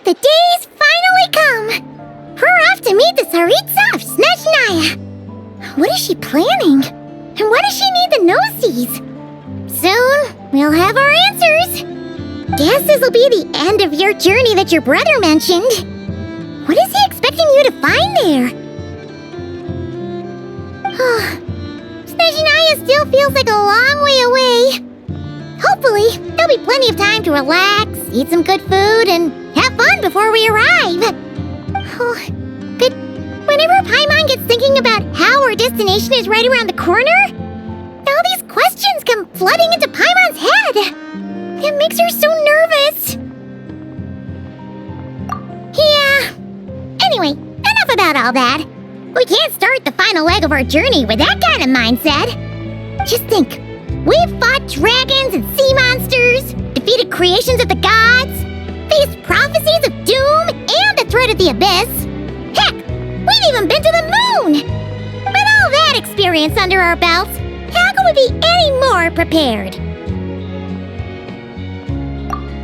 The day's finally come! We're off to meet the Tsaritsa of Snezhnaya! What is she planning? And why does she need the gnosies? Soon, we'll have our answers! Guess this'll be the end of your journey that your brother mentioned. What is he expecting you to find there? Snezhnaya still feels like a long way away. Hopefully, there'll be plenty of time to relax, eat some good food, and have fun before we arrive. But whenever Paimon gets thinking about how our destination is right around the corner, all these questions come flooding into Paimon's head. It makes her so nervous. Yeah. Anyway, enough about all that. We can't start the final leg of our journey with that kind of mindset. Just think. We've fought dragons and sea monsters, defeated creations of the gods, faced prophecies of doom and the threat of the abyss. Heck, we've even been to the moon! With all that experience under our belts, how could we be any more prepared?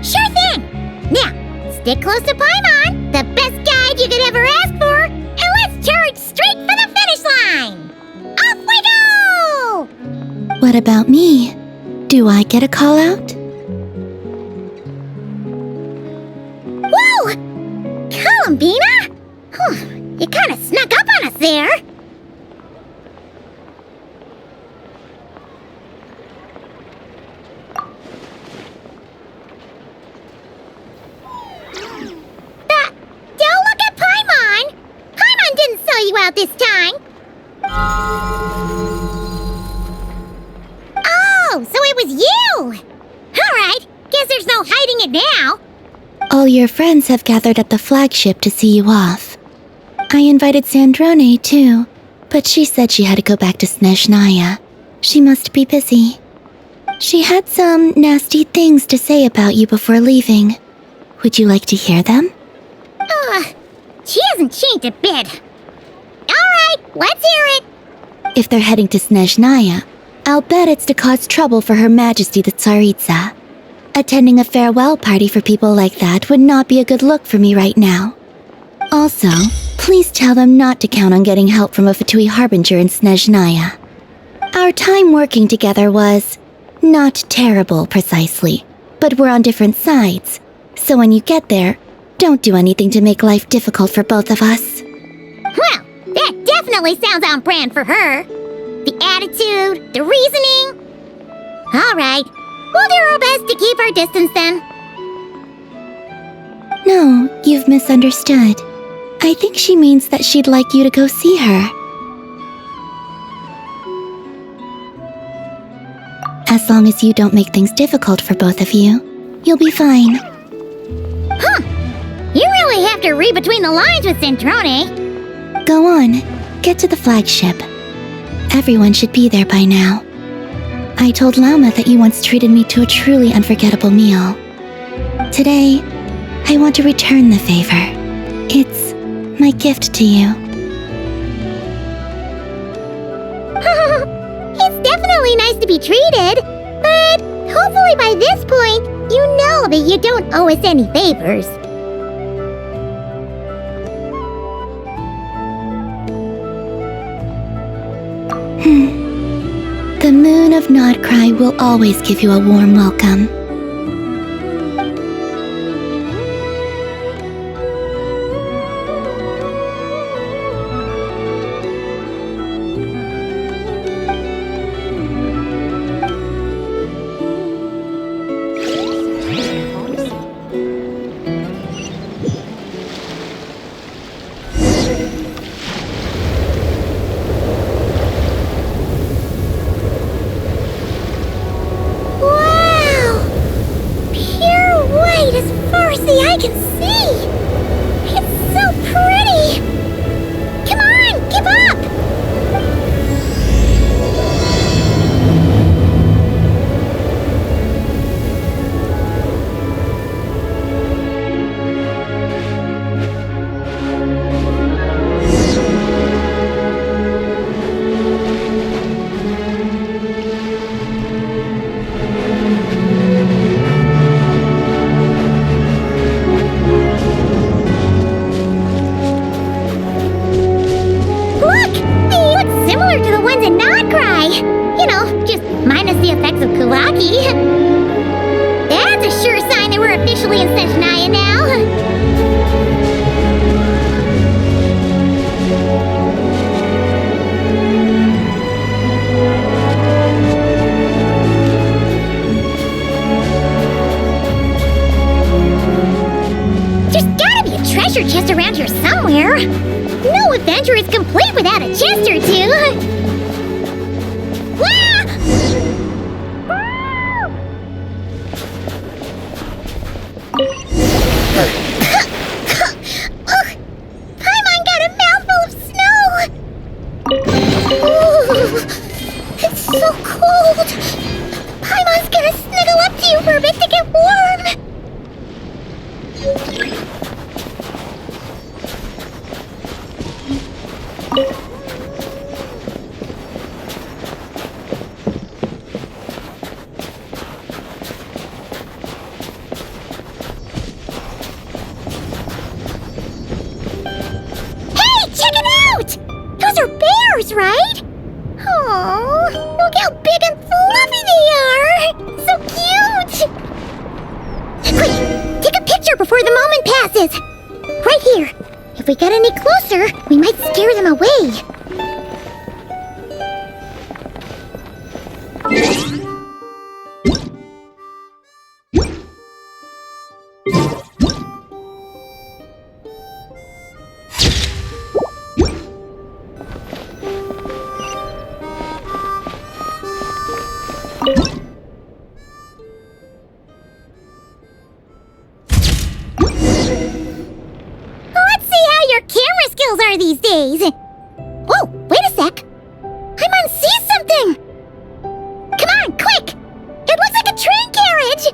Sure thing! Now, stick close to Paimon, the best guide you could ever ask for, and let's charge straight for the finish line! Off we go! What about me? Do I get a call out? Whoa! Columbina? You kinda snuck up on us there. Don't look at Paimon! Paimon didn't sell you out this time! Oh, so it was you! Alright, guess there's no hiding it now. All your friends have gathered at the flagship to see you off. I invited Sandrone too, but she said she had to go back to Snezhnaya. She must be busy. She had some nasty things to say about you before leaving. Would you like to hear them? She hasn't changed a bit. Alright, let's hear it. If they're heading to Snezhnaya, I'll bet it's to cause trouble for Her Majesty the Tsaritsa. Attending a farewell party for people like that would not be a good look for me right now. Also, please tell them not to count on getting help from a Fatui Harbinger in Snezhnaya. Our time working together was not terrible precisely, but we're on different sides. So when you get there, don't do anything to make life difficult for both of us. Well, that definitely sounds on brand for her. The attitude, the reasoning. Alright, we'll do our best to keep our distance then. No, you've misunderstood. I think she means that she'd like you to go see her. As long as you don't make things difficult for both of you, you'll be fine. You really have to read between the lines with Sandrone. Go on, get to the flagship. Everyone should be there by now. I told Lama that you once treated me to a truly unforgettable meal. Today, I want to return the favor. It's my gift to you. It's definitely nice to be treated, but hopefully by this point, you know that you don't owe us any favors. The moon of Nodcry will always give you a warm welcome. just minus the effects of Kulaki. That's a sure sign that we're officially in Snezhnaya now. There's gotta be a treasure chest around here somewhere. No adventure is complete without a chest or two. Wah! Ugh, Paimon got a mouthful of snow. Ooh, it's so cold. Paimon's gonna snuggle up to you for a bit to get warm. Right? Oh, look how big and fluffy they are! So cute! Quick, take a picture before the moment passes! Right here. If we get any closer, we might scare them away. Are these days? Whoa, wait a sec. Paimon sees something! Come on, quick! It looks like a train carriage!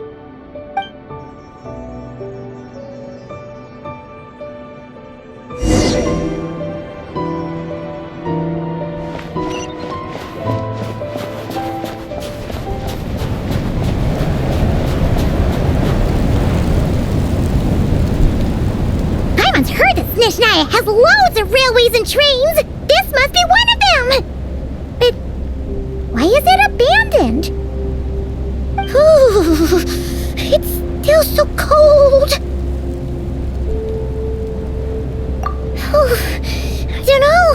Paimon's heard that Snezhnaya has loads of railways and trains! This must be one of them! But why is it abandoned? Ooh, it's still so cold! Ooh, I don't know,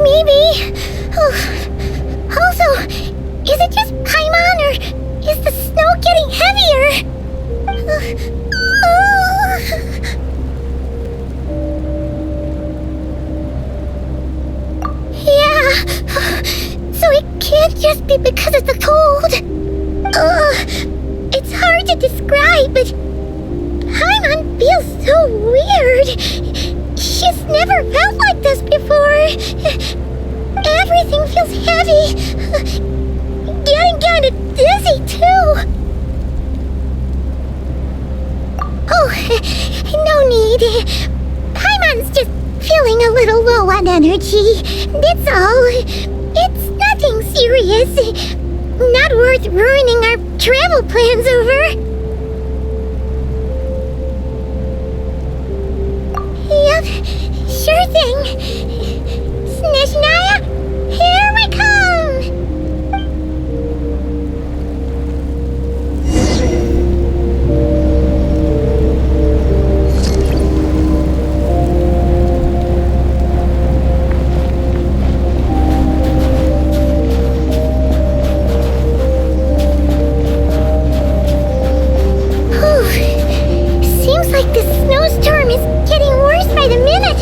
maybe... Also, is it just Paimon or is the snow getting heavier? So it can't just be because of the cold. It's hard to describe, but Paimon feels so weird. She's never felt like this before. Everything feels heavy. Getting kind of dizzy, too. Oh, no need. Paimon's just feeling a little low on energy. That's all. It's nothing serious. Not worth ruining our travel plans over. Yep, sure thing. Snezhnaya, here we come! Seems like the snowstorm is getting worse by the minute.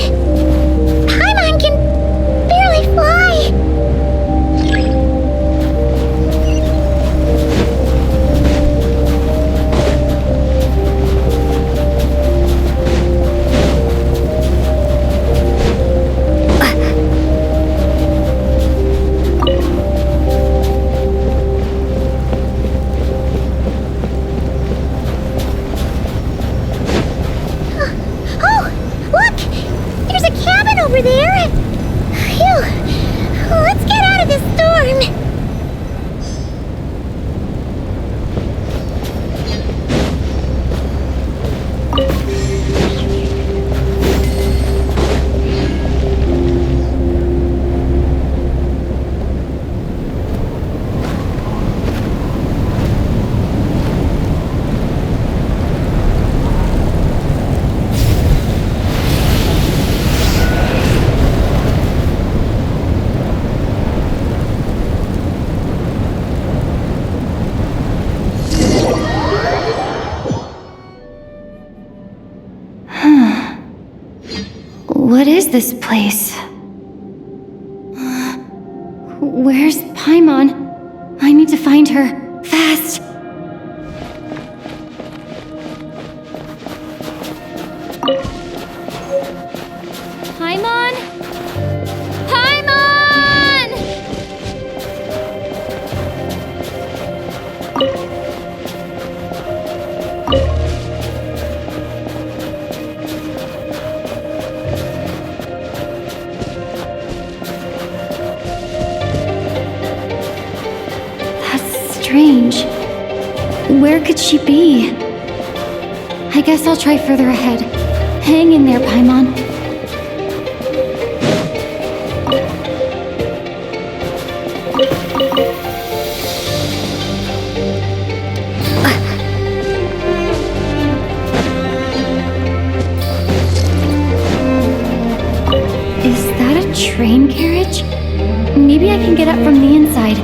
What is this place? Where's Paimon? I need to find her. Fast! Paimon? Paimon! Strange. Where could she be? I guess I'll try further ahead. Hang in there, Paimon. Is that a train carriage? Maybe I can get up from the inside.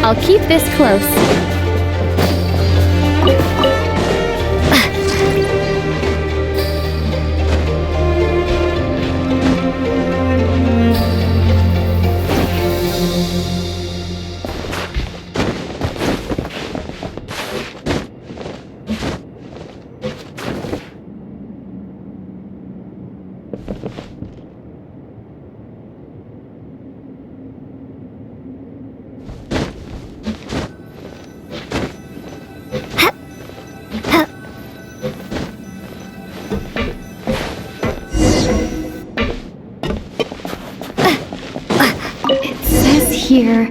I'll keep this close. Here,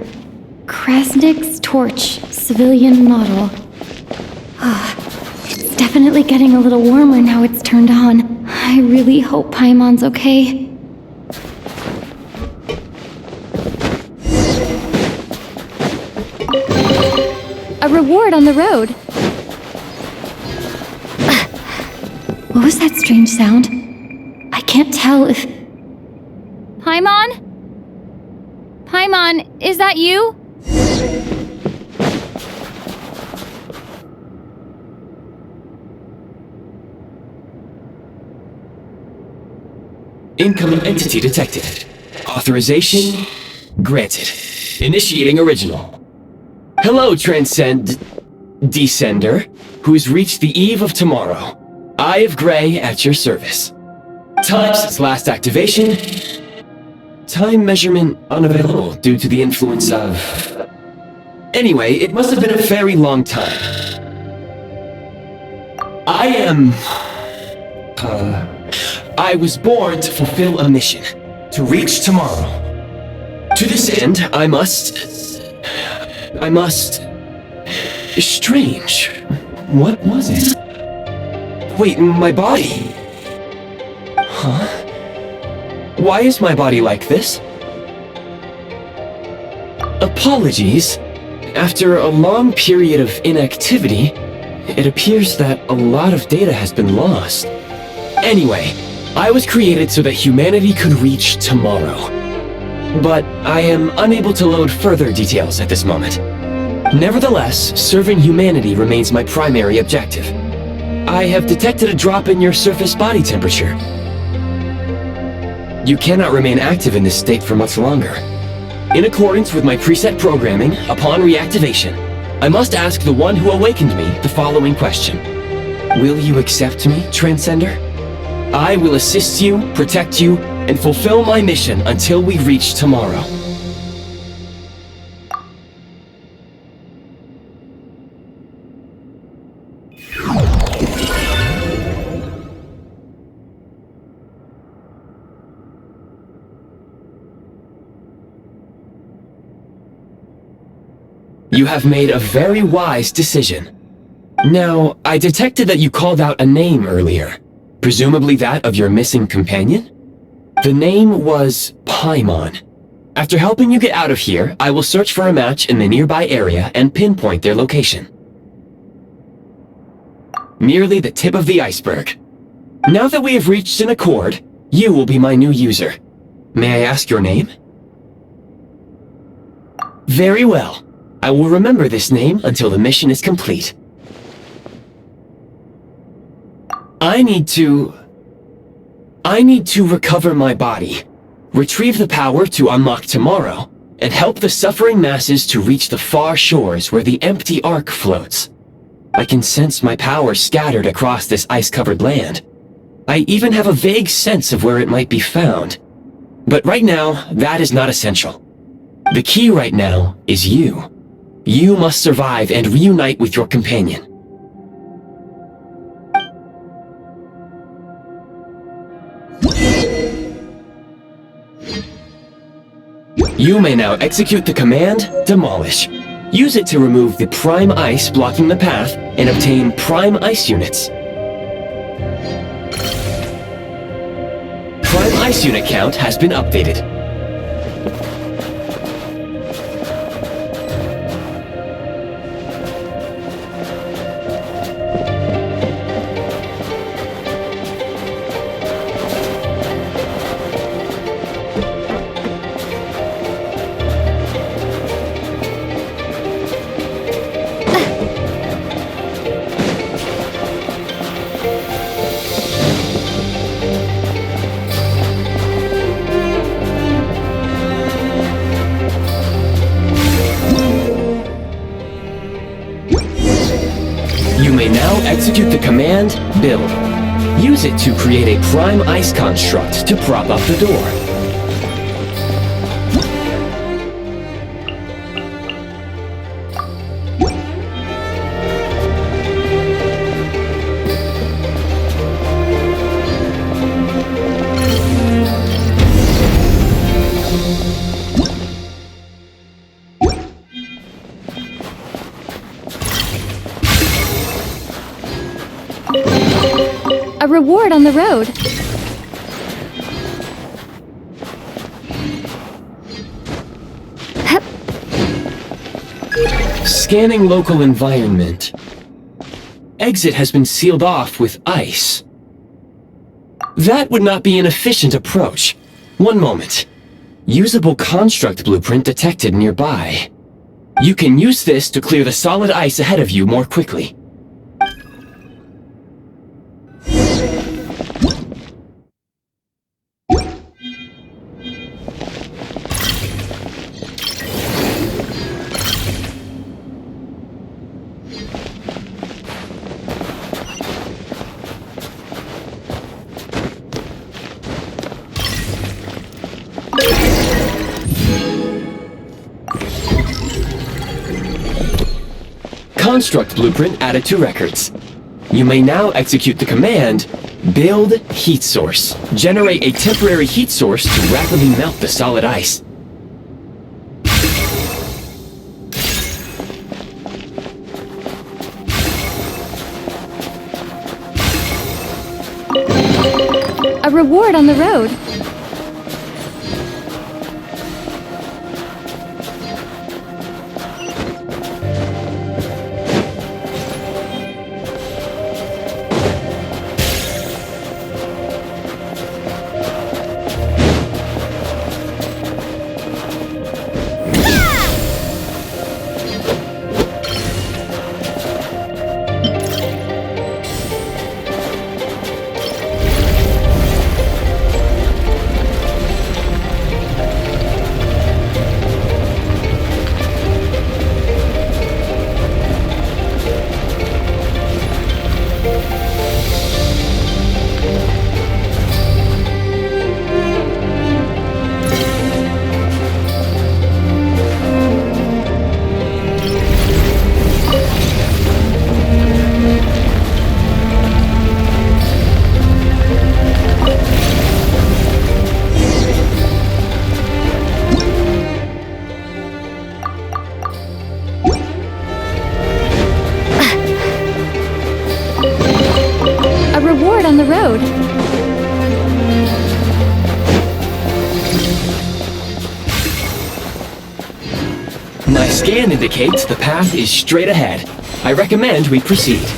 Krasnik's torch, civilian model. It's definitely getting a little warmer now it's turned on. I really hope Paimon's okay. A reward on the road. What was that strange sound? I can't tell if... Paimon? Paimon, is that you? Incoming entity detected. Authorization granted. Initiating original. Hello, Descender, who's reached the eve of tomorrow. Eye of Grey at your service. Time since last activation. Time measurement unavailable due to the influence of... Anyway, it must have been a very long time. I was born to fulfill a mission. To reach tomorrow. To this end, I must... Strange. What was it? Wait, my body... Huh? Why is my body like this? Apologies. After a long period of inactivity, it appears that a lot of data has been lost. Anyway, I was created so that humanity could reach tomorrow. But I am unable to load further details at this moment. Nevertheless, serving humanity remains my primary objective. I have detected a drop in your surface body temperature. You cannot remain active in this state for much longer. In accordance with my preset programming, upon reactivation, I must ask the one who awakened me the following question. Will you accept me, Transcender? I will assist you, protect you, and fulfill my mission until we reach tomorrow. You have made a very wise decision. Now, I detected that you called out a name earlier. Presumably that of your missing companion? The name was Paimon. After helping you get out of here, I will search for a match in the nearby area and pinpoint their location. Merely the tip of the iceberg. Now that we have reached an accord, you will be my new user. May I ask your name? Very well. I will remember this name until the mission is complete. I need to recover my body, retrieve the power to unlock tomorrow, and help the suffering masses to reach the far shores where the empty ark floats. I can sense my power scattered across this ice-covered land. I even have a vague sense of where it might be found. But right now, that is not essential. The key right now is you. You must survive and reunite with your companion. You may now execute the command, Demolish. Use it to remove the prime ice blocking the path and obtain prime ice units. Prime ice unit count has been updated. You may now execute the command, Build. Use it to create a prime ice construct to prop up the door. A reward on the road. Scanning local environment. Exit has been sealed off with ice. That would not be an efficient approach. One moment. Usable construct blueprint detected nearby. You can use this to clear the solid ice ahead of you more quickly. Construct blueprint added to records. You may now execute the command, Build Heat Source. Generate a temporary heat source to rapidly melt the solid ice. A reward on the road. Reward on the road. My scan indicates the path is straight ahead. I recommend we proceed.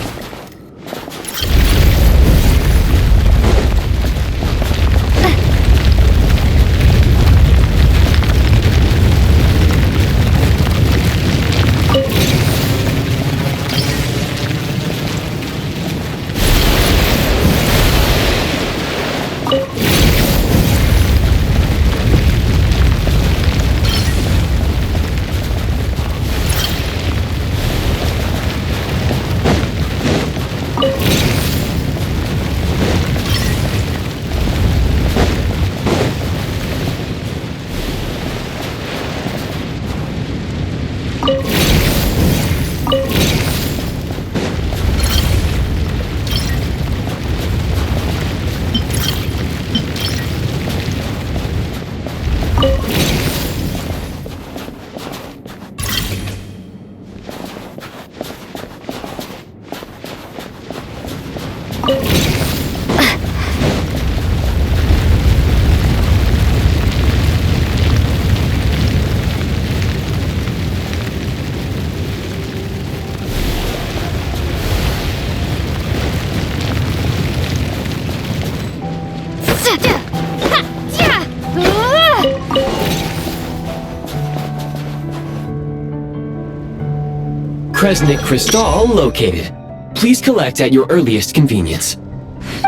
Kresnik Crystal located. Please collect at your earliest convenience.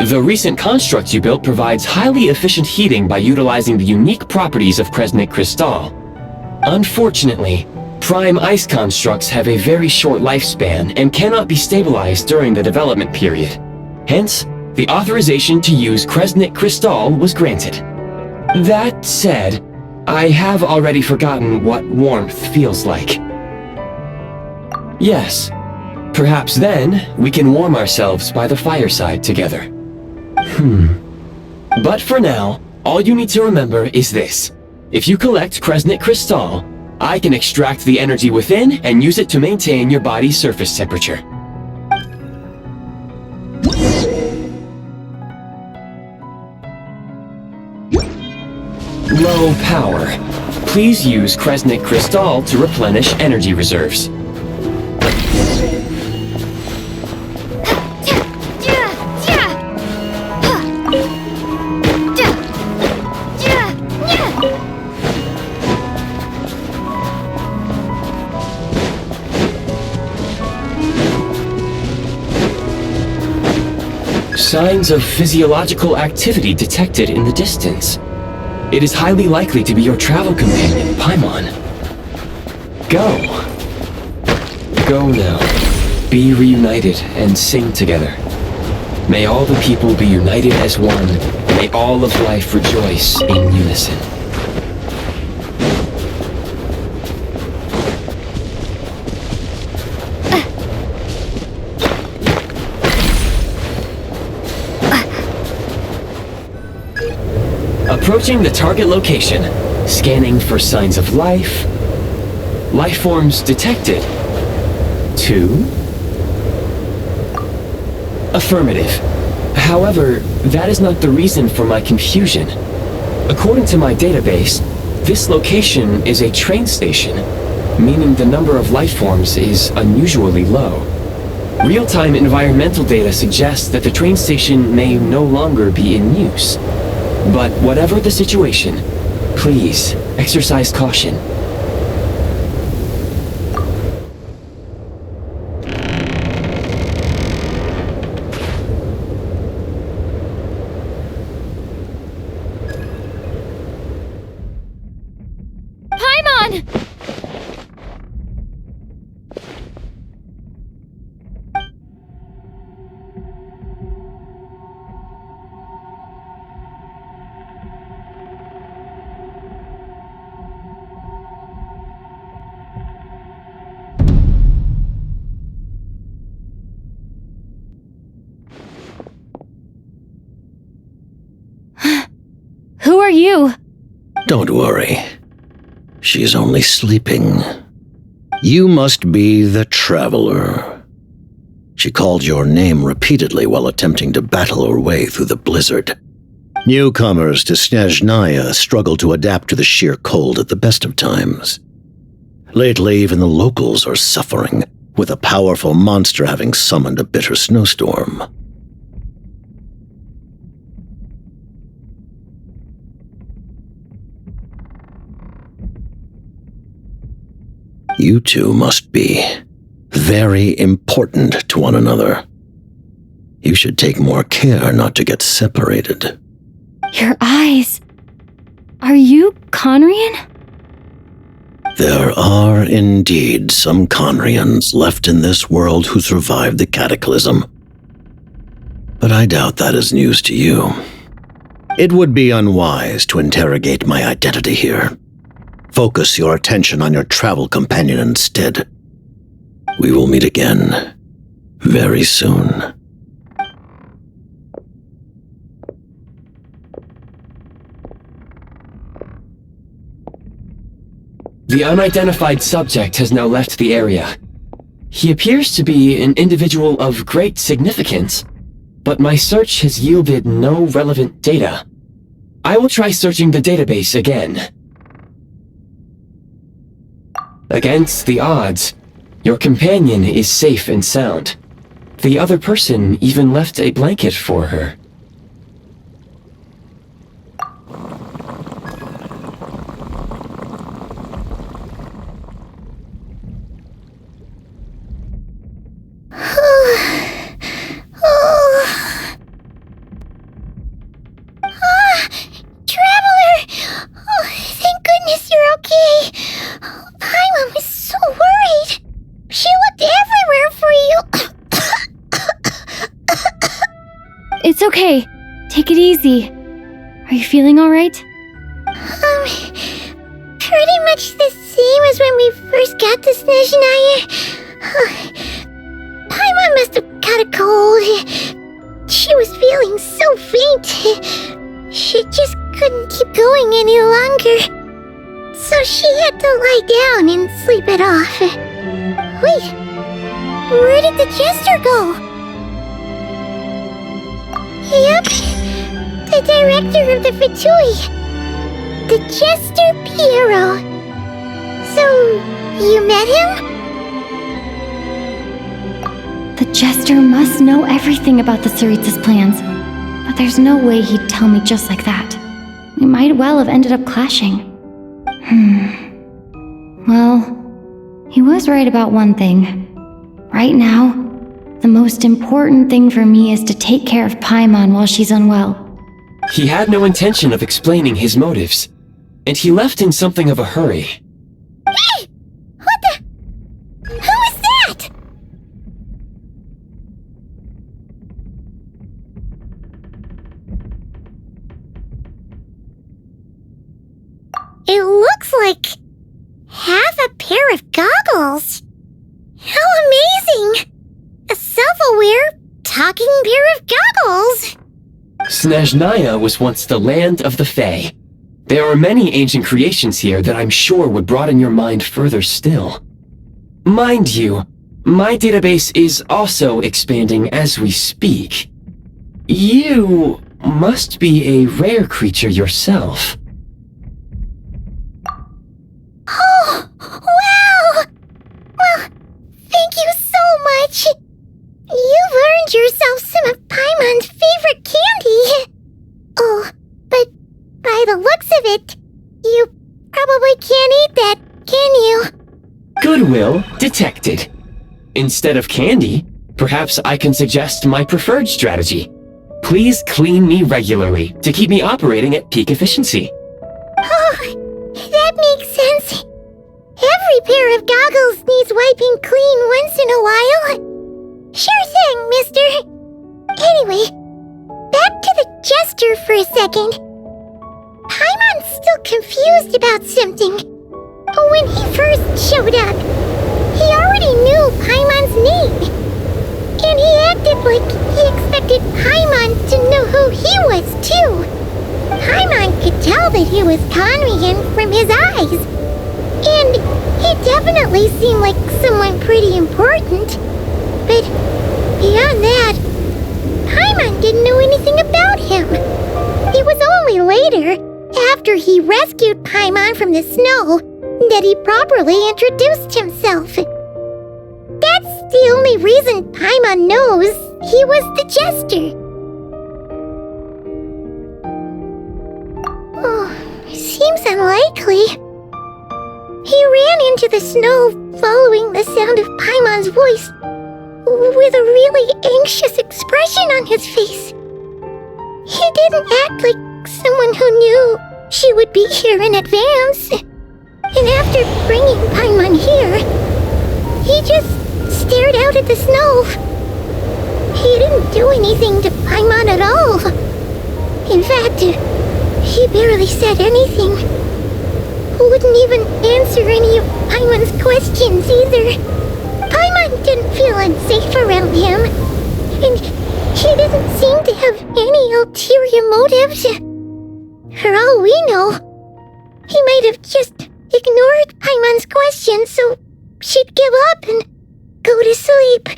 The recent construct you built provides highly efficient heating by utilizing the unique properties of Kresnik Crystal. Unfortunately, prime ice constructs have a very short lifespan and cannot be stabilized during the development period. Hence, the authorization to use Kresnik Crystal was granted. That said, I have already forgotten what warmth feels like. Yes, perhaps then we can warm ourselves by the fireside together. But for now, all you need to remember is this. If you collect Kresnik Crystal, I can extract the energy within and use it to maintain your body's surface temperature. Low power. Please use Kresnik Crystal to replenish energy reserves. Signs of physiological activity detected in the distance. It is highly likely to be your travel companion, Paimon. Go. Go now. Be reunited and sing together. May all the people be united as one. May all of life rejoice in unison. Approaching the target location, scanning for signs of life. Life forms detected. 2. Affirmative. However, that is not the reason for my confusion. According to my database, this location is a train station, meaning the number of life forms is unusually low. Real-time environmental data suggests that the train station may no longer be in use. But whatever the situation, please exercise caution. Paimon! Who are you? Don't worry. She's only sleeping. You must be the Traveler. She called your name repeatedly while attempting to battle her way through the blizzard. Newcomers to Snezhnaya struggle to adapt to the sheer cold at the best of times. Lately, even the locals are suffering, with a powerful monster having summoned a bitter snowstorm. You two must be very important to one another. You should take more care not to get separated. Your eyes. Are you Conrian? There are indeed some Conrians left in this world who survived the cataclysm. But I doubt that is news to you. It would be unwise to interrogate my identity here. Focus your attention on your travel companion instead. We will meet again very soon. The unidentified subject has now left the area. He appears to be an individual of great significance, but my search has yielded no relevant data. I will try searching the database again. Against the odds, your companion is safe and sound. The other person even left a blanket for her. It's okay. Take it easy. Are you feeling alright? Pretty much the same as when we first got to Snezhnaya. Paimon must have got a cold. She was feeling so faint. She just couldn't keep going any longer. So she had to lie down and sleep it off. Wait, where did the jester go? Yep, the director of the Fatui. The Jester Piero. So, you met him? The Jester must know everything about the Tsaritsa's plans. But there's no way he'd tell me just like that. We might well have ended up clashing. Well, he was right about one thing. Right now, the most important thing for me is to take care of Paimon while she's unwell. He had no intention of explaining his motives, and he left in something of a hurry. Hey! What the? Who is that? It looks like half a pair of goggles. How amazing! A self-aware, talking pair of goggles! Snezhnaya was once the land of the Fae. There are many ancient creations here that I'm sure would broaden your mind further still. Mind you, my database is also expanding as we speak. You must be a rare creature yourself. Oh, wow! Well, thank you so much. You've earned yourself some of Paimon's favorite candy. Oh, but by the looks of it, you probably can't eat that, can you? Goodwill detected. Instead of candy, perhaps I can suggest my preferred strategy. Please clean me regularly to keep me operating at peak efficiency. Oh, that makes sense. Every pair of goggles needs wiping clean once in a while. Sure thing, mister. Anyway, back to the jester for a second. Paimon's still confused about something. When he first showed up, he already knew Paimon's name. And he acted like he expected Paimon to know who he was, too. Paimon could tell that he was Conrian from his eyes. And he definitely seemed like someone pretty important. But beyond that, Paimon didn't know anything about him. It was only later, after he rescued Paimon from the snow, that he properly introduced himself. That's the only reason Paimon knows he was the jester. Oh, seems unlikely. He ran into the snow following the sound of Paimon's voice, with a really anxious expression on his face. He didn't act like someone who knew she would be here in advance. And after bringing Paimon here, he just stared out at the snow. He didn't do anything to Paimon at all. In fact, he barely said anything. Wouldn't even answer any of Paimon's questions either. Paimon didn't feel unsafe around him, and he didn't seem to have any ulterior motives. For all we know, he might have just ignored Paimon's questions so she'd give up and go to sleep.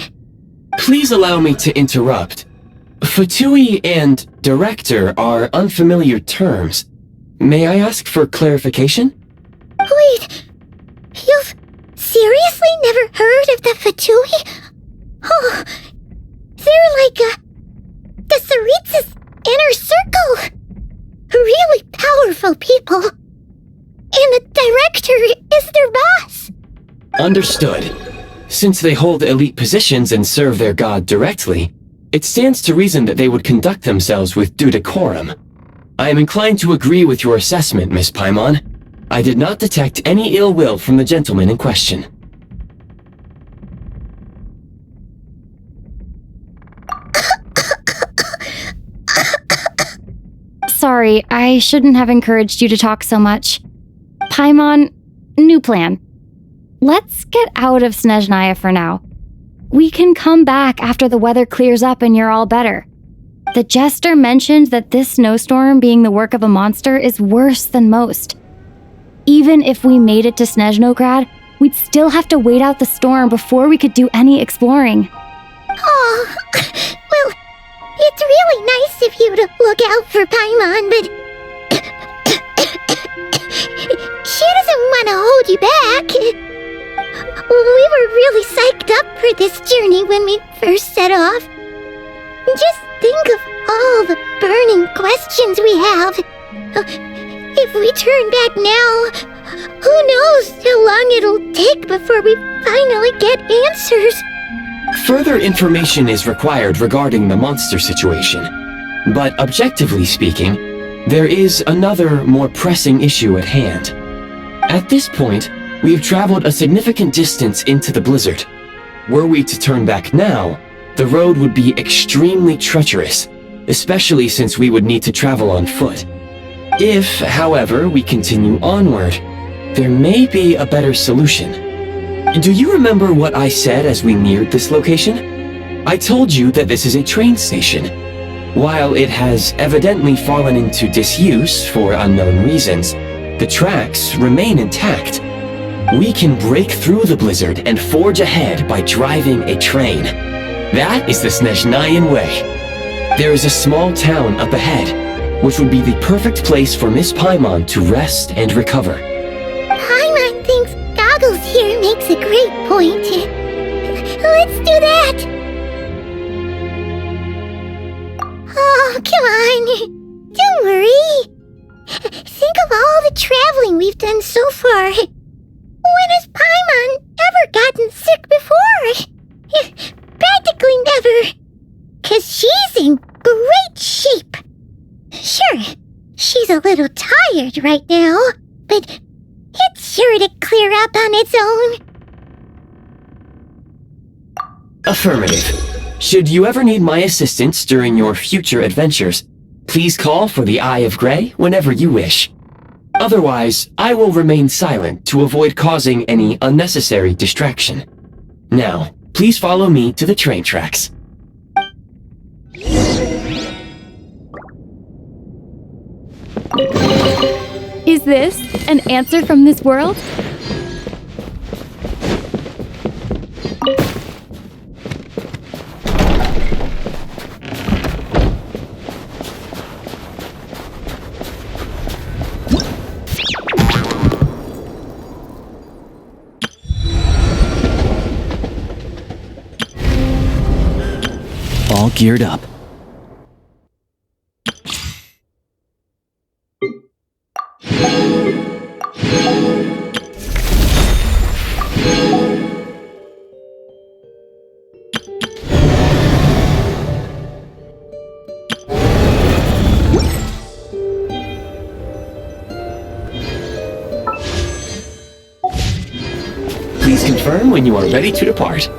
Please allow me to interrupt. Fatui and director are unfamiliar terms. May I ask for clarification? Wait, you've seriously never heard of the Fatui? Oh, they're like the Tsaritsa's inner circle. Really powerful people. And the director is their boss. Understood. Since they hold elite positions and serve their god directly, it stands to reason that they would conduct themselves with due decorum. I am inclined to agree with your assessment, Miss Paimon. I did not detect any ill will from the gentleman in question. sorry. I shouldn't have encouraged you to talk so much. Paimon, new plan. Let's get out of Snezhnaya for now. We can come back after the weather clears up and you're all better. The jester mentioned that this snowstorm being the work of a monster is worse than most. Even if we made it to Snezhnograd, we'd still have to wait out the storm before we could do any exploring. Oh, well, it's really nice of you to look out for Paimon, but she doesn't want to hold you back. We were really psyched up for this journey when we first set off. Just think of all the burning questions we have. If we turn back now, who knows how long it'll take before we finally get answers. Further information is required regarding the monster situation. But objectively speaking, there is another, more pressing issue at hand. At this point, we have traveled a significant distance into the blizzard. Were we to turn back now, the road would be extremely treacherous, especially since we would need to travel on foot. If, however, we continue onward, there may be a better solution. Do you remember what I said as we neared this location? I told you that this is a train station. While it has evidently fallen into disuse for unknown reasons, the tracks remain intact. We can break through the blizzard and forge ahead by driving a train. That is the Snezhnayan way. There is a small town up ahead, which would be the perfect place for Miss Paimon to rest and recover. Paimon thinks Goggles here makes a great point. Let's do that! Oh, come on! Don't worry! Think of all the traveling we've done so far. When has Paimon ever gotten sick before? Practically never. 'Cause she's in great shape. Sure, she's a little tired right now, but it's sure to clear up on its own. Affirmative. Should you ever need my assistance during your future adventures, please call for the Eye of Grey whenever you wish. Otherwise, I will remain silent to avoid causing any unnecessary distraction. Now, please follow me to the train tracks. Is this an answer from this world? All geared up. Please confirm when you are ready to depart.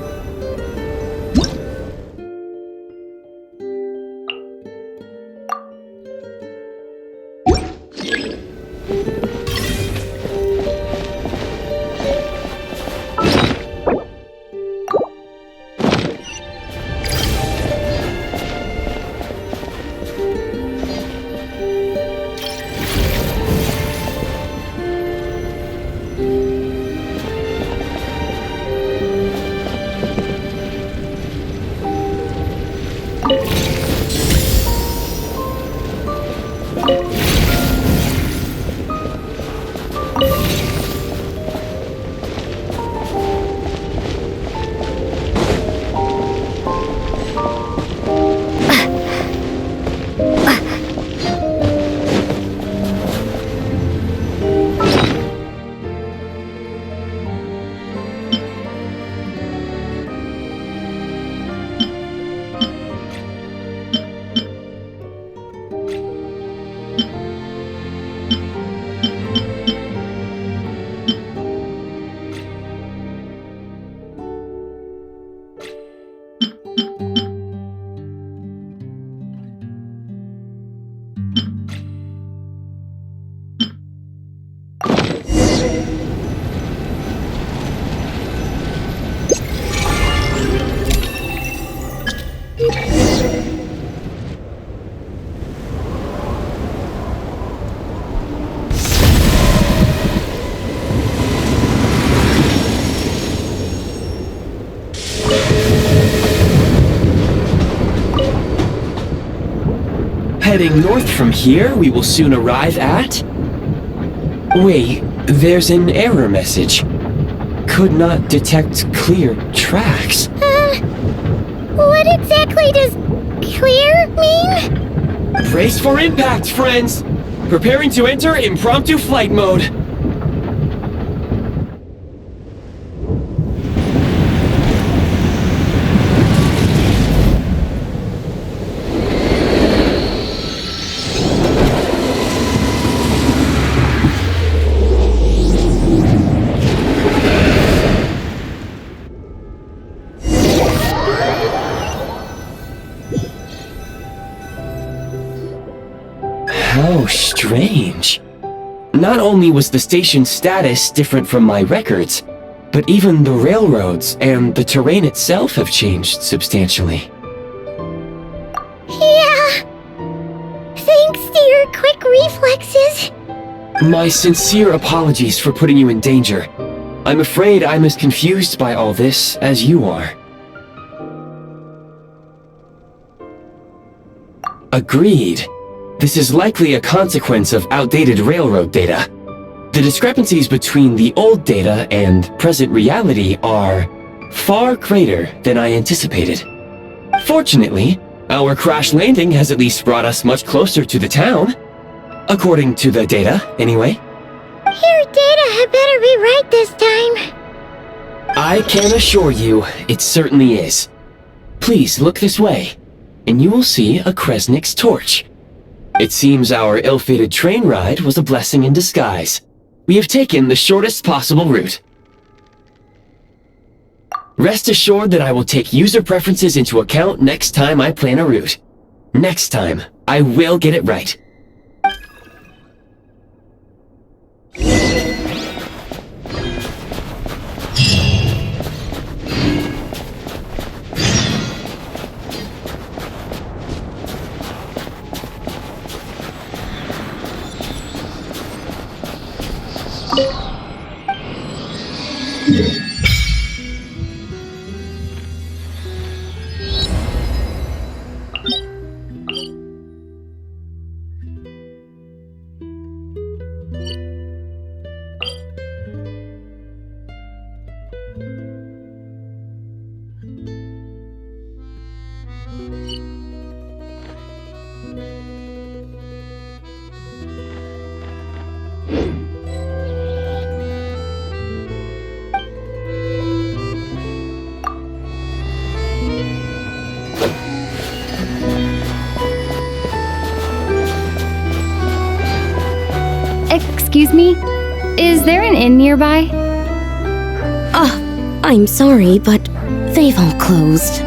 Heading north from here, we will soon arrive at... Wait, there's an error message. Could not detect clear tracks. What exactly does clear mean? Brace for impact, friends! Preparing to enter impromptu flight mode. How strange. Not only was the station's status different from my records, but even the railroads and the terrain itself have changed substantially. Yeah. Thanks to your quick reflexes. My sincere apologies for putting you in danger. I'm afraid I'm as confused by all this as you are. Agreed. This is likely a consequence of outdated railroad data. The discrepancies between the old data and present reality are far greater than I anticipated. Fortunately, our crash landing has at least brought us much closer to the town. According to the data, anyway. Your data had better be right this time. I can assure you, it certainly is. Please look this way, and you will see a Kresnik's torch. It seems our ill-fated train ride was a blessing in disguise. We have taken the shortest possible route. Rest assured that I will take user preferences into account next time I plan a route. Next time, I will get it right. Excuse me? Is there an inn nearby? I'm sorry, but they've all closed.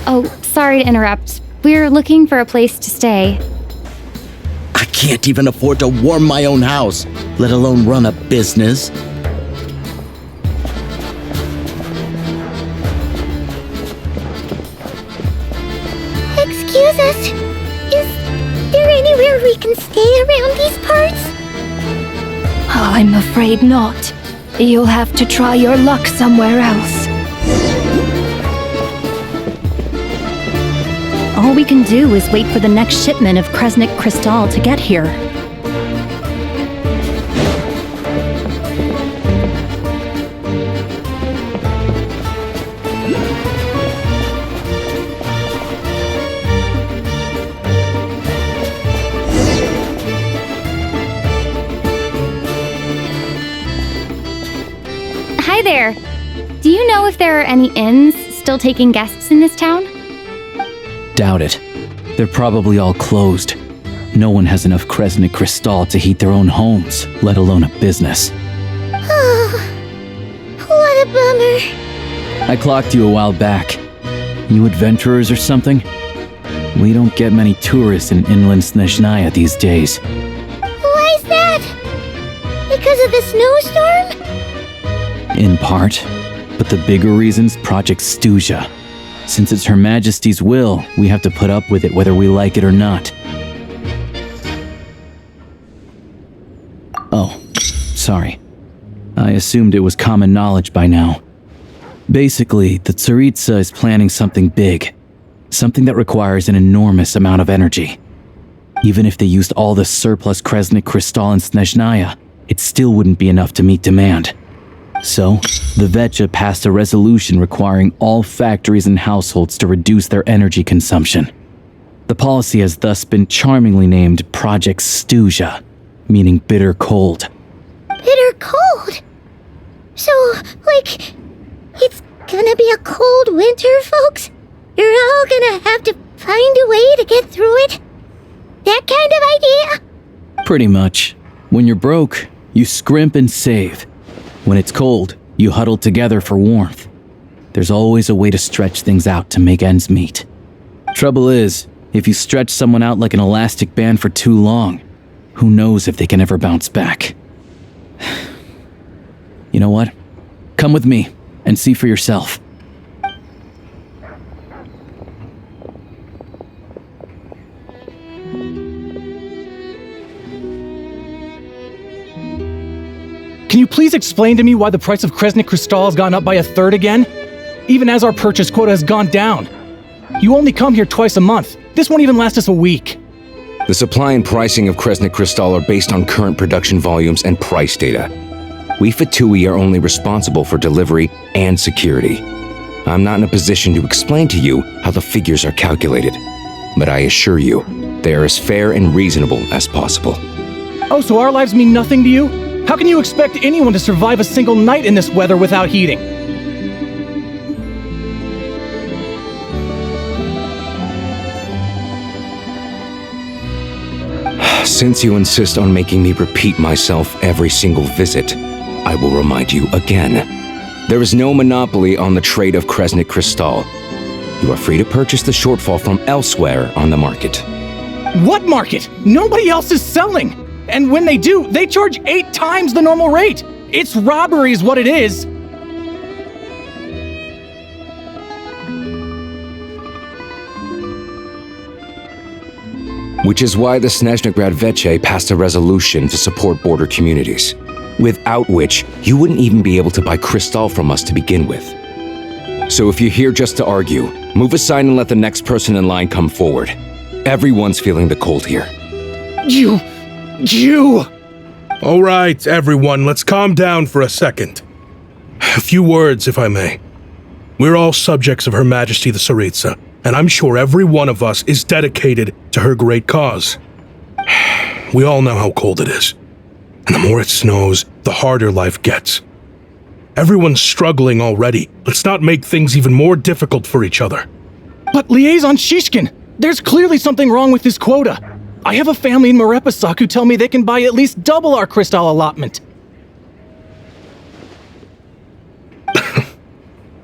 Oh, sorry to interrupt. We're looking for a place to stay. I can't even afford to warm my own house, let alone run a business. Excuse us. Is there anywhere we can stay around these parts? I'm afraid not. You'll have to try your luck somewhere else. All we can do is wait for the next shipment of Kresnik Crystal to get here. Hi there. Do you know if there are any inns still taking guests in this town? Doubt it. They're probably all closed. No one has enough Kresnik Crystal to heat their own homes, let alone a business. Oh, what a bummer. I clocked you a while back. You adventurers or something? We don't get many tourists in inland Snezhnaya these days. Why is that? Because of the snowstorm? In part. But the bigger reason's Project Stuja. Since it's Her Majesty's will, we have to put up with it whether we like it or not. Oh, sorry. I assumed it was common knowledge by now. Basically, the Tsaritsa is planning something big. Something that requires an enormous amount of energy. Even if they used all the surplus Kresnik Crystal in Snezhnaya, it still wouldn't be enough to meet demand. So, the Vetcha passed a resolution requiring all factories and households to reduce their energy consumption. The policy has thus been charmingly named Project Stuja, meaning bitter cold. Bitter cold? So, like, it's gonna be a cold winter, folks? You're all gonna have to find a way to get through it? That kind of idea? Pretty much. When you're broke, you scrimp and save. When it's cold, you huddle together for warmth. There's always a way to stretch things out to make ends meet. Trouble is, if you stretch someone out like an elastic band for too long, who knows if they can ever bounce back. You know what? Come with me and see for yourself. Can you please explain to me why the price of Kresnik Crystal has gone up by 1/3 again? Even as our purchase quota has gone down. You only come here twice a month. This won't even last us a week. The supply and pricing of Kresnik Crystal are based on current production volumes and price data. We Fatui are only responsible for delivery and security. I'm not in a position to explain to you how the figures are calculated, but I assure you, they are as fair and reasonable as possible. Oh, so our lives mean nothing to you? How can you expect anyone to survive a single night in this weather without heating? Since you insist on making me repeat myself every single visit, I will remind you again. There is no monopoly on the trade of Kresnik Crystal. You are free to purchase the shortfall from elsewhere on the market. What market? Nobody else is selling! And when they do, they charge 8 times the normal rate! It's robbery is what it is! Which is why the Snezhnegrad Veche passed a resolution to support border communities, without which you wouldn't even be able to buy crystal from us to begin with. So if you're here just to argue, move aside and let the next person in line come forward. Everyone's feeling the cold here. You! All right, everyone, let's calm down for a second. A few words, if I may. We're all subjects of Her Majesty the Tsaritsa, and I'm sure every one of us is dedicated to her great cause. We all know how cold it is, and the more it snows, the harder life gets. Everyone's struggling already. Let's not make things even more difficult for each other. But Liaison Shishkin, there's clearly something wrong with this quota. I have a family in Marepasak who tell me they can buy at least double our crystal allotment.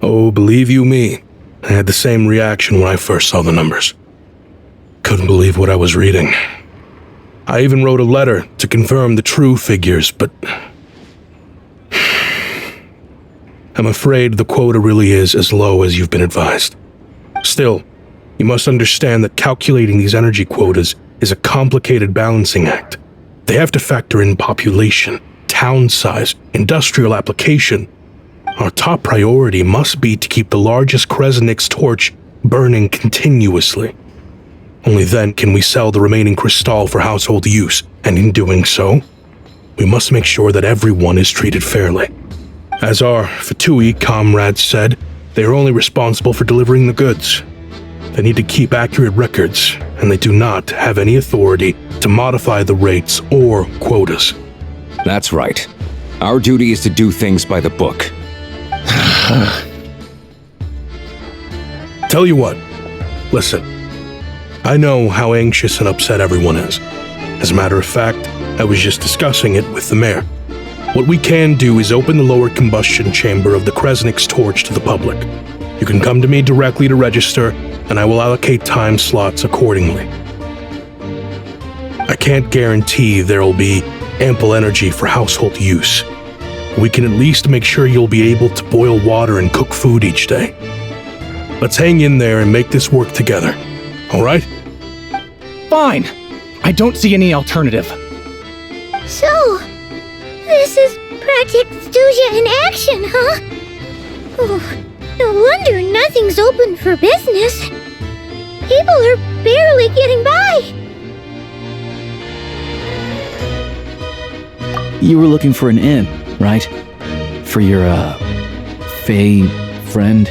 Oh, believe you me, I had the same reaction when I first saw the numbers. Couldn't believe what I was reading. I even wrote a letter to confirm the true figures, but I'm afraid the quota really is as low as you've been advised. Still, you must understand that calculating these energy quotas is a complicated balancing act. They have to factor in population, town size, industrial application. Our top priority must be to keep the largest Kresnik's torch burning continuously. Only then can we sell the remaining crystal for household use, and in doing so, we must make sure that everyone is treated fairly. As our Fatui comrades said, they are only responsible for delivering the goods. They need to keep accurate records, and they do not have any authority to modify the rates or quotas. That's right. Our duty is to do things by the book. Tell you what, listen. I know how anxious and upset everyone is. As a matter of fact, I was just discussing it with the mayor. What we can do is open the lower combustion chamber of the Kresnik's torch to the public. You can come to me directly to register, and I will allocate time slots accordingly. I can't guarantee there will be ample energy for household use, We can at least make sure you'll be able to boil water and cook food each day. Let's hang in there and make this work together, all right? Fine. I don't see any alternative. So, this is Project Studia in action, huh? Oh, no wonder nothing's open for business. People are barely getting by. You were looking for an inn, right? For your, Fae friend?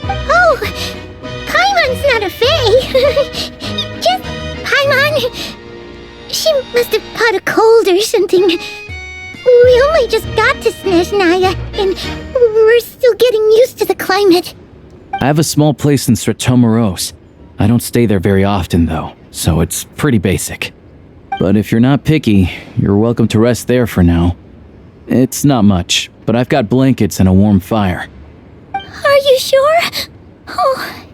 Oh, Paimon's not a fae. Just Paimon. She must have caught a cold or something. We only just got to Snezhnaya, and we're still getting used to the climate. I have a small place in Stratomoros. I don't stay there very often, though, so it's pretty basic. But if you're not picky, you're welcome to rest there for now. It's not much, but I've got blankets and a warm fire. Are you sure? Oh,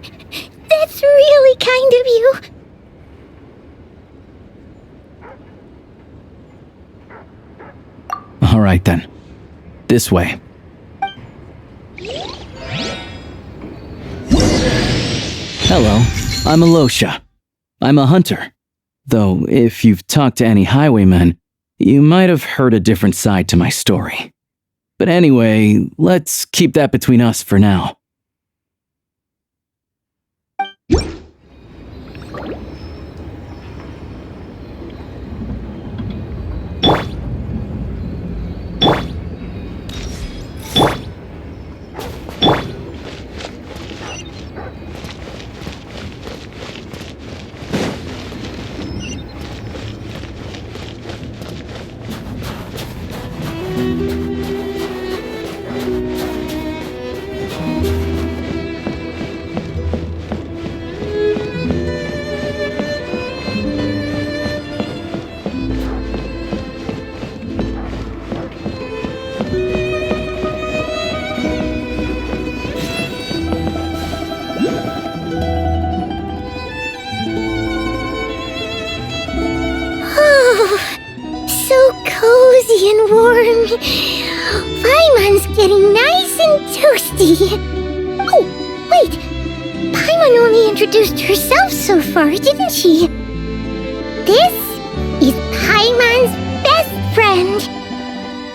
that's really kind of you. All right, then. This way. Hello, I'm Alosha. I'm a hunter. Though, if you've talked to any highwaymen, you might have heard a different side to my story. But anyway, let's keep that between us for now. Cozy and warm. Paimon's getting nice and toasty. Oh, wait. Paimon only introduced herself so far, didn't she? This is Paimon's best friend,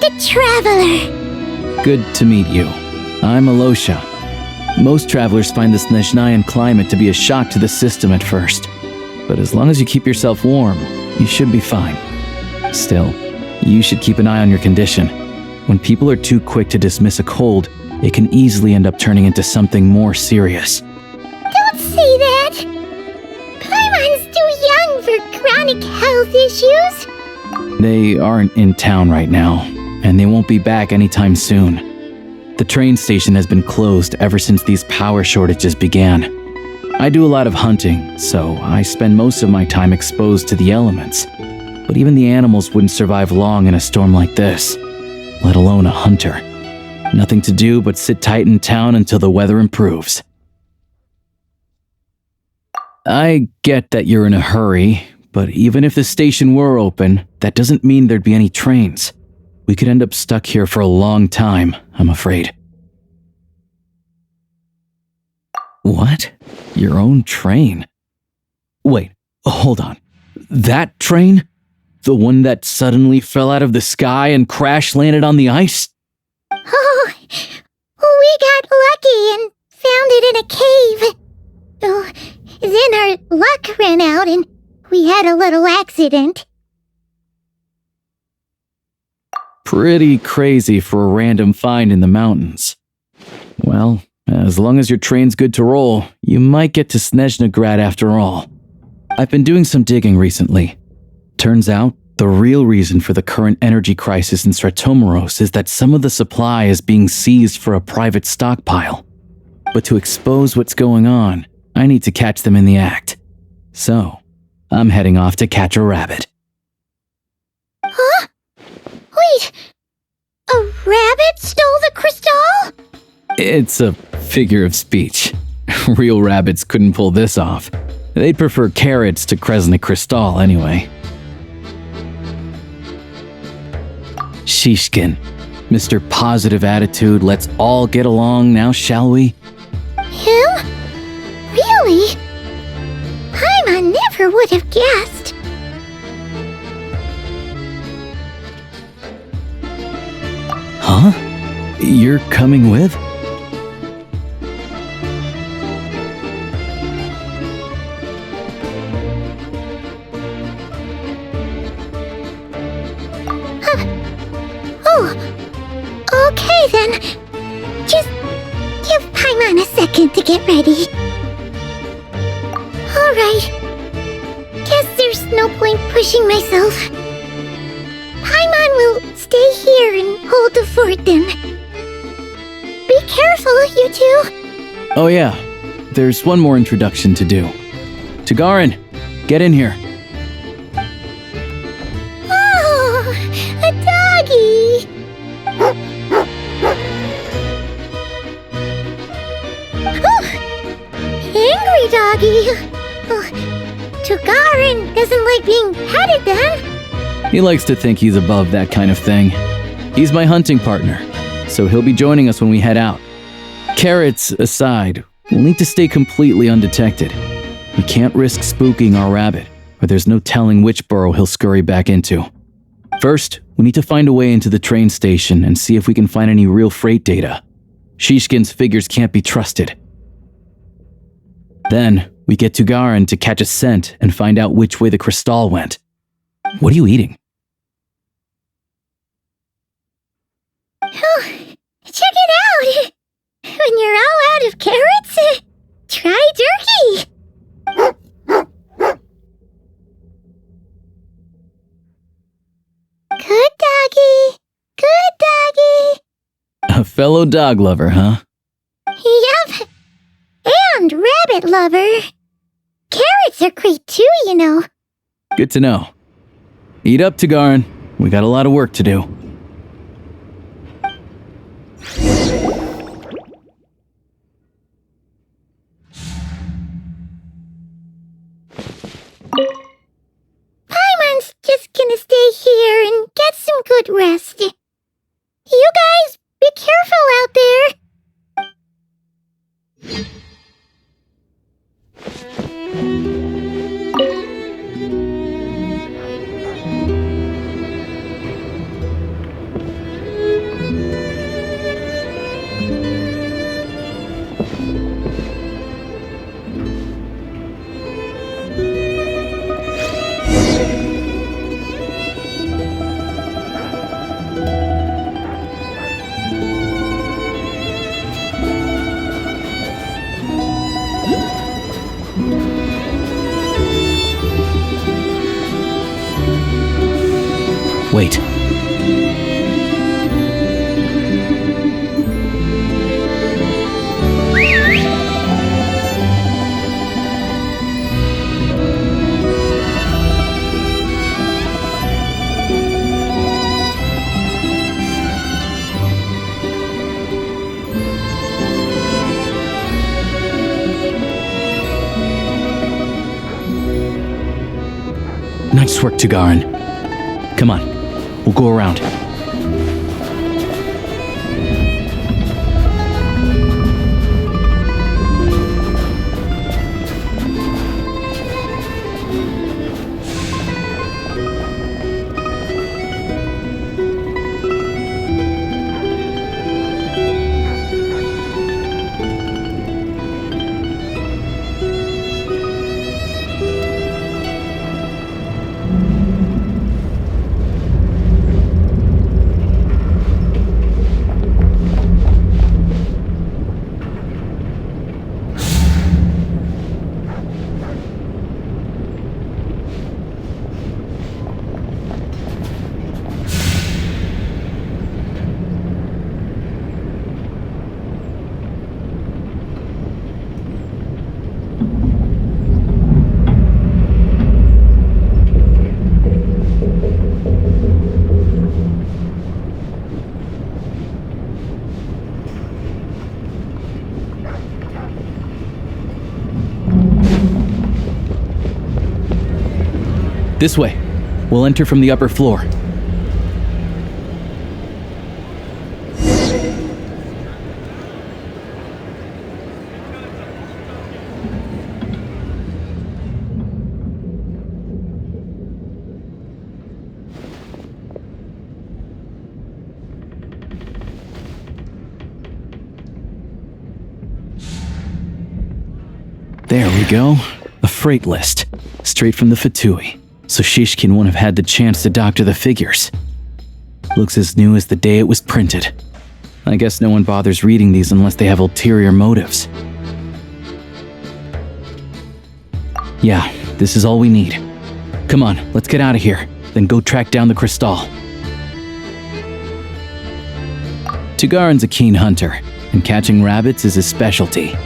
the Traveler. Good to meet you. I'm Alosha. Most travelers find the Snezhnayan climate to be a shock to the system at first. But as long as you keep yourself warm, you should be fine. Still, you should keep an eye on your condition. When people are too quick to dismiss a cold, it can easily end up turning into something more serious. Don't say that! Paimon's too young for chronic health issues. They aren't in town right now, and they won't be back anytime soon. The train station has been closed ever since these power shortages began. I do a lot of hunting, so I spend most of my time exposed to the elements. But even the animals wouldn't survive long in a storm like this, let alone a hunter. Nothing to do but sit tight in town until the weather improves. I get that you're in a hurry, but even if the station were open, that doesn't mean there'd be any trains. We could end up stuck here for a long time, I'm afraid. What? Your own train? Wait, hold on. That train? The one that suddenly fell out of the sky and crash-landed on the ice? Oh, we got lucky and found it in a cave. Oh, then our luck ran out and we had a little accident. Pretty crazy for a random find in the mountains. Well, as long as your train's good to roll, you might get to Snezhnagrad after all. I've been doing some digging recently. Turns out, the real reason for the current energy crisis in Stratomoros is that some of the supply is being seized for a private stockpile. But to expose what's going on, I need to catch them in the act. So, I'm heading off to catch a rabbit. Huh? Wait, a rabbit stole the crystal? It's a figure of speech. Real rabbits couldn't pull this off. They'd prefer carrots to Kresnik Crystal anyway. Shishkin, Mr. Positive Attitude, let's all get along now, shall we? Him? Really? Paimon never would have guessed. Huh? You're coming with? Oh, okay then. Just give Paimon a second to get ready. Alright. Guess there's no point pushing myself. Paimon will stay here and hold the fort then. Be careful, you two. Oh yeah, there's one more introduction to do. Tagarin, get in here. Oh, a doggy. Oh, angry doggy. Oh, Tagarin doesn't like being petted then. He likes to think he's above that kind of thing. He's my hunting partner, so he'll be joining us when we head out. Carrots aside, we'll need to stay completely undetected. We can't risk spooking our rabbit, or there's no telling which burrow he'll scurry back into. First, we need to find a way into the train station and see if we can find any real freight data. Shishkin's figures can't be trusted. Then, we get Tugarin to catch a scent and find out which way the crystal went. What are you eating? Oh, check it out! When you're all out of carrots, try turkey! Good doggy! Good doggy! A fellow dog lover, huh? Yep. And rabbit lover. Carrots are great too, you know. Good to know. Eat up, Tugarin. We got a lot of work to do. Paimon's just gonna stay here and get some good rest. You guys, be careful out there. Wait. Nice work, Tugarin. Come on, we'll go around. This way. We'll enter from the upper floor. There we go. A freight list. Straight from the Fatui. So Shishkin won't have had the chance to doctor the figures. Looks as new as the day it was printed. I guess no one bothers reading these unless they have ulterior motives. Yeah, this is all we need. Come on, let's get out of here. Then go track down the crystal. Tugarin's a keen hunter, and catching rabbits is his specialty.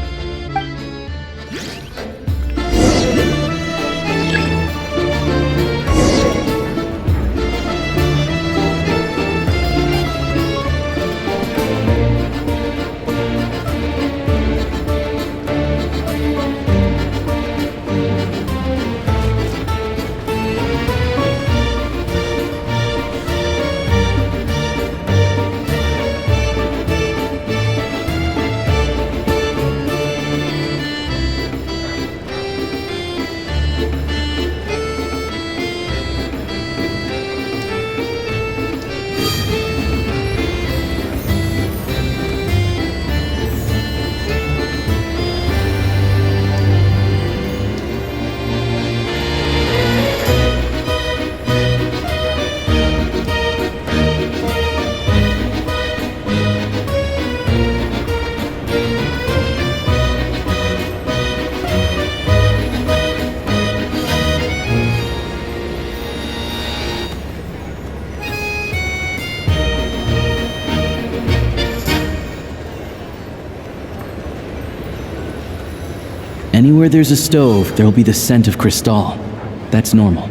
Anywhere there's a stove, there'll be the scent of crystal. That's normal.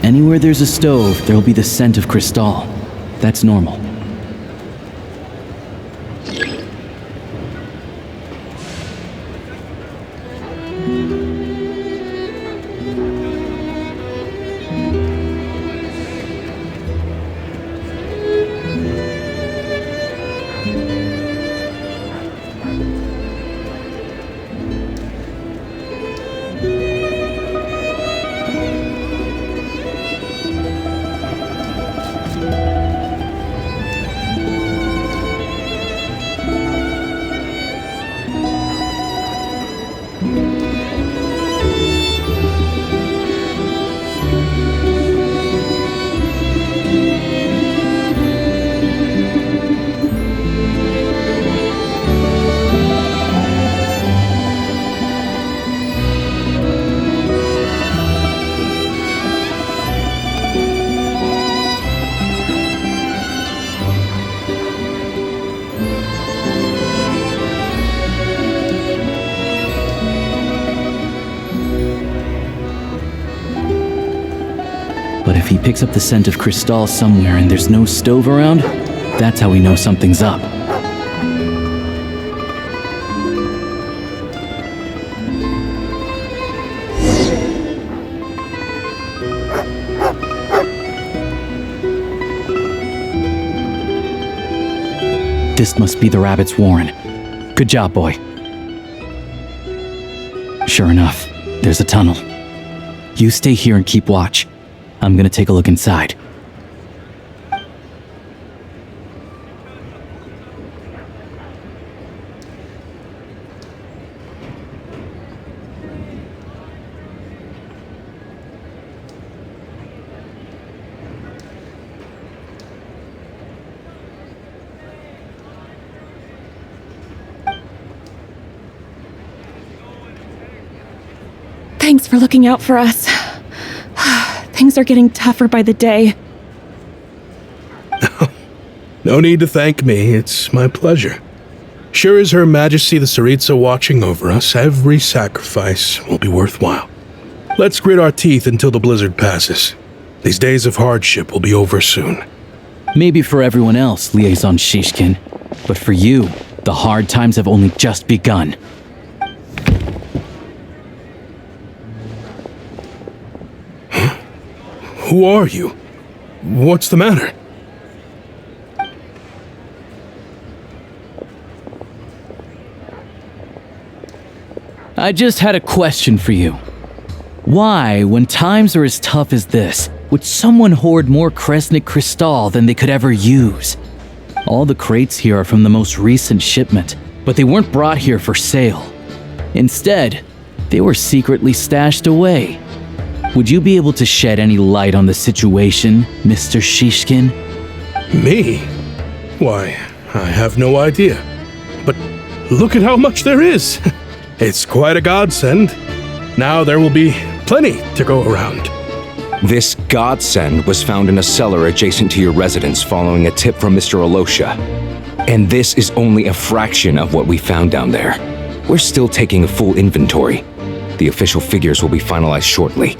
Anywhere there's a stove, there'll be the scent of crystal. That's normal. But if he picks up the scent of crystal somewhere and there's no stove around, that's how we know something's up. This must be the rabbit's warren. Good job, boy. Sure enough, there's a tunnel. You stay here and keep watch. I'm gonna take a look inside. Thanks for looking out for us. Things are getting tougher by the day. No need to thank me, it's my pleasure. Sure as Her Majesty the Tsaritsa watching over us, every sacrifice will be worthwhile. Let's grit our teeth until the blizzard passes. These days of hardship will be over soon. Maybe for everyone else, Liaison Shishkin, but for you, the hard times have only just begun. Huh? Who are you? What's the matter? I just had a question for you. Why, when times are as tough as this, would someone hoard more Kresnik Crystal than they could ever use? All the crates here are from the most recent shipment, but they weren't brought here for sale. Instead, they were secretly stashed away. Would you be able to shed any light on the situation, Mr. Shishkin? Me? Why, I have no idea. But look at how much there is! It's quite a godsend. Now there will be plenty to go around. This godsend was found in a cellar adjacent to your residence following a tip from Mr. Alosha. And this is only a fraction of what we found down there. We're still taking a full inventory. The official figures will be finalized shortly.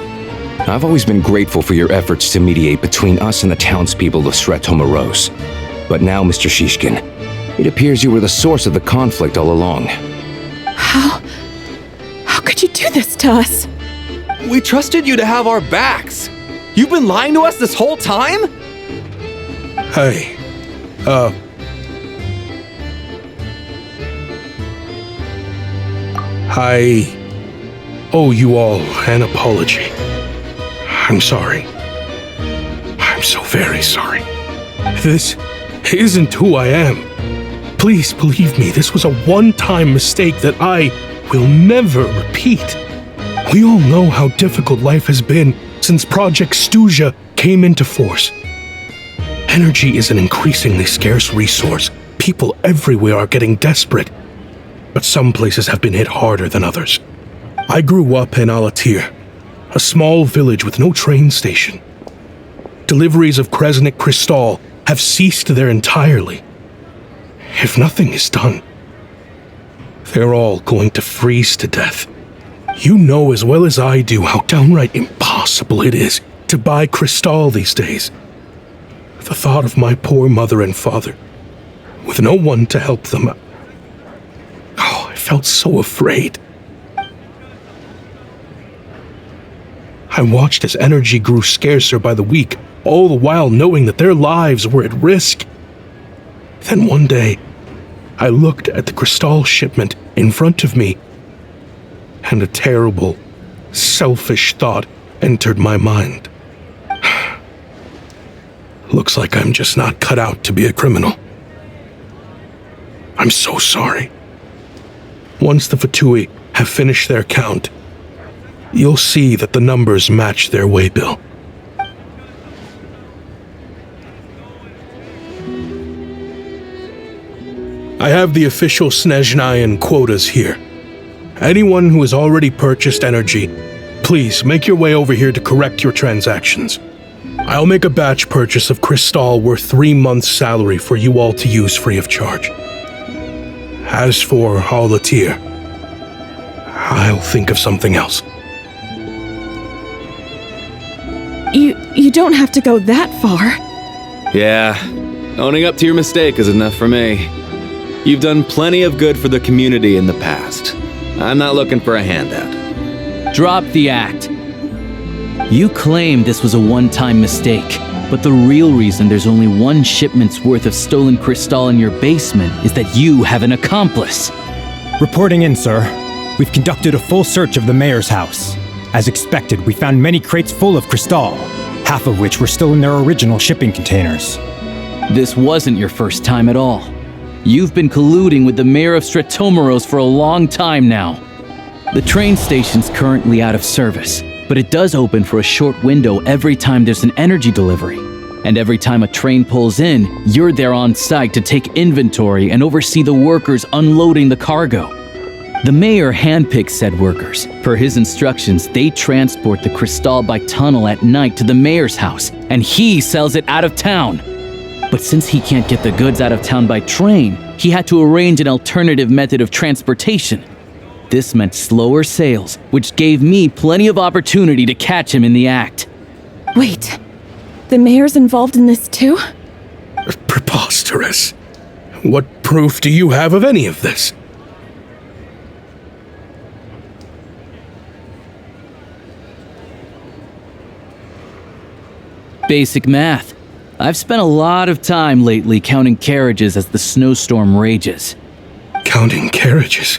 I've always been grateful for your efforts to mediate between us and the townspeople of Sretomaros. But now, Mr. Shishkin, it appears you were the source of the conflict all along. How could you do this to us? We trusted you to have our backs. You've been lying to us this whole time? Hey, I owe you all an apology. I'm sorry. I'm so very sorry. This isn't who I am. Please believe me, this was a one-time mistake that I will never repeat. We all know how difficult life has been since Project Stuja came into force. Energy is an increasingly scarce resource. People everywhere are getting desperate. But some places have been hit harder than others. I grew up in Alatir, a small village with no train station. Deliveries of Kresnik Crystal have ceased there entirely. If nothing is done, they're all going to freeze to death. You know as well as I do how downright impossible it is to buy Crystal these days. The thought of my poor mother and father, with no one to help them, I felt so afraid. I watched as energy grew scarcer by the week, all the while knowing that their lives were at risk. Then one day, I looked at the Crystal shipment in front of me, and a terrible, selfish thought entered my mind. Looks like I'm just not cut out to be a criminal. I'm so sorry. Once the Fatui have finished their count, you'll see that the numbers match their waybill. I have the official Snezhnayan quotas here. Anyone who has already purchased energy, please make your way over here to correct your transactions. I'll make a batch purchase of Crystal worth 3 months' salary for you all to use free of charge. As for Alatir, I'll think of something else. You don't have to go that far. Yeah, owning up to your mistake is enough for me. You've done plenty of good for the community in the past. I'm not looking for a handout. Drop the act. You claim this was a one-time mistake, but the real reason there's only 1 shipment's worth of stolen Crystal in your basement is that you have an accomplice. Reporting in, sir. We've conducted a full search of the mayor's house. As expected, we found many crates full of Crystal, half of which were still in their original shipping containers. This wasn't your first time at all. You've been colluding with the mayor of Sretomaros for a long time now. The train station's currently out of service, but it does open for a short window every time there's an energy delivery. And every time a train pulls in, you're there on site to take inventory and oversee the workers unloading the cargo. The mayor handpicks said workers. Per his instructions, they transport the Crystal by tunnel at night to the mayor's house, and he sells it out of town. But since he can't get the goods out of town by train, he had to arrange an alternative method of transportation. This meant slower sales, which gave me plenty of opportunity to catch him in the act. Wait, the mayor's involved in this too? Preposterous. What proof do you have of any of this? Basic math. I've spent a lot of time lately counting carriages as the snowstorm rages. Counting carriages?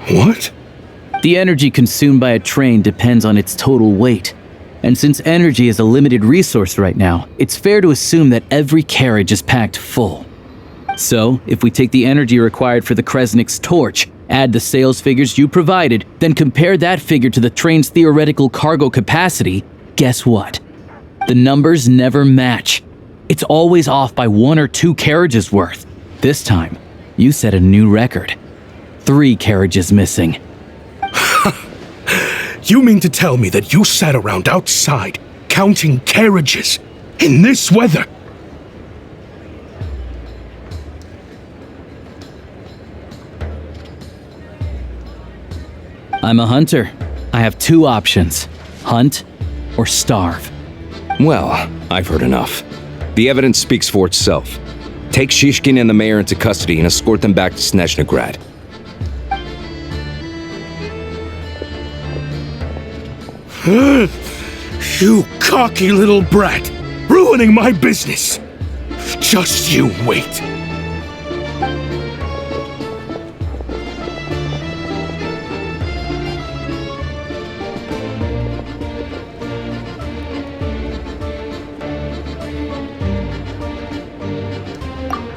What? The energy consumed by a train depends on its total weight. And since energy is a limited resource right now, it's fair to assume that every carriage is packed full. So, if we take the energy required for the Kresnik's torch, add the sales figures you provided, then compare that figure to the train's theoretical cargo capacity, guess what? The numbers never match. It's always off by 1 or 2 carriages worth. This time, you set a new record. 3 carriages missing. You mean to tell me that you sat around outside counting carriages in this weather? I'm a hunter. I have 2 options: hunt or starve. Well, I've heard enough. The evidence speaks for itself. Take Shishkin and the mayor into custody and escort them back to Snezhnograd. You cocky little brat! Ruining my business! Just you wait!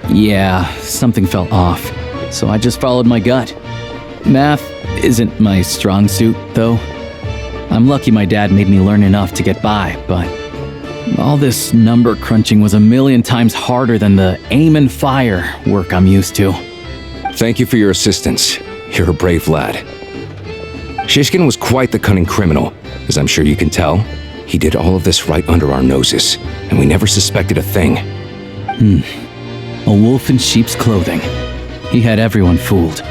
Yeah, something felt off, so I just followed my gut. Math isn't my strong suit, though. I'm lucky my dad made me learn enough to get by, but all this number crunching was a million times harder than the aim and fire work I'm used to. Thank you for your assistance. You're a brave lad. Shishkin was quite the cunning criminal, as I'm sure you can tell. He did all of this right under our noses, and we never suspected a thing. A wolf in sheep's clothing. He had everyone fooled.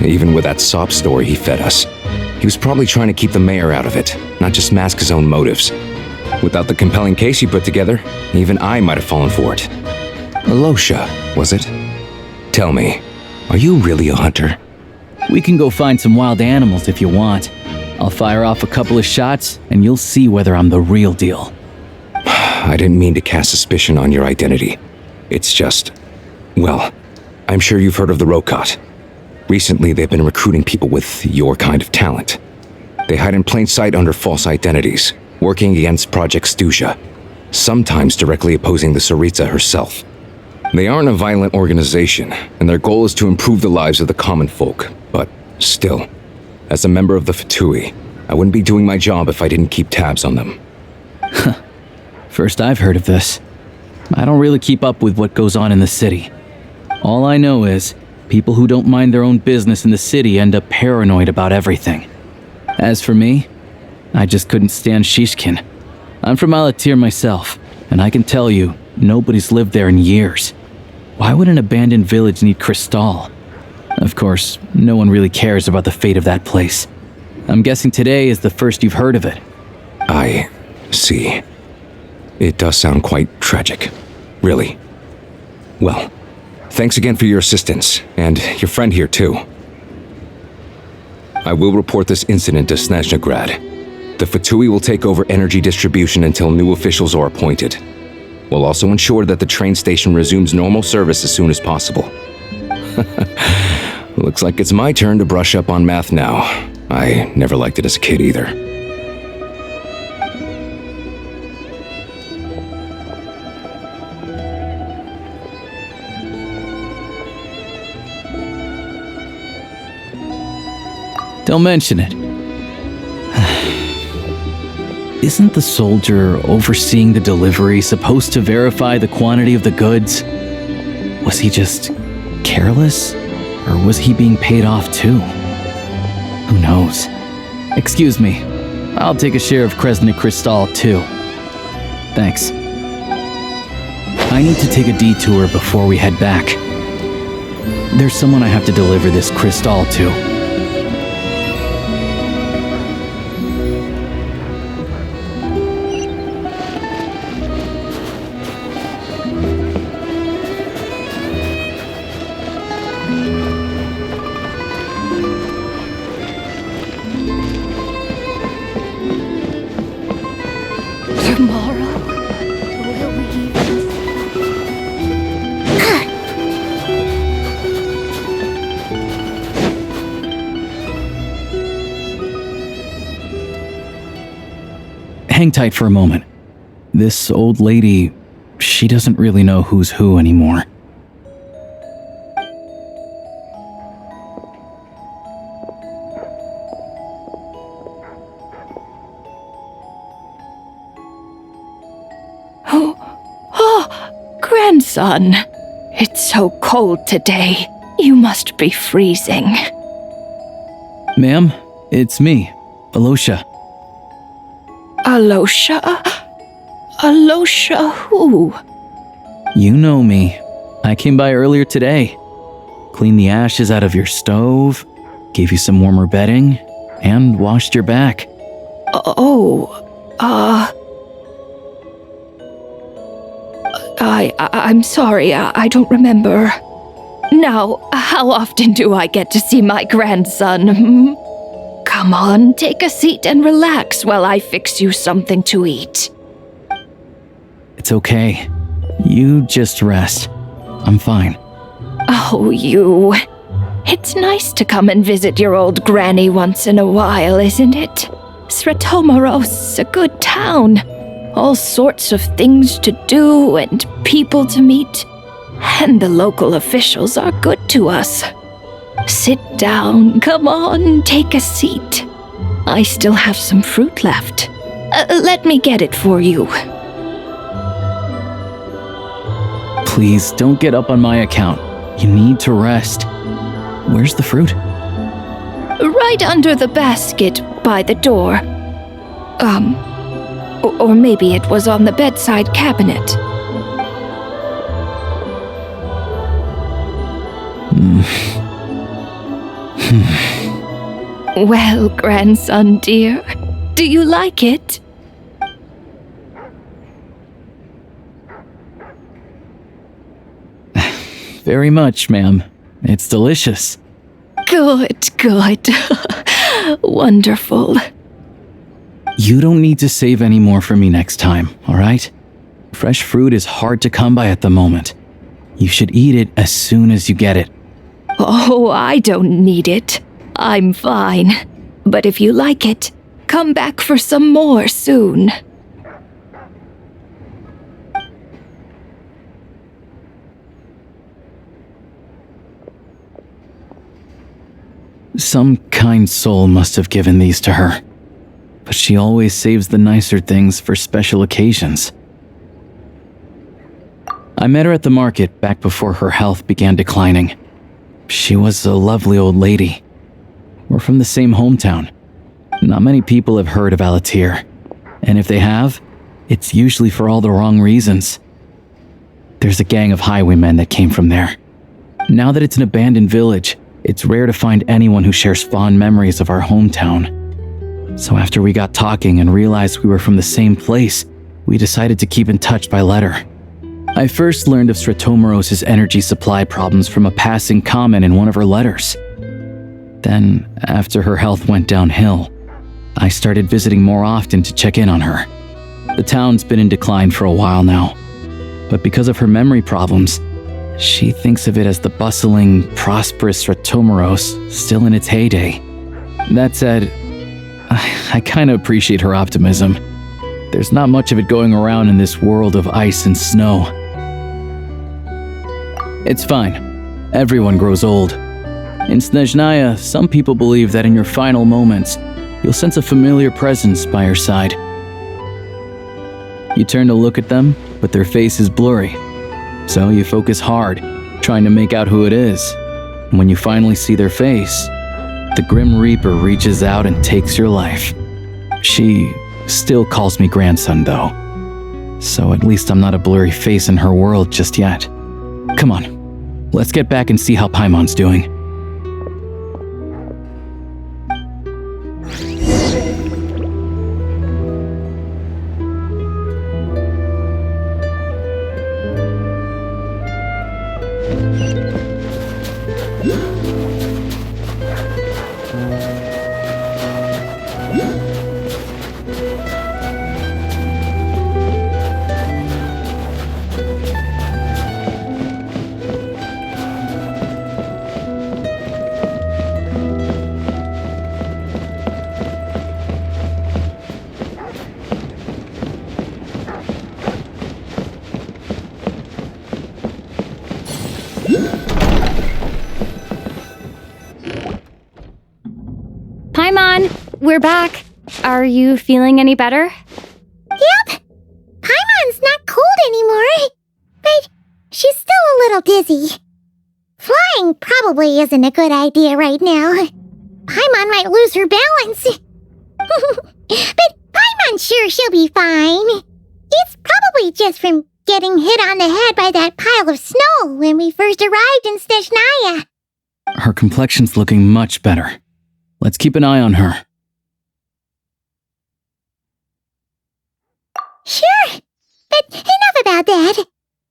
Even with that sob story he fed us. He was probably trying to keep the mayor out of it, not just mask his own motives. Without the compelling case he put together, even I might have fallen for it. Alosha, was it? Tell me, are you really a hunter? We can go find some wild animals if you want. I'll fire off a couple of shots, and you'll see whether I'm the real deal. I didn't mean to cast suspicion on your identity. It's just... well, I'm sure you've heard of the Rokot. Recently, they've been recruiting people with your kind of talent. They hide in plain sight under false identities, working against Project Stuja, sometimes directly opposing the Tsaritsa herself. They aren't a violent organization, and their goal is to improve the lives of the common folk, but still, as a member of the Fatui, I wouldn't be doing my job if I didn't keep tabs on them. First I've heard of this. I don't really keep up with what goes on in the city. All I know is, people who don't mind their own business in the city end up paranoid about everything. As for me, I just couldn't stand Shishkin. I'm from Alatir myself, and I can tell you, nobody's lived there in years. Why would an abandoned village need Crystal? Of course, no one really cares about the fate of that place. I'm guessing today is the first you've heard of it. I see. It does sound quite tragic. Really. Well, thanks again for your assistance, and your friend here too. I will report this incident to Snezhnograd. The Fatui will take over energy distribution until new officials are appointed. We'll also ensure that the train station resumes normal service as soon as possible. Looks like it's my turn to brush up on math now. I never liked it as a kid either. Don't mention it. Isn't the soldier overseeing the delivery supposed to verify the quantity of the goods? Was he just careless? Or was he being paid off too? Who knows? Excuse me. I'll take a share of Kresnik Crystal too. Thanks. I need to take a detour before we head back. There's someone I have to deliver this crystal to. Tomorrow? Will we even... Hang tight for a moment. This old lady, she doesn't really know who's who anymore. Grandson, it's so cold today. You must be freezing. Ma'am, it's me, Alosha. Alosha? Alosha who? You know me. I came by earlier today. Cleaned the ashes out of your stove, gave you some warmer bedding, and washed your back. I'm sorry, I don't remember. Now, how often do I get to see my grandson? Come on, take a seat and relax while I fix you something to eat. It's okay. You just rest. I'm fine. Oh, you. It's nice to come and visit your old granny once in a while, isn't it? Sratomaros, a good town. All sorts of things to do and people to meet. And the local officials are good to us. Sit down, come on, take a seat. I still have some fruit left. Let me get it for you. Please don't get up on my account. You need to rest. Where's the fruit? Right under the basket by the door. Or maybe it was on the bedside cabinet. Well, grandson dear, do you like it? Very much, ma'am. It's delicious. Good. Wonderful. You don't need to save any more for me next time, all right? Fresh fruit is hard to come by at the moment. You should eat it as soon as you get it. Oh, I don't need it. I'm fine. But if you like it, come back for some more soon. Some kind soul must have given these to her. But she always saves the nicer things for special occasions. I met her at the market back before her health began declining. She was a lovely old lady. We're from the same hometown. Not many people have heard of Alatir. And if they have, it's usually for all the wrong reasons. There's a gang of highwaymen that came from there. Now that it's an abandoned village, it's rare to find anyone who shares fond memories of our hometown. So after we got talking and realized we were from the same place, we decided to keep in touch by letter. I first learned of Sratomaros' energy supply problems from a passing comment in one of her letters. Then, after her health went downhill, I started visiting more often to check in on her. The town's been in decline for a while now, but because of her memory problems, she thinks of it as the bustling, prosperous Sratomaros still in its heyday. That said, I kind of appreciate her optimism. There's not much of it going around in this world of ice and snow. It's fine. Everyone grows old. In Snezhnaya, some people believe that in your final moments, you'll sense a familiar presence by your side. You turn to look at them, but their face is blurry. So you focus hard, trying to make out who it is. And when you finally see their face, the Grim Reaper reaches out and takes your life. She still calls me grandson, though. so at least I'm not a blurry face in her world just yet. Come on, let's get back and see how Paimon's doing. Paimon, we're back. Are you feeling any better? Yep. Paimon's not cold anymore, but she's still a little dizzy. Flying probably isn't a good idea right now. Paimon might lose her balance. But Paimon's sure she'll be fine. It's probably just from getting hit on the head by that pile of snow when we first arrived in Snezhnaya. Her complexion's looking much better. Let's keep an eye on her. Sure, but enough about that.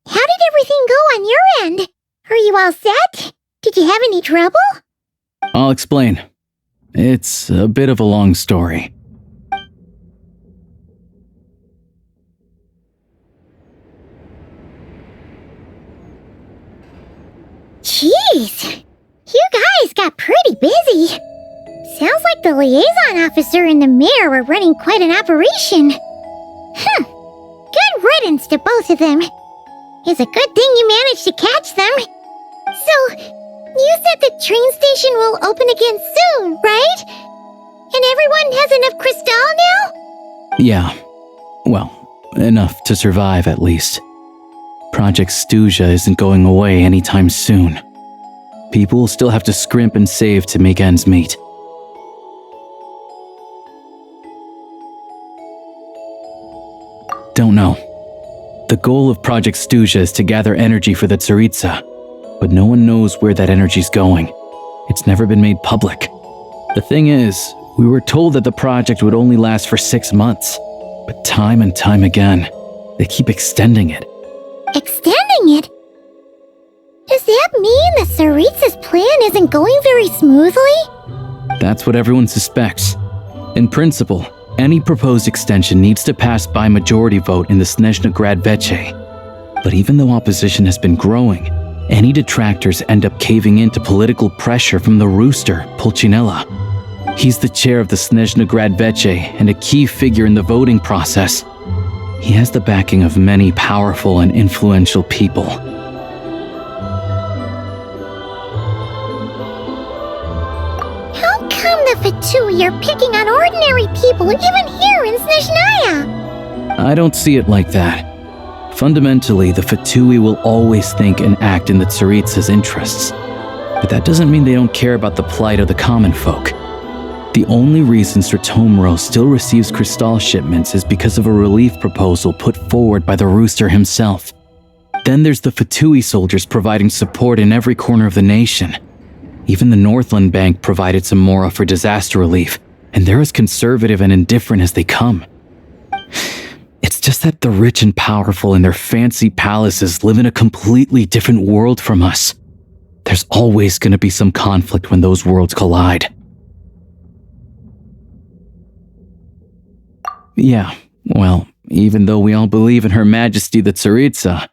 How did everything go on your end? Are you all set? Did you have any trouble? I'll explain. It's a bit of a long story. Jeez, you guys got pretty busy. Sounds like the liaison officer and the mayor were running quite an operation. Good riddance to both of them. It's a good thing you managed to catch them. So, you said the train station will open again soon, right? And everyone has enough crystal now? Yeah. Well, enough to survive at least. Project Stuja isn't going away anytime soon. People will still have to scrimp and save to make ends meet. Don't know. The goal of Project Stuja is to gather energy for the Tsaritsa, but no one knows where that energy's going. It's never been made public. The thing is, we were told that the project would only last for 6 months, but time and time again, they keep extending it. Extending it? Does that mean the Tsaritsa's plan isn't going very smoothly? That's what everyone suspects. In principle, any proposed extension needs to pass by majority vote in the Snezhnograd Veche. But even though opposition has been growing, any detractors end up caving in to political pressure from the rooster, Pulcinella. He's the chair of the Snezhnograd Veche and a key figure in the voting process. He has the backing of many powerful and influential people. How come the Fatui are picking on ordinary people even here in Snezhnaya? I don't see it like that. Fundamentally, the Fatui will always think and act in the Tsaritsa's interests. But that doesn't mean they don't care about the plight of the common folk. The only reason Sratomro still receives crystal shipments is because of a relief proposal put forward by the rooster himself. Then there's the Fatui soldiers providing support in every corner of the nation. Even the Northland Bank provided some mora for disaster relief, and they're as conservative and indifferent as they come. It's just that the rich and powerful in their fancy palaces live in a completely different world from us. There's always going to be some conflict when those worlds collide. Yeah, well, even though we all believe in Her Majesty the Tsaritsa,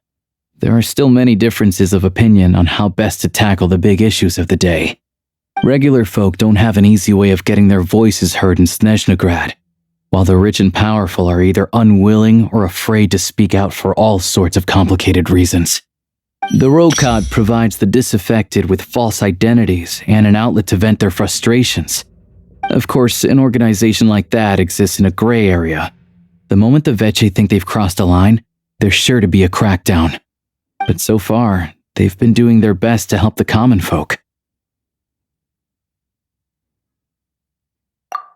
there are still many differences of opinion on how best to tackle the big issues of the day. Regular folk don't have an easy way of getting their voices heard in Snezhnograd, while the rich and powerful are either unwilling or afraid to speak out for all sorts of complicated reasons. The Rokad provides the disaffected with false identities and an outlet to vent their frustrations. Of course, an organization like that exists in a gray area. The moment the Veche think they've crossed a line, there's sure to be a crackdown. But so far, they've been doing their best to help the common folk.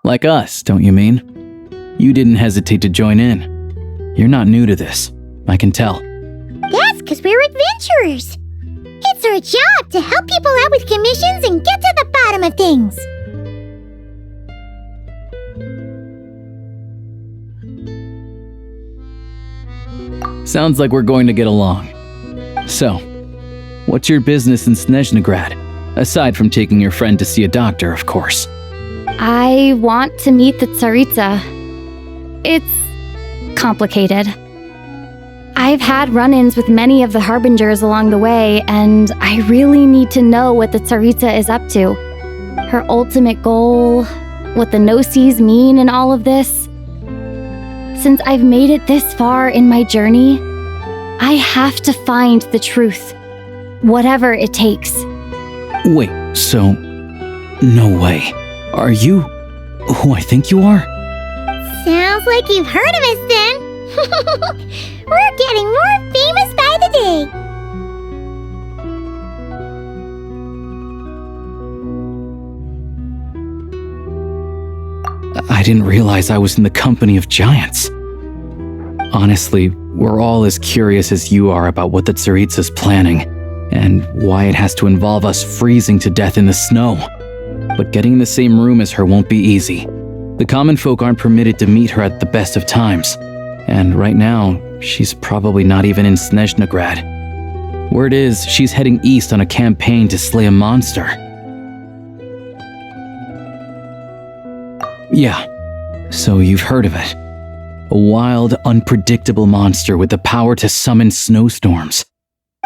Like us, don't you mean? You didn't hesitate to join in. You're not new to this. I can tell. That's because we're adventurers. It's our job to help people out with commissions and get to the bottom of things. Sounds like we're going to get along. So, what's your business in Snezhnegrad? Aside from taking your friend to see a doctor, of course. I want to meet the Tsaritsa. It's complicated. I've had run-ins with many of the Harbingers along the way, and I really need to know what the Tsaritsa is up to. Her ultimate goal, what the Gnosis mean in all of this. Since I've made it this far in my journey, I have to find the truth, whatever it takes. Wait, so... No way. Are you who I think you are? Sounds like you've heard of us then. We're getting more famous by the day. I didn't realize I was in the company of giants. Honestly, we're all as curious as you are about what the Tsaritsa's planning, and why it has to involve us freezing to death in the snow. But getting in the same room as her won't be easy. The common folk aren't permitted to meet her at the best of times, and right now, she's probably not even in Snezhnegrad. Word is, she's heading east on a campaign to slay a monster. Yeah, so you've heard of it. A wild, unpredictable monster with the power to summon snowstorms.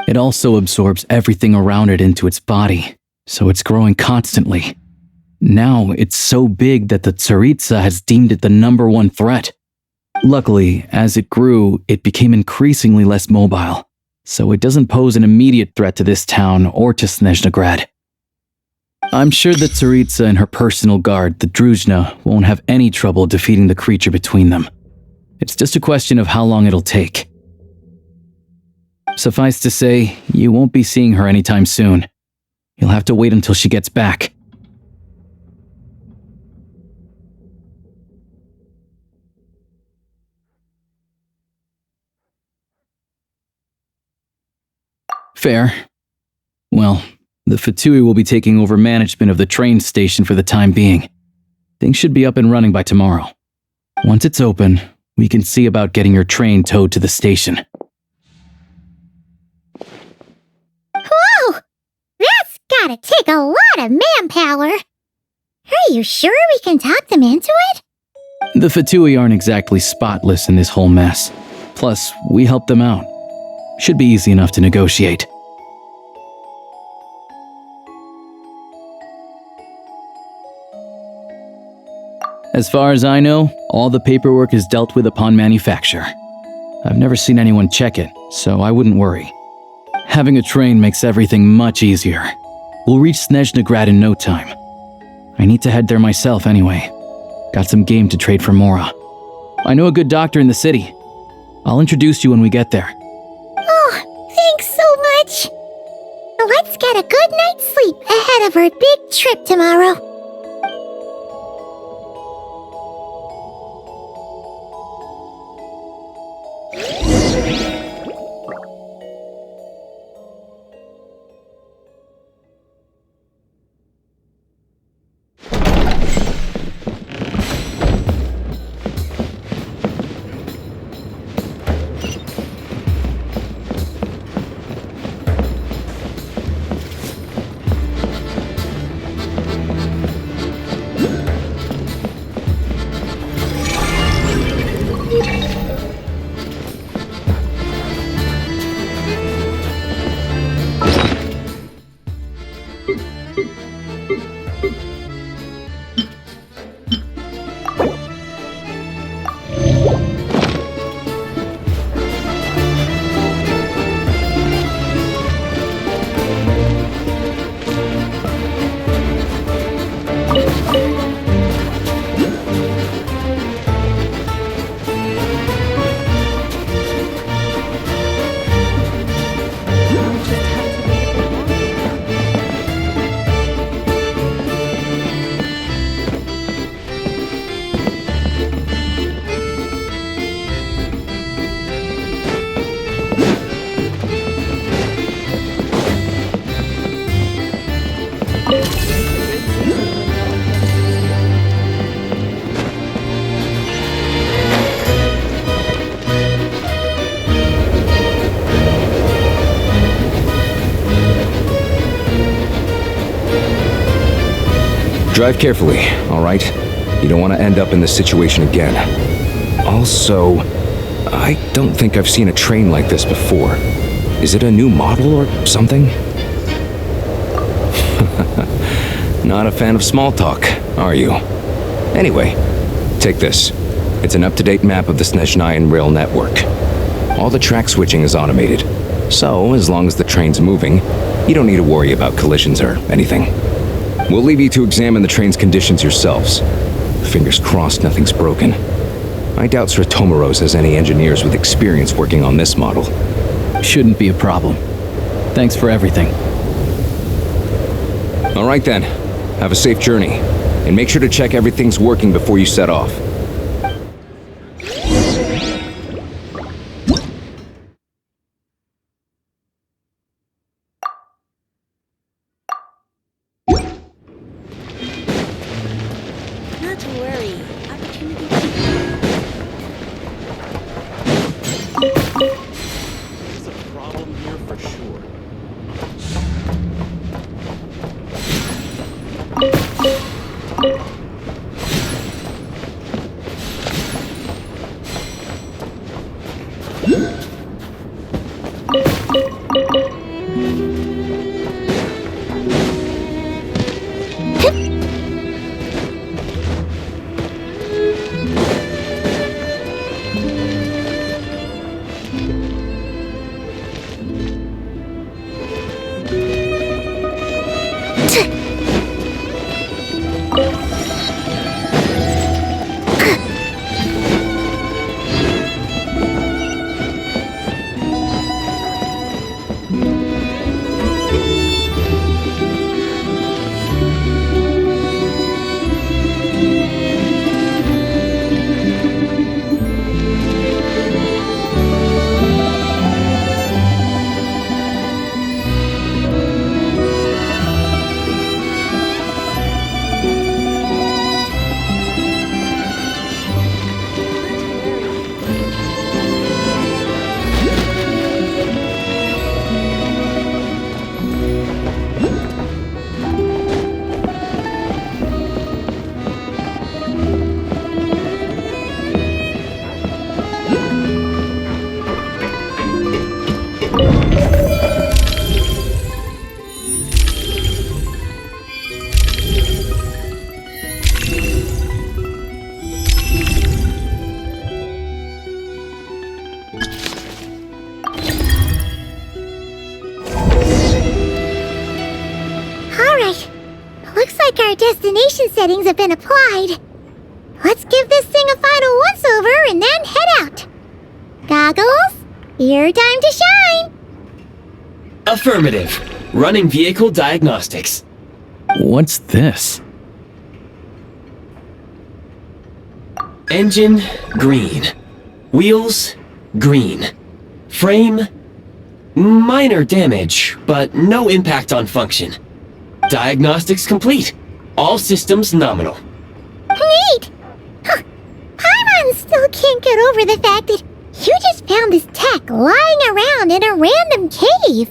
It also absorbs everything around it into its body, so it's growing constantly. Now it's so big that the Tsaritsa has deemed it the #1 threat. Luckily, as it grew, it became increasingly less mobile, so it doesn't pose an immediate threat to this town or to Snezhnegrad. I'm sure that Tsaritsa and her personal guard, the Druzhna, won't have any trouble defeating the creature between them. It's just a question of how long it'll take. Suffice to say, you won't be seeing her anytime soon. You'll have to wait until she gets back. Fair. Well, the Fatui will be taking over management of the train station for the time being. Things should be up and running by tomorrow. Once it's open, we can see about getting your train towed to the station. Whoa! That's gotta take a lot of manpower. Are you sure we can talk them into it? The Fatui aren't exactly spotless in this whole mess. Plus, we helped them out. Should be easy enough to negotiate. As far as I know, all the paperwork is dealt with upon manufacture. I've never seen anyone check it, so I wouldn't worry. Having a train makes everything much easier. We'll reach Snezhnegrad in no time. I need to head there myself anyway. Got some game to trade for Mora. I know a good doctor in the city. I'll introduce you when we get there. Oh, thanks so much. Let's get a good night's sleep ahead of our big trip tomorrow. Drive carefully, all right? You don't want to end up in this situation again. Also, I don't think I've seen a train like this before. Is it a new model or something? Not a fan of small talk, are you? Anyway, take this. It's an up-to-date map of the Snezhnayan rail network. All the track switching is automated, so as long as the train's moving, you don't need to worry about collisions or anything. We'll leave you to examine the train's conditions yourselves. Fingers crossed nothing's broken. I doubt Sratomaros has any engineers with experience working on this model. Shouldn't be a problem. Thanks for everything. All right then. Have a safe journey. And make sure to check everything's working before you set off. Not to worry. Opportunity. There's a problem here for sure. Our destination settings have been applied. Let's give this thing a final once-over and then head out. Goggles, your time to shine. Affirmative. Running vehicle diagnostics. What's this? Engine, green. Wheels, green. Frame, minor damage, but no impact on function. Diagnostics complete. All systems nominal. Neat! Huh. Paimon still can't get over the fact that you just found this tech lying around in a random cave.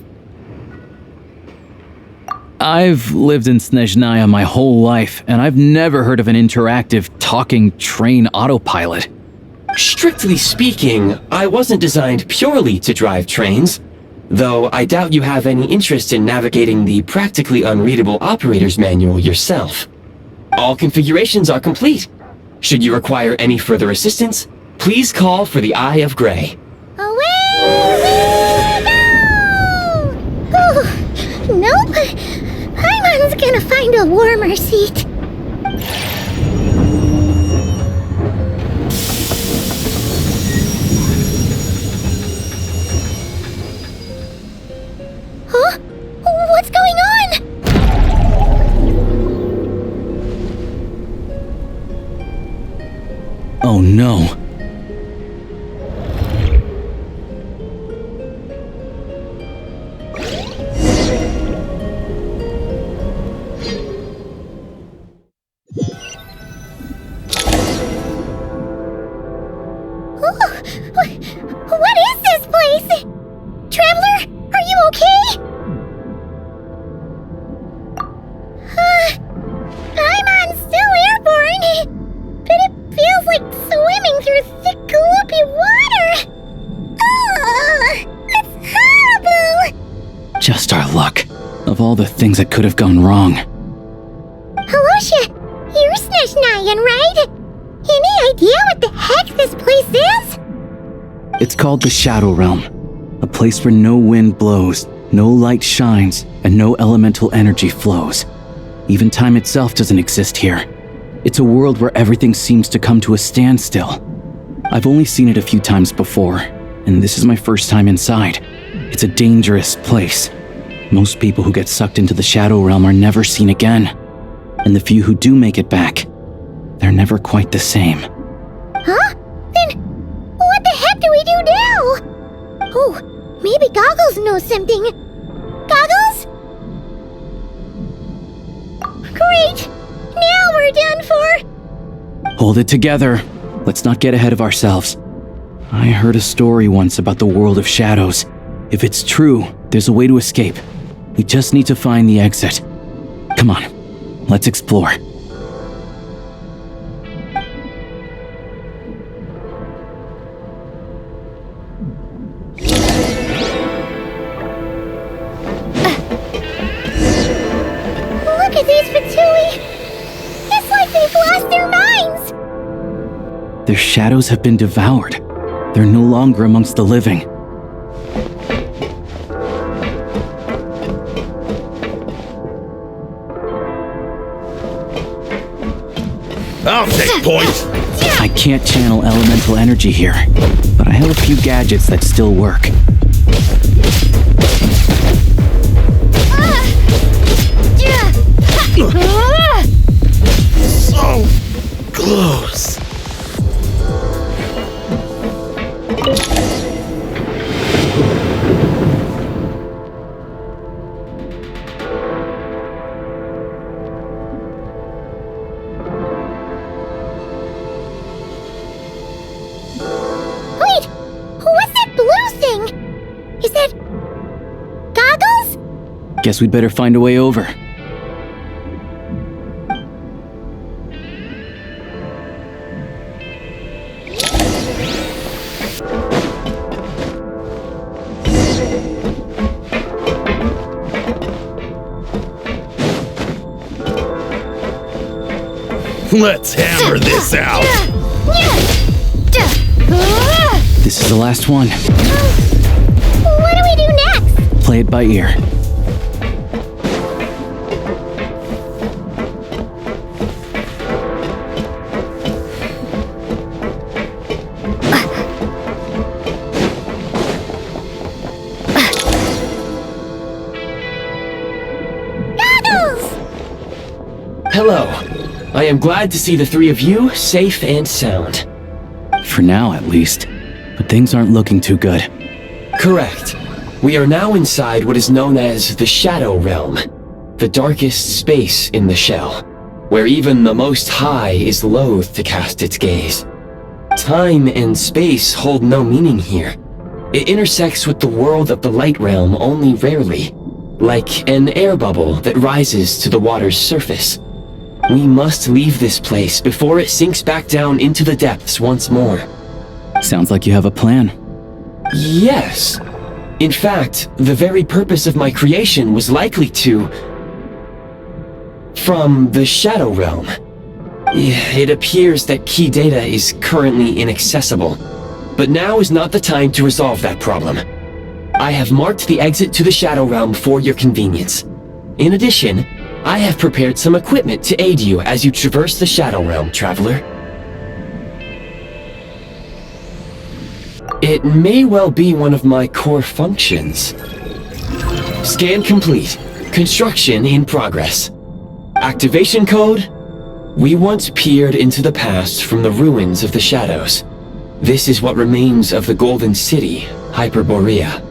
I've lived in Snezhnaya my whole life, and I've never heard of an interactive talking train autopilot. Strictly speaking, I wasn't designed purely to drive trains, though I doubt you have any interest in navigating the practically unreadable operator's manual yourself. All configurations are complete. Should you require any further assistance, please call for the Eye of Grey. Away we go! Oh, nope. Paimon's gonna find a warmer seat. Huh? What's going on? Oh no. What is this place? Traveler, are you okay? Paimon bad luck. Of all the things that could have gone wrong. Halosha, you're Snezhnayan, right? Any idea what the heck this place is? It's called the Shadow Realm. A place where no wind blows, no light shines, and no elemental energy flows. Even time itself doesn't exist here. It's a world where everything seems to come to a standstill. I've only seen it a few times before, and this is my first time inside. It's a dangerous place. Most people who get sucked into the Shadow Realm are never seen again. And the few who do make it back, they're never quite the same. Huh? Then what the heck do we do now? Oh, maybe Goggles knows something. Goggles? Great! Now we're done for! Hold it together. Let's not get ahead of ourselves. I heard a story once about the world of shadows. If it's true, there's a way to escape. We just need to find the exit. Come on, let's explore. Look at these Fatui! It's like they've lost their minds! Their shadows have been devoured. They're no longer amongst the living. I'll take point! I can't channel elemental energy here, but I have a few gadgets that still work. So close. Wait! What's that blue thing? Is that... Goggles? Guess we'd better find a way over. Let's hammer this out. This is the last one. What do we do next? Play it by ear. Goggles! Hello. I am glad to see the three of you safe and sound. For now, at least. But things aren't looking too good. Correct. We are now inside what is known as the Shadow Realm, the darkest space in the shell, where even the Most High is loath to cast its gaze. Time and space hold no meaning here. It intersects with the world of the Light Realm only rarely, like an air bubble that rises to the water's surface. We must leave this place before it sinks back down into the depths once more. Sounds like you have a plan. Yes. In fact, the very purpose of my creation was likely to... from the Shadow Realm. It appears that key data is currently inaccessible, but now is not the time to resolve that problem. I have marked the exit to the Shadow Realm for your convenience. In addition, I have prepared some equipment to aid you as you traverse the Shadow Realm, traveler. It may well be one of my core functions. Scan complete. Construction in progress. Activation code? We once peered into the past from the ruins of the shadows. This is what remains of the Golden City, Hyperborea.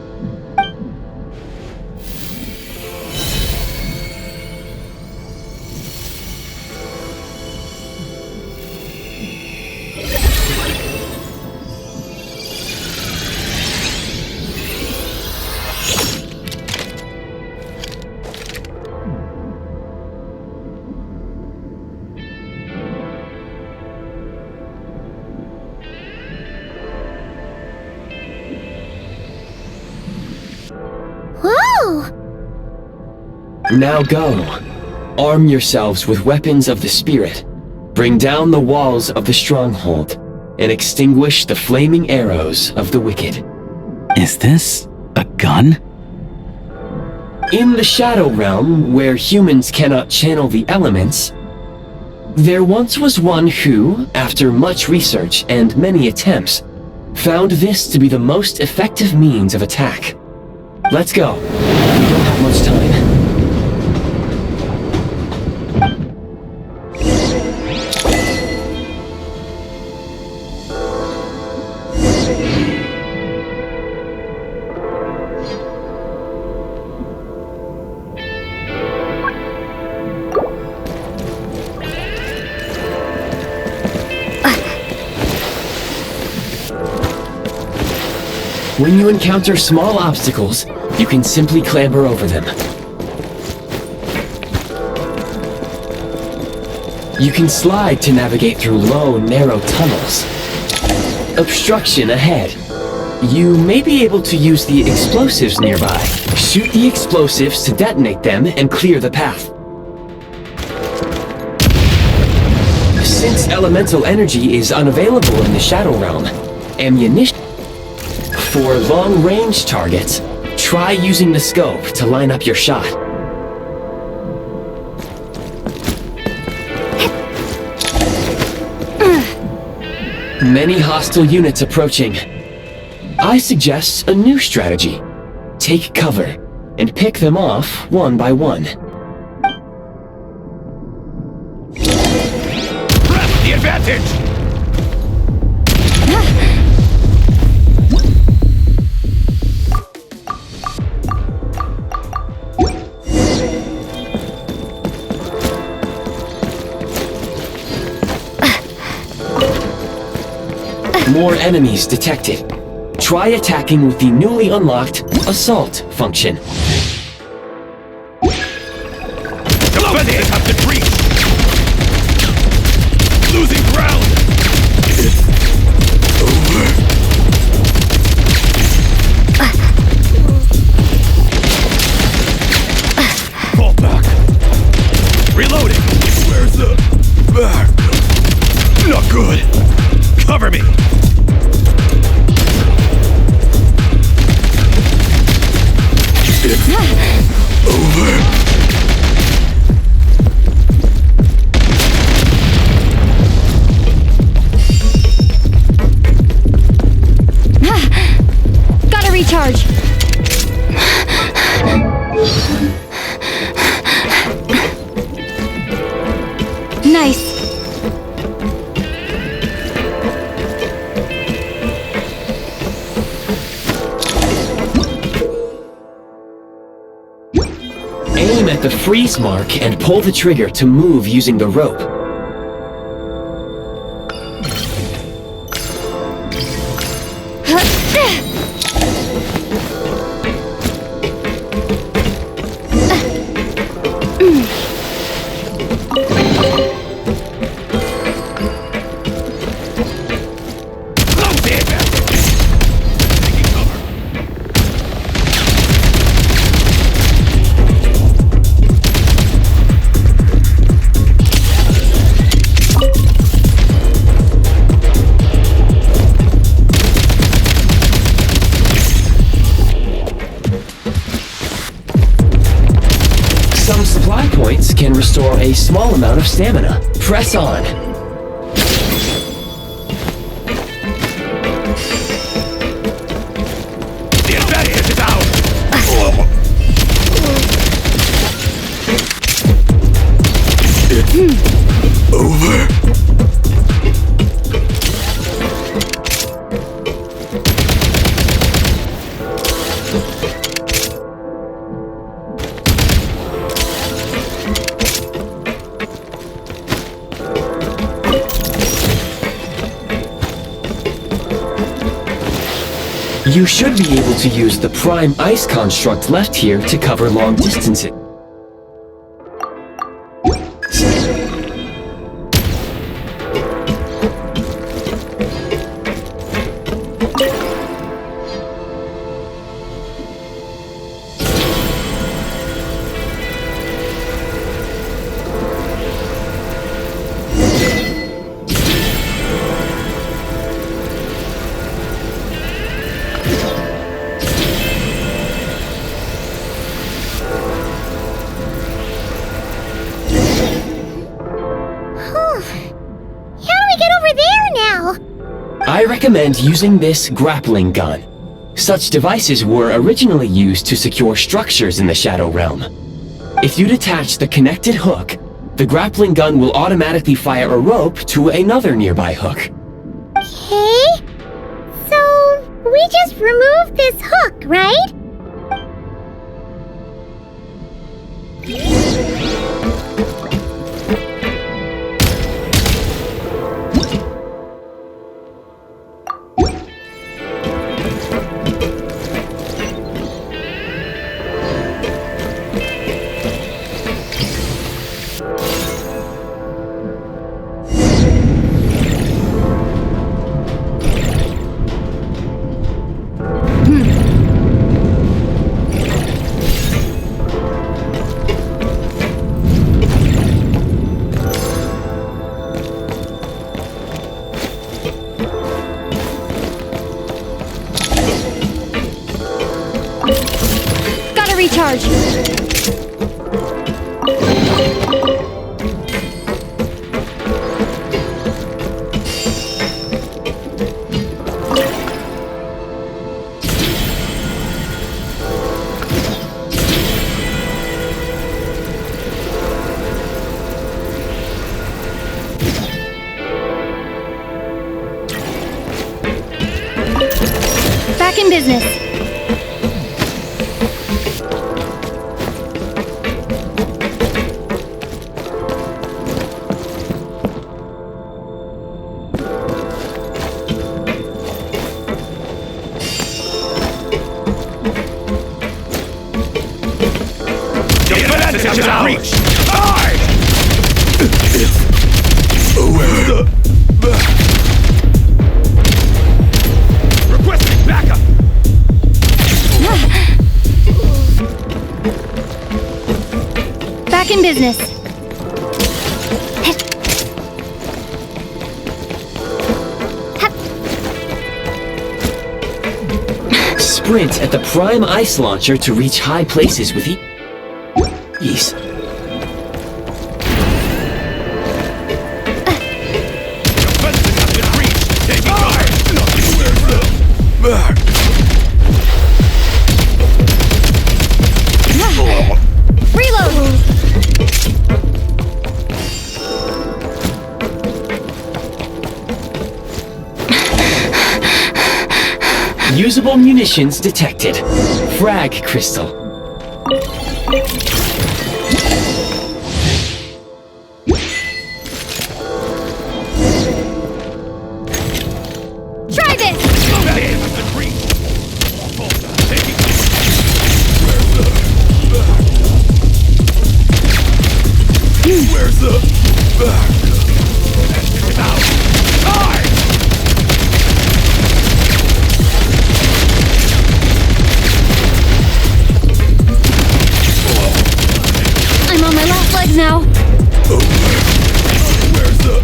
Now go. Arm yourselves with weapons of the spirit. Bring down the walls of the stronghold and extinguish the flaming arrows of the wicked. Is this a gun? In the Shadow Realm, where humans cannot channel the elements, there once was one who, after much research and many attempts, found this to be the most effective means of attack. Let's go. We don't have much time. When you encounter small obstacles, you can simply clamber over them. You can slide to navigate through low, narrow tunnels. Obstruction ahead. You may be able to use the explosives nearby. Shoot the explosives to detonate them and clear the path. Since elemental energy is unavailable in the Shadow Realm, ammunition for long-range targets, try using the scope to line up your shot. Many hostile units approaching. I suggest a new strategy. Take cover and pick them off one by one. Press the advantage! More enemies detected. Try attacking with the newly unlocked Assault function. Defenders have the breach! Losing ground! It's over. Fall back. Reloading! Where's the back? Not good. Cover me! It's over. Gotta recharge. Nice. Aim at the freeze mark and pull the trigger to move using the rope. Some supply points can restore a small amount of stamina. Press on. The advantage is out! It's over. You should be able to use the Prime Ice construct left here to cover long distances. I recommend using this grappling gun. Such devices were originally used to secure structures in the Shadow Realm. If you detach the connected hook, the grappling gun will automatically fire a rope to another nearby hook. Okay. So, we just removed this hook, right? Gotta recharge. Back in business. Defense is out! Reach! Die! Where's the... Requesting backup! Back in business. Sprint at the prime ice launcher to reach high places with ease. Defenses have been reached! Taking fire! Where's the... Reload. Usable munitions detected. Frag crystal. Try this. Barriers have been reached! Taking... Where's the... Engine is out! Die! I'm on my last legs now. Where's the...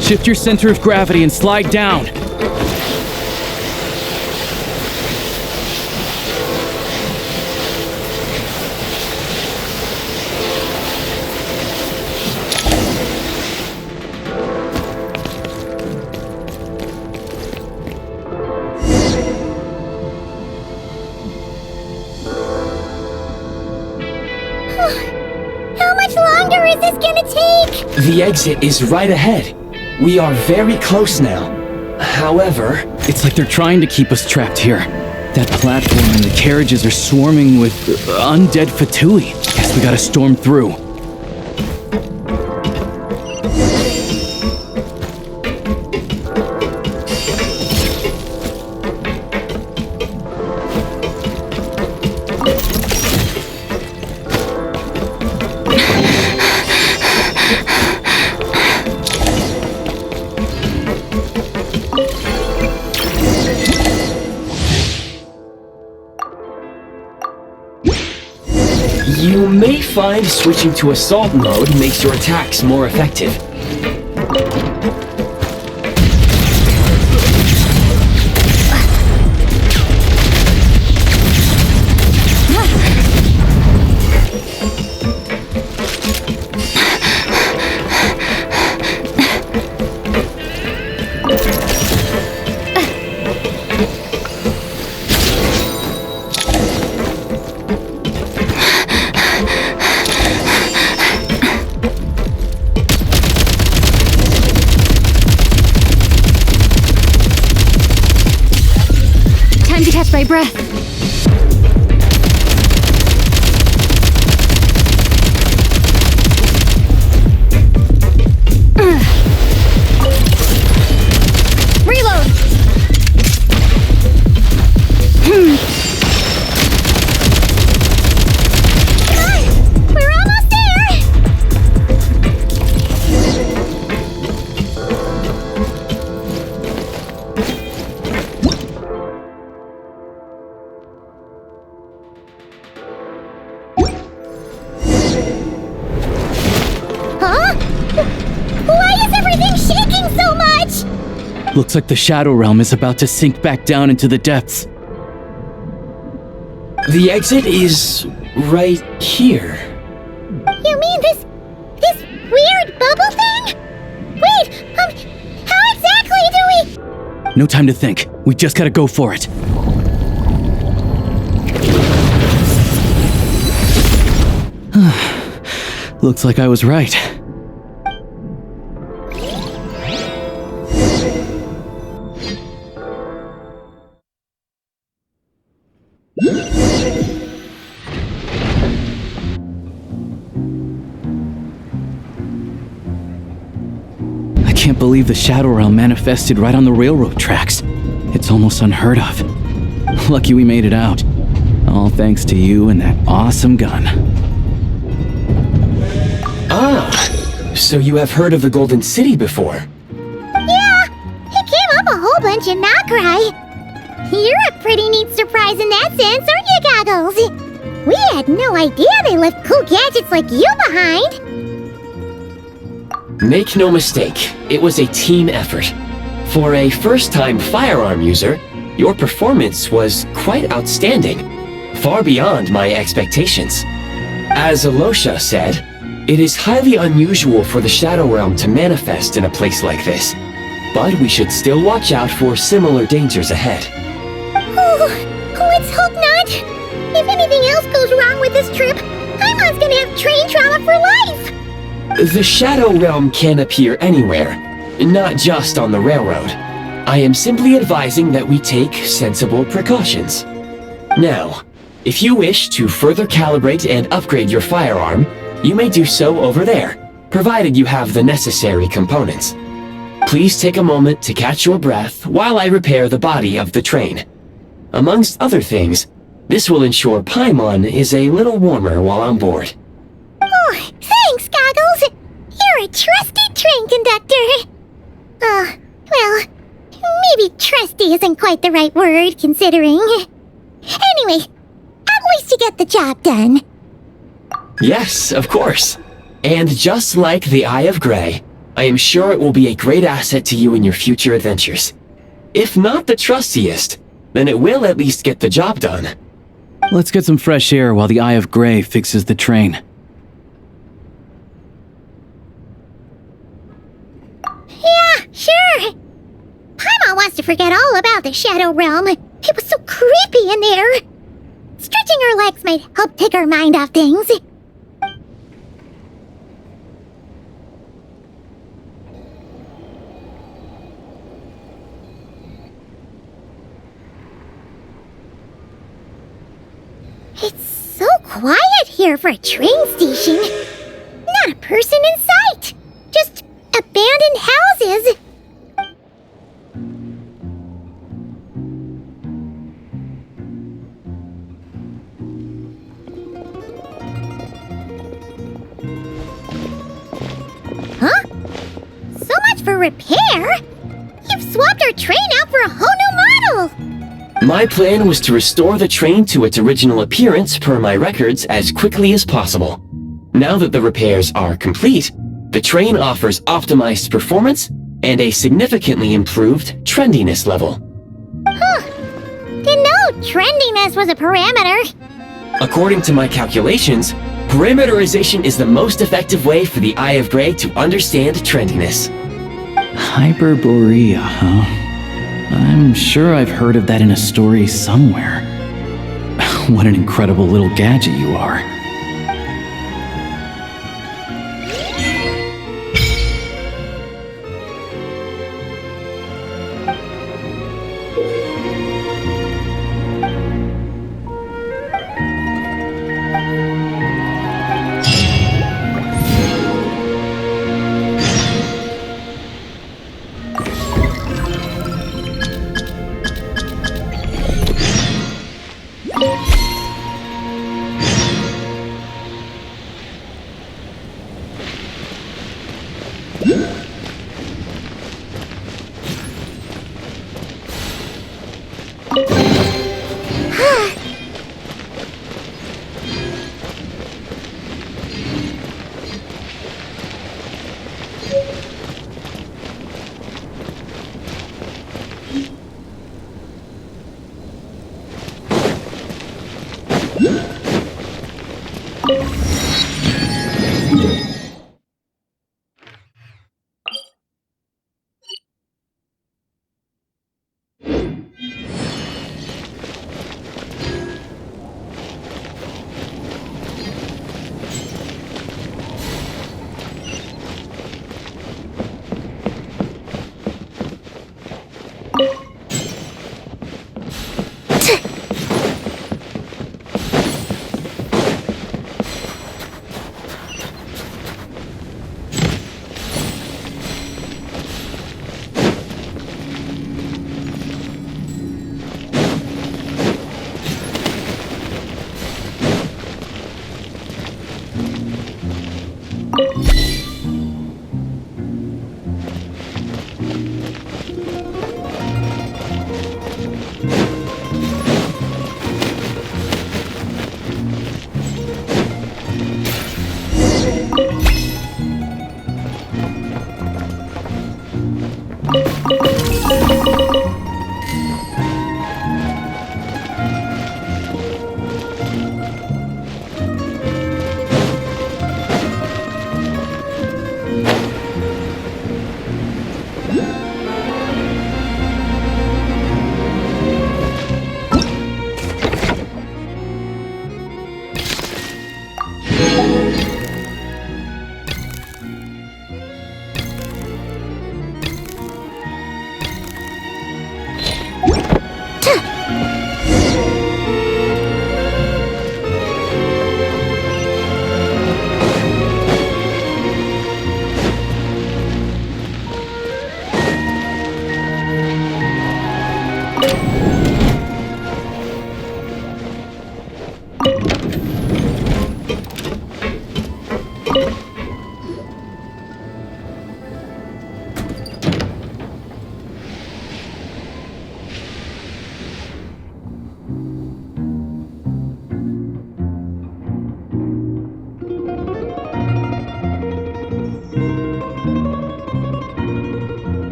Shift your center of gravity and slide down. How much longer is this gonna take? The exit is right ahead. We are very close now. However, It's like they're trying to keep us trapped here. That platform and the carriages are swarming with undead Fatui. Guess we gotta storm through. find switching to assault mode makes your attacks more effective. Time to catch my breath. Reload! Come on! We're almost there! Huh? Why is everything shaking so much? Looks like the Shadow Realm is about to sink back down into the depths. The exit is right here. You mean this weird bubble thing? Wait, how exactly do we... No time to think. We just gotta go for it. Looks like I was right. I can't believe the Shadow Realm manifested right on the railroad tracks. It's almost unheard of. Lucky we made it out. All thanks to you and that awesome gun. Ah, so you have heard of the Golden City before? Yeah, it came up a whole bunch in Nokrai. You're a pretty neat surprise in that sense, aren't you, Goggles? We had no idea they left cool gadgets like you behind. Make no mistake, it was a team effort. For a first-time firearm user, your performance was quite outstanding, far beyond my expectations. As Alosha said, it is highly unusual for the Shadow Realm to manifest in a place like this, but we should still watch out for similar dangers ahead. Oh, let's hope not. If anything else goes wrong with this trip, Paimon's gonna have train trauma for life. The Shadow Realm can appear anywhere, not just on the railroad. I am simply advising that we take sensible precautions. Now, if you wish to further calibrate and upgrade your firearm, you may do so over there, provided you have the necessary components. Please take a moment to catch your breath while I repair the body of the train. Amongst other things, this will ensure Paimon is a little warmer while on board. Oh, thanks, Goggles. You're a trusty train conductor. Well, maybe trusty isn't quite the right word, considering. Anyway, at least you get the job done. Yes, of course. And just like the Eye of Grey, I am sure it will be a great asset to you in your future adventures. If not the trustiest, then it will at least get the job done. Let's get some fresh air while the Eye of Grey fixes the train. Yeah, sure. Paimon wants to forget all about the Shadow Realm. It was so creepy in there. Stretching her legs might help take her mind off things. It's so quiet here for a train station. Not a person in sight. Just abandoned houses. Huh? So much for repair? You've swapped our train out for a whole new model! My plan was to restore the train to its original appearance per my records as quickly as possible. Now that the repairs are complete, the train offers optimized performance and a significantly improved trendiness level. Didn't know trendiness was a parameter. According to my calculations, parameterization is the most effective way for the Eye of Grey to understand trendiness. Hyperborea, huh? I'm sure I've heard of that in a story somewhere. What an incredible little gadget you are.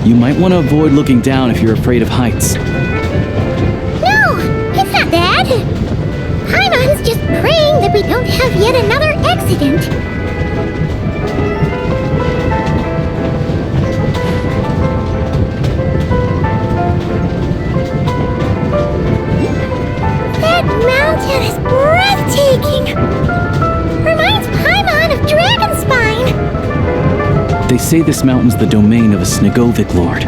You might want to avoid looking down if you're afraid of heights. No, it's not that. Paimon's just praying that we don't have yet another accident. That mountain is breathtaking. Reminds Paimon of Dragonspine. They say this mountain's the domain of a Snegovic lord.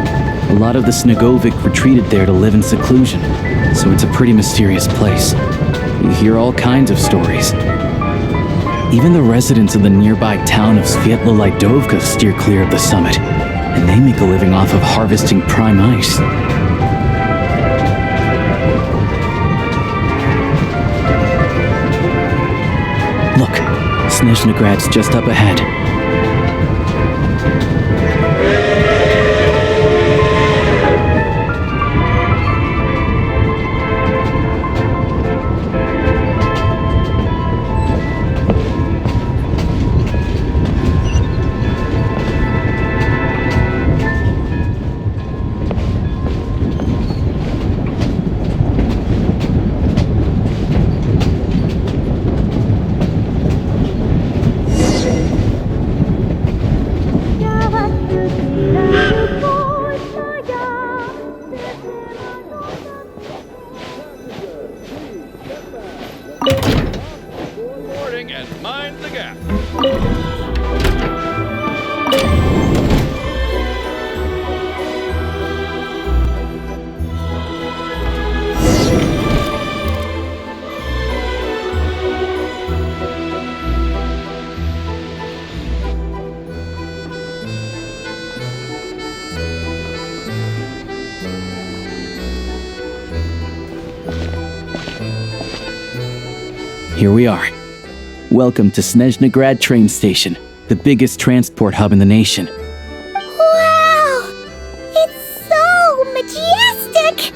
A lot of the Snegovic retreated there to live in seclusion, so it's a pretty mysterious place. You hear all kinds of stories. Even the residents of the nearby town of Svietlo-Lidovka steer clear of the summit, and they make a living off of harvesting prime ice. Look, Snezhnograd's just up ahead. And mind the gap. Here we are. Welcome to Snezhnograd train station, the biggest transport hub in the nation. Wow! It's so majestic!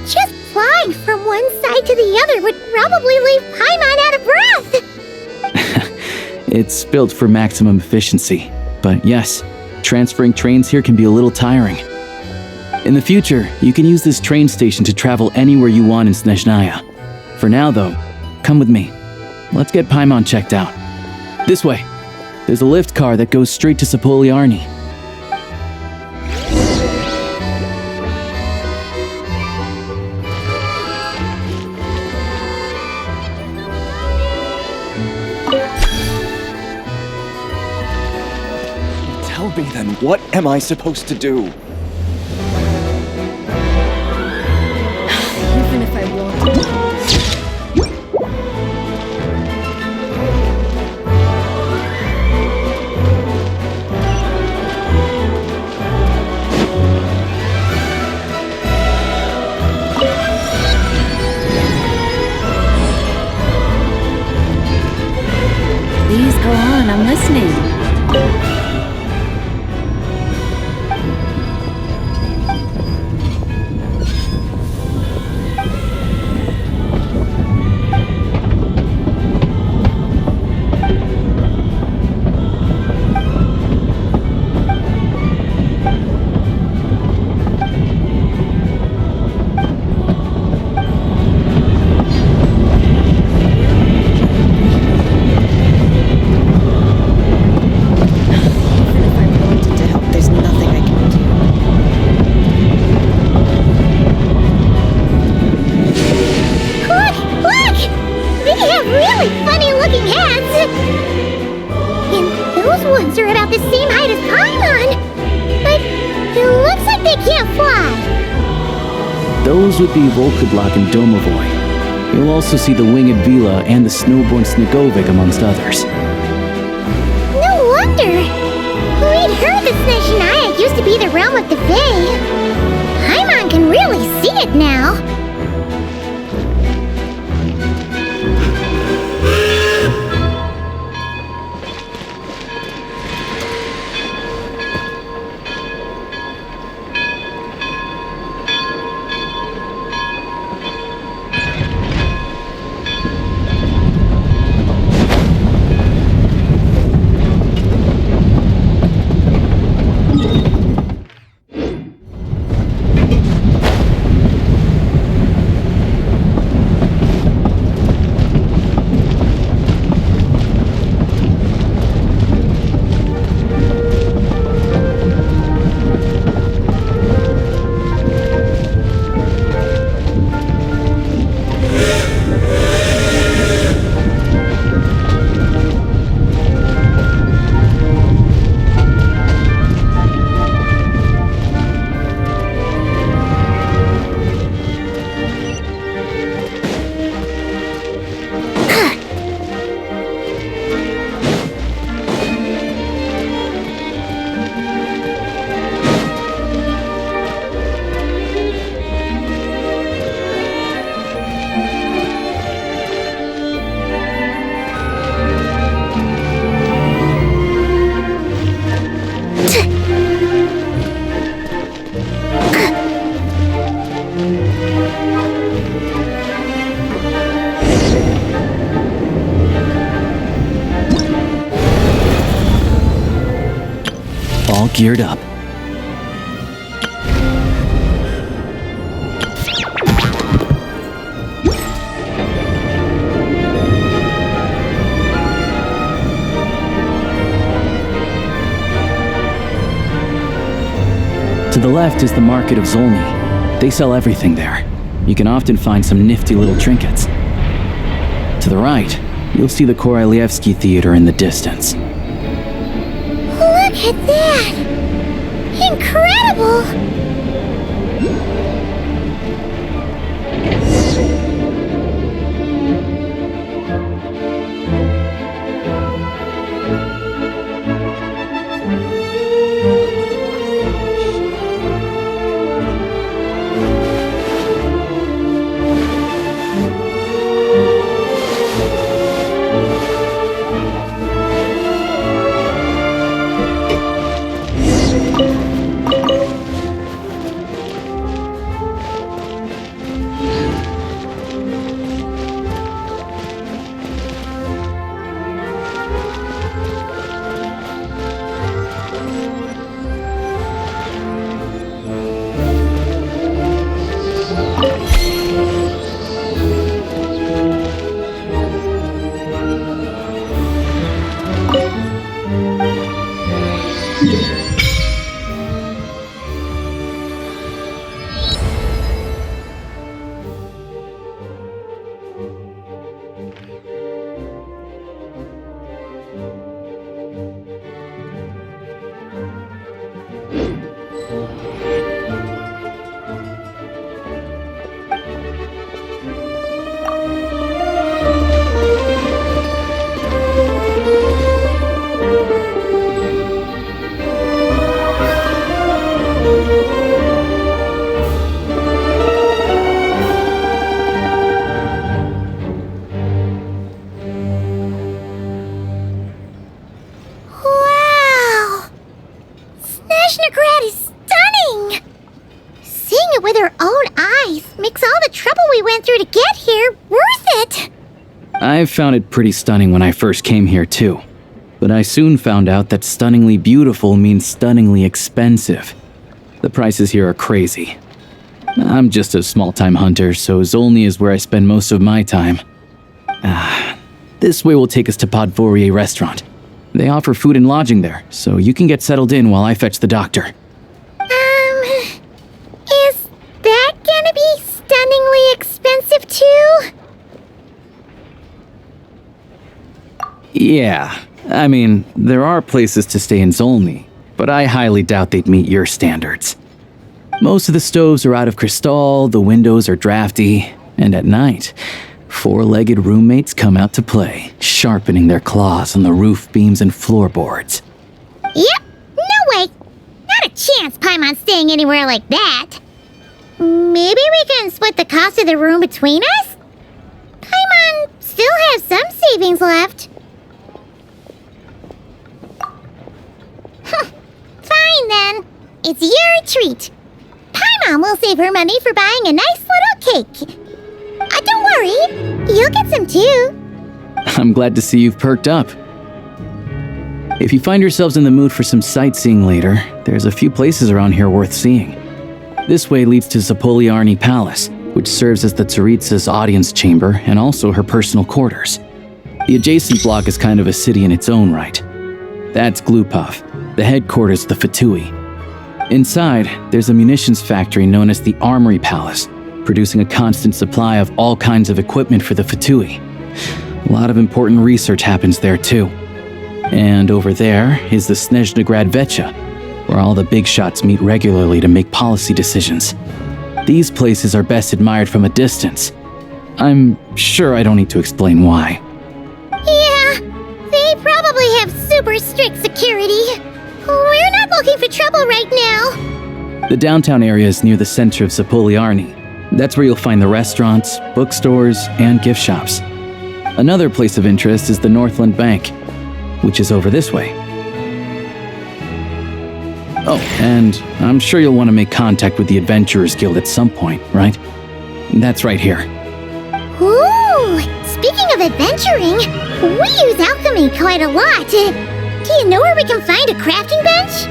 Just flying from one side to the other would probably leave Paimon out of breath! It's built for maximum efficiency, but yes, transferring trains here can be a little tiring. In the future, you can use this train station to travel anywhere you want in Snezhnaya. For now, though, come with me. Let's get Paimon checked out. This way. There's a lift car that goes straight to Sapoliarny. Tell me then, what am I supposed to do? Even if I wanted to. Please go on, I'm listening. Those would be Volkudlak and Domovoy. You'll also see the Winged Vila and the Snowborn Snegovik, amongst others. No wonder! We'd heard that Snezhnaya used to be the realm of the Fae. Paimon can really see it now. geared up. To the left is the Market of Zolny. They sell everything there. You can often find some nifty little trinkets. To the right, you'll see the Korolyevsky Theater in the distance. Look at that! Incredible! I found it pretty stunning when I first came here too, but I soon found out that stunningly beautiful means stunningly expensive. The prices here are crazy. I'm just a small-time hunter, so Zolny is where I spend most of my time. This way will take us to Podvorier Restaurant. They offer food and lodging there, so you can get settled in while I fetch the doctor. Is that gonna be stunningly expensive too? Yeah, I mean, there are places to stay in Zolny, but I highly doubt they'd meet your standards. Most of the stoves are out of crystal, the windows are drafty, and at night, four-legged roommates come out to play, sharpening their claws on the roof beams and floorboards. Yep, no way! Not a chance Paimon's staying anywhere like that. Maybe we can split the cost of the room between us? Paimon still has some savings left. Fine then. It's your treat. Paimon will save her money for buying a nice little cake. Don't worry, you'll get some too. I'm glad to see you've perked up. If you find yourselves in the mood for some sightseeing later, there's a few places around here worth seeing. This way leads to Zapoliarny Palace, which serves as the Tsaritsa's audience chamber and also her personal quarters. The adjacent block is kind of a city in its own right. That's Glupov, the headquarters of the Fatui. Inside, there's a munitions factory known as the Armory Palace, producing a constant supply of all kinds of equipment for the Fatui. A lot of important research happens there too. And over there is the Snezhnegrad Vecha, where all the big shots meet regularly to make policy decisions. These places are best admired from a distance. I'm sure I don't need to explain why. Yeah, they probably have super strict security. We're not looking for trouble right now. The downtown area is near the center of Zapoliarny. That's where you'll find the restaurants, bookstores, and gift shops. Another place of interest is the Northland Bank, which is over this way. Oh, and I'm sure you'll want to make contact with the Adventurers Guild at some point, right? That's right here. Ooh, speaking of adventuring, we use alchemy quite a lot. Do you know where we can find a crafting bench?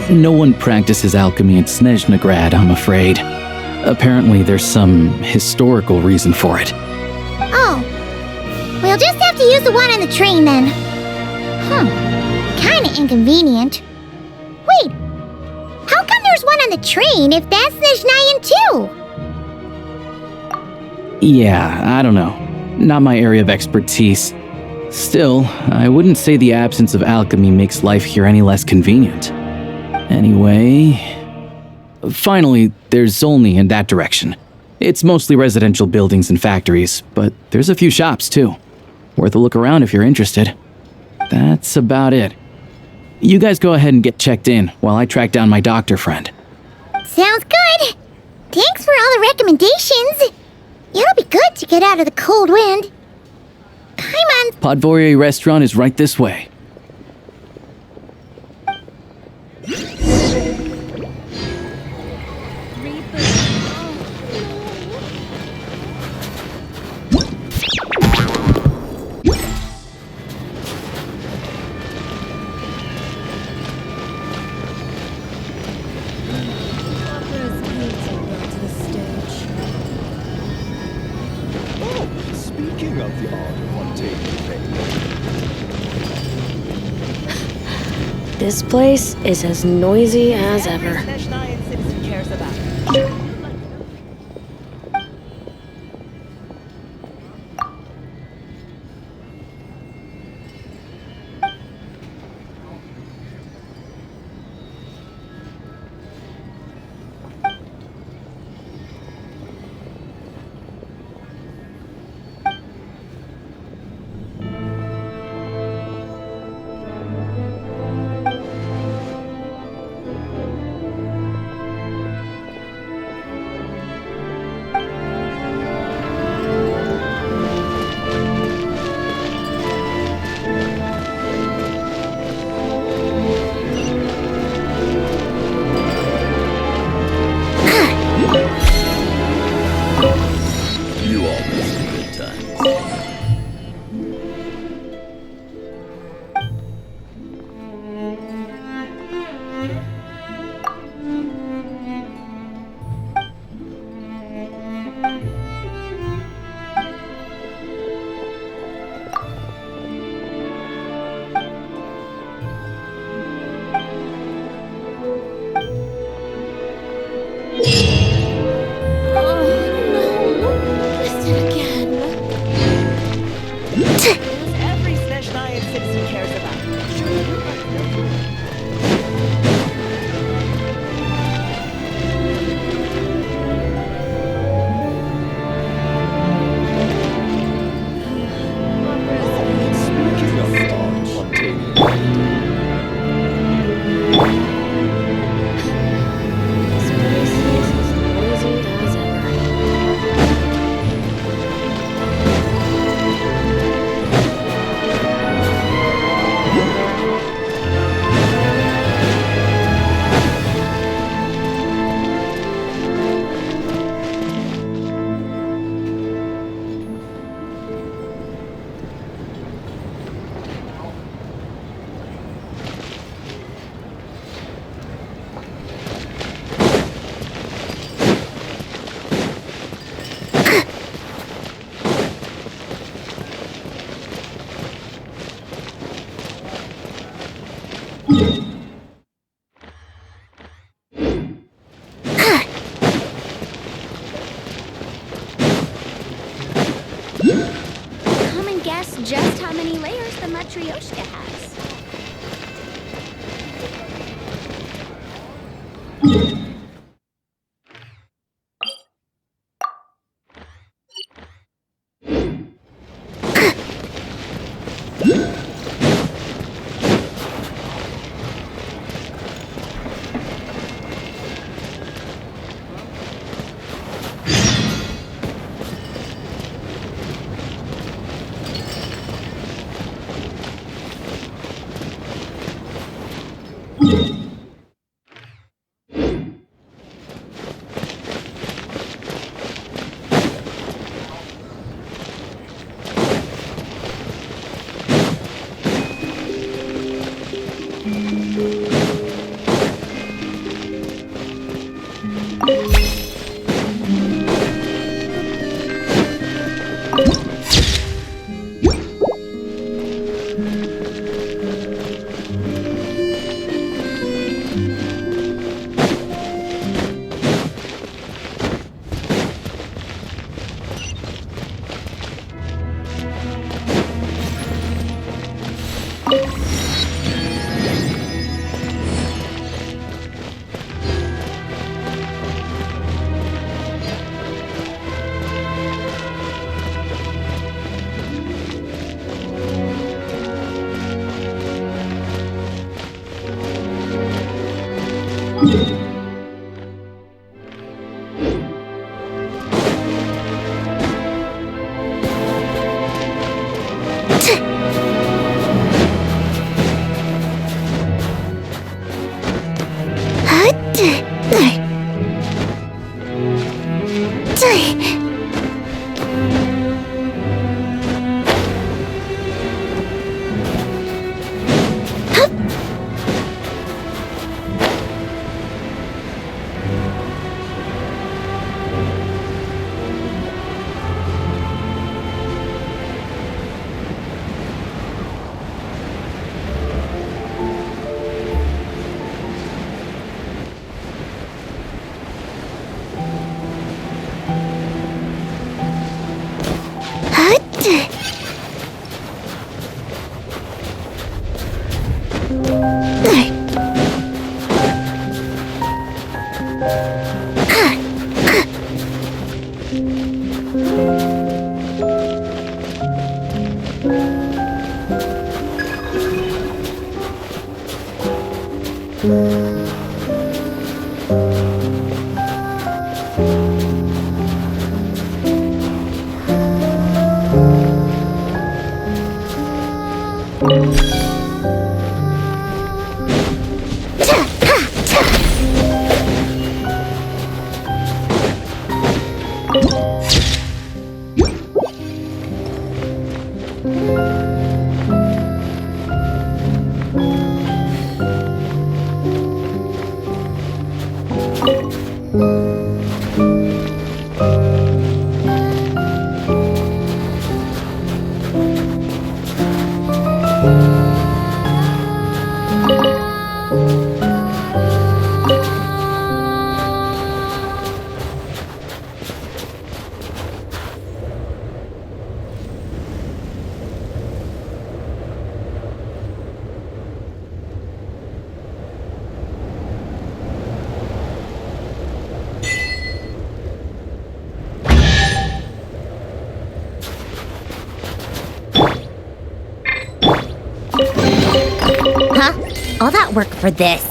No one practices alchemy in Snezhnegrad, I'm afraid. Apparently, there's some historical reason for it. Oh. We'll just have to use the one on the train then. Kinda inconvenient. Wait. How come there's one on the train if that's Snezhnayan too? Yeah, I don't know. Not my area of expertise. Still, I wouldn't say the absence of alchemy makes life here any less convenient. Anyway... Finally, there's Zolny in that direction. It's mostly residential buildings and factories, but there's a few shops too. Worth a look around if you're interested. That's about it. You guys go ahead and get checked in while I track down my doctor friend. Sounds good. Thanks for all the recommendations. It'll be good to get out of the cold wind. Paimon's Podvorye restaurant is right this way. Speaking of the art of untamed pain. This place is as noisy as ever. Come and guess just how many layers the Matryoshka has. All that work for this.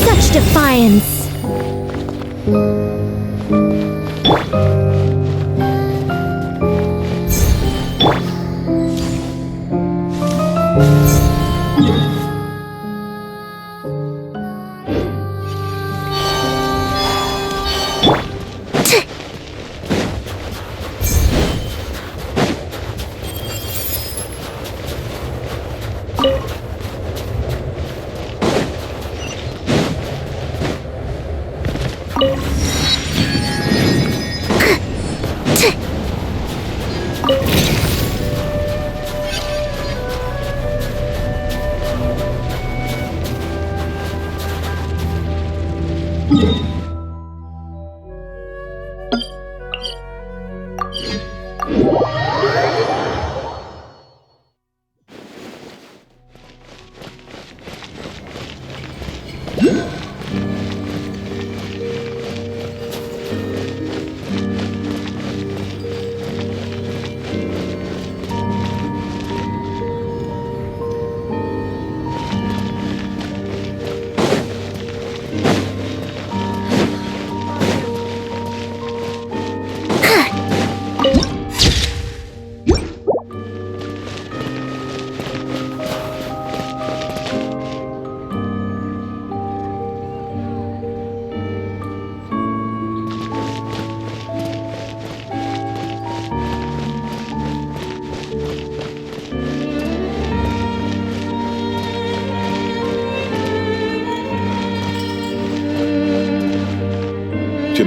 Such defiance!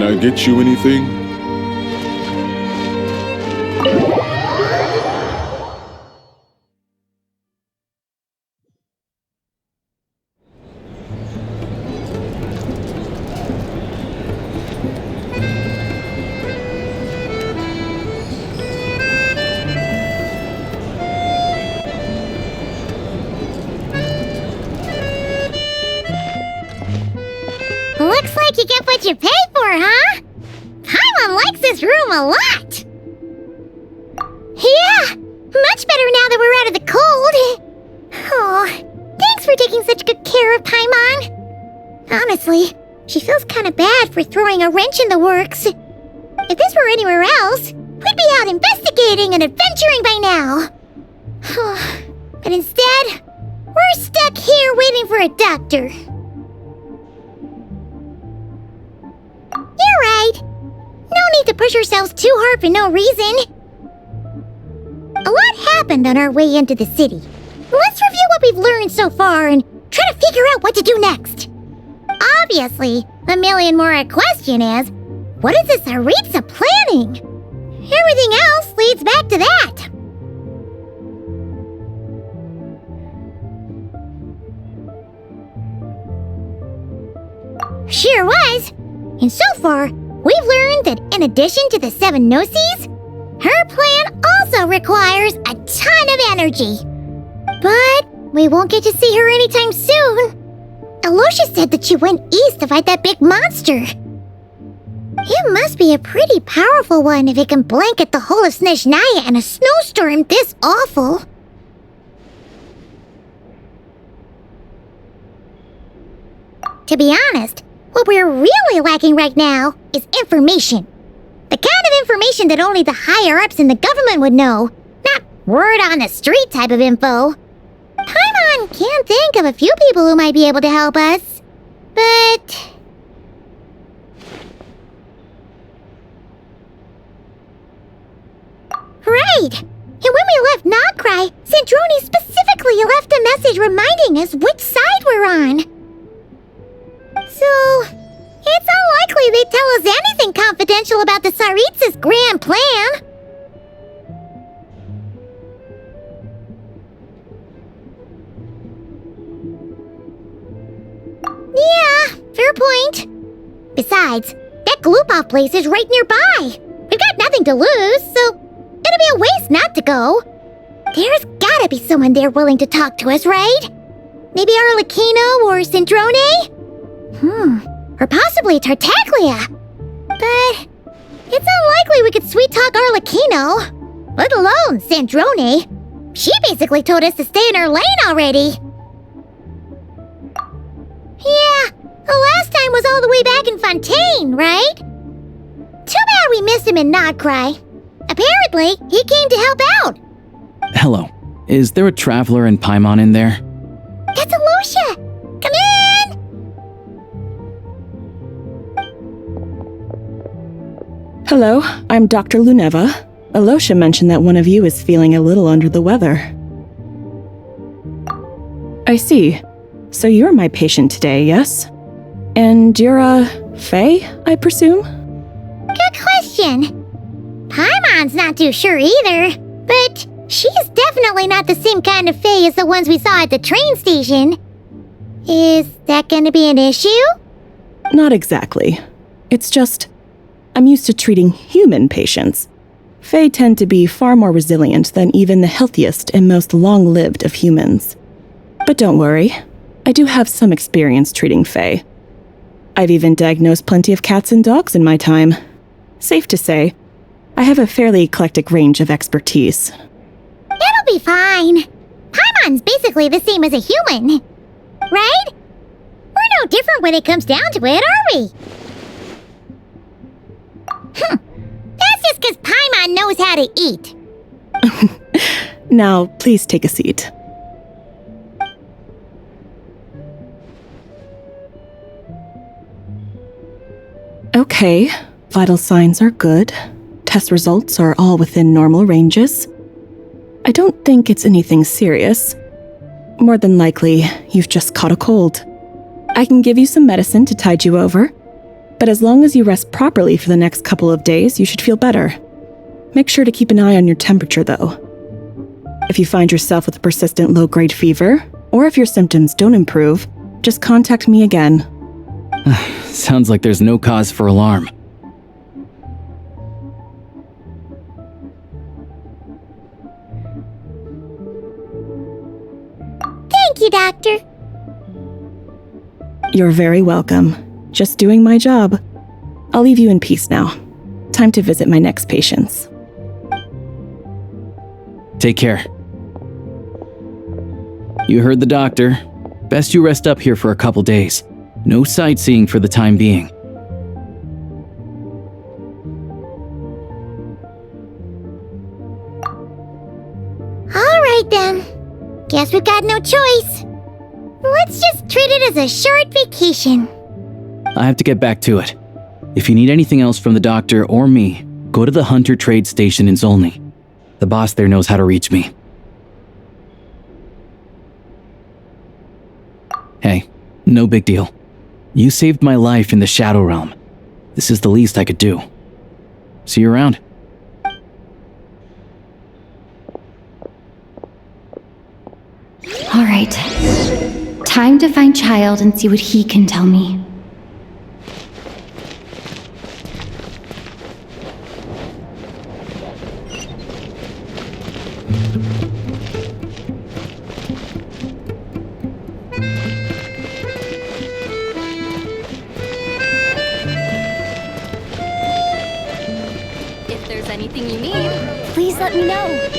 Can I get you anything? Looks like you get what you pay for, huh? Paimon likes this room a lot. Yeah, much better now that we're out of the cold. Oh, thanks for taking such good care of Paimon. Honestly, she feels kind of bad for throwing a wrench in the works. If this were anywhere else, we'd be out investigating and adventuring by now. But instead, we're stuck here waiting for a doctor. You're right. No need to push ourselves too hard for no reason. A lot happened on our way into the city. Let's review what we've learned so far and try to figure out what to do next. Obviously, the million more question is, what is this Tsaritsa planning? Everything else leads back to that. Sure was. And so far, we've learned that in addition to the 7 Gnosis, her plan also requires a ton of energy. But we won't get to see her anytime soon. Alosha said that she went east to fight that big monster. It must be a pretty powerful one if it can blanket the whole of Snezhnaya in a snowstorm this awful. To be honest, what we're really lacking right now is information. The kind of information that only the higher-ups in the government would know, not word-on-the-street type of info. Paimon can think of a few people who might be able to help us, but... Right! And when we left Nogcry, Sandrone specifically left a message reminding us which side we're on. So, it's unlikely they'd tell us anything confidential about the Tsaritsa's grand plan. Yeah, fair point. Besides, that Gloop-Off place is right nearby. We've got nothing to lose, so it'd be a waste not to go. There's gotta be someone there willing to talk to us, right? Maybe Arlecchino or Sandrone? Or possibly Tartaglia. But it's unlikely we could sweet-talk Arlecchino, let alone Sandrone. She basically told us to stay in her lane already. Yeah, the last time was all the way back in Fontaine, right? Too bad we missed him in Nogcry. Apparently, he came to help out. Hello. Is there a traveler and Paimon in there? That's Alosha! Come in! Hello, I'm Dr. Luneva. Alosha mentioned that one of you is feeling a little under the weather. I see. So you're my patient today, yes? And you're Faye, I presume? Good question. Paimon's not too sure either, but she's definitely not the same kind of Fae as the ones we saw at the train station. Is that going to be an issue? Not exactly. It's just, I'm used to treating human patients. Fae tend to be far more resilient than even the healthiest and most long-lived of humans. But don't worry, I do have some experience treating Fae. I've even diagnosed plenty of cats and dogs in my time. Safe to say, I have a fairly eclectic range of expertise. It'll be fine. Paimon's basically the same as a human, right? We're no different when it comes down to it, are we? That's just because Paimon knows how to eat. Now, please take a seat. Okay, vital signs are good. Test results are all within normal ranges. I don't think it's anything serious. More than likely, you've just caught a cold. I can give you some medicine to tide you over. But as long as you rest properly for the next couple of days, you should feel better. Make sure to keep an eye on your temperature, though. If you find yourself with a persistent low-grade fever, or if your symptoms don't improve, just contact me again. Sounds like there's no cause for alarm. Thank you, Doctor. You're very welcome. Just doing my job. I'll leave you in peace now. Time to visit my next patients. Take care. You heard the doctor. Best you rest up here for a couple days. No sightseeing for the time being. All right then. Guess we've got no choice. Let's just treat it as a short vacation. I have to get back to it. If you need anything else from the doctor or me, go to the Hunter Trade Station in Zolny. The boss there knows how to reach me. Hey, no big deal. You saved my life in the Shadow Realm. This is the least I could do. See you around. All right. Time to find Child and see what he can tell me. If there's anything you need, please let me know.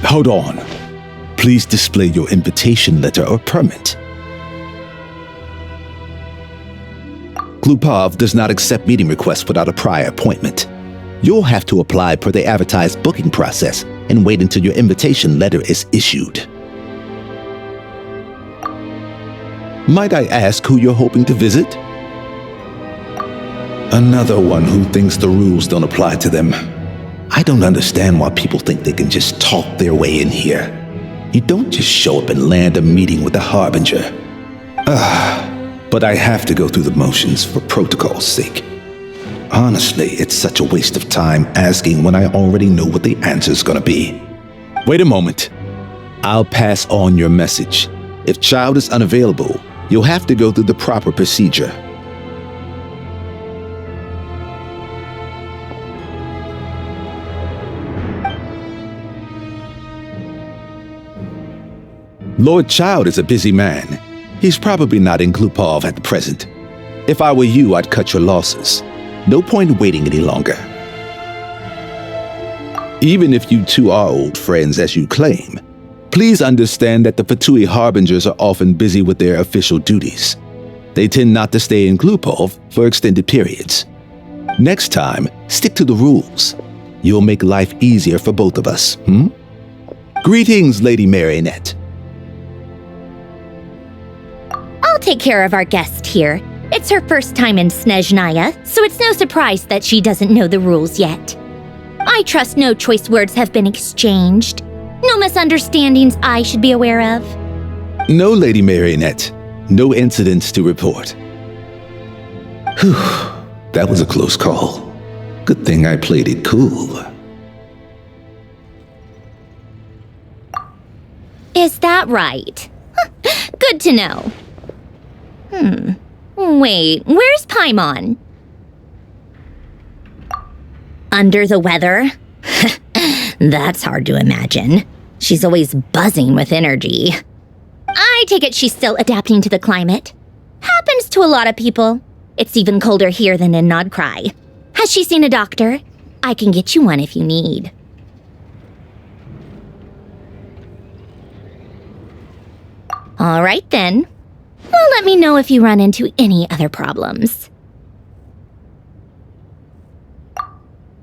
Hold on. Please display your invitation letter or permit. Glupov does not accept meeting requests without a prior appointment. You'll have to apply per the advertised booking process and wait until your invitation letter is issued. Might I ask who you're hoping to visit? Another one who thinks the rules don't apply to them. I don't understand why people think they can just talk their way in here. You don't just show up and land a meeting with the Harbinger. But I have to go through the motions for protocol's sake. Honestly, it's such a waste of time asking when I already know what the answer's gonna be. Wait a moment. I'll pass on your message. If Child is unavailable, you'll have to go through the proper procedure. Lord Child is a busy man. He's probably not in Glupov at the present. If I were you, I'd cut your losses. No point waiting any longer. Even if you two are old friends as you claim, please understand that the Fatui Harbingers are often busy with their official duties. They tend not to stay in Glupov for extended periods. Next time, stick to the rules. You'll make life easier for both of us, Greetings, Lady Marionette. I'll take care of our guest here. It's her first time in Snezhnaya, so it's no surprise that she doesn't know the rules yet. I trust no choice words have been exchanged. No misunderstandings I should be aware of. No, Lady Marionette. No incidents to report. Whew, that was a close call. Good thing I played it cool. Is that right? Good to know. Wait, where's Paimon? Under the weather? That's hard to imagine. She's always buzzing with energy. I take it she's still adapting to the climate. Happens to a lot of people. It's even colder here than in Nodcry. Has she seen a doctor? I can get you one if you need. All right then. Well, let me know if you run into any other problems.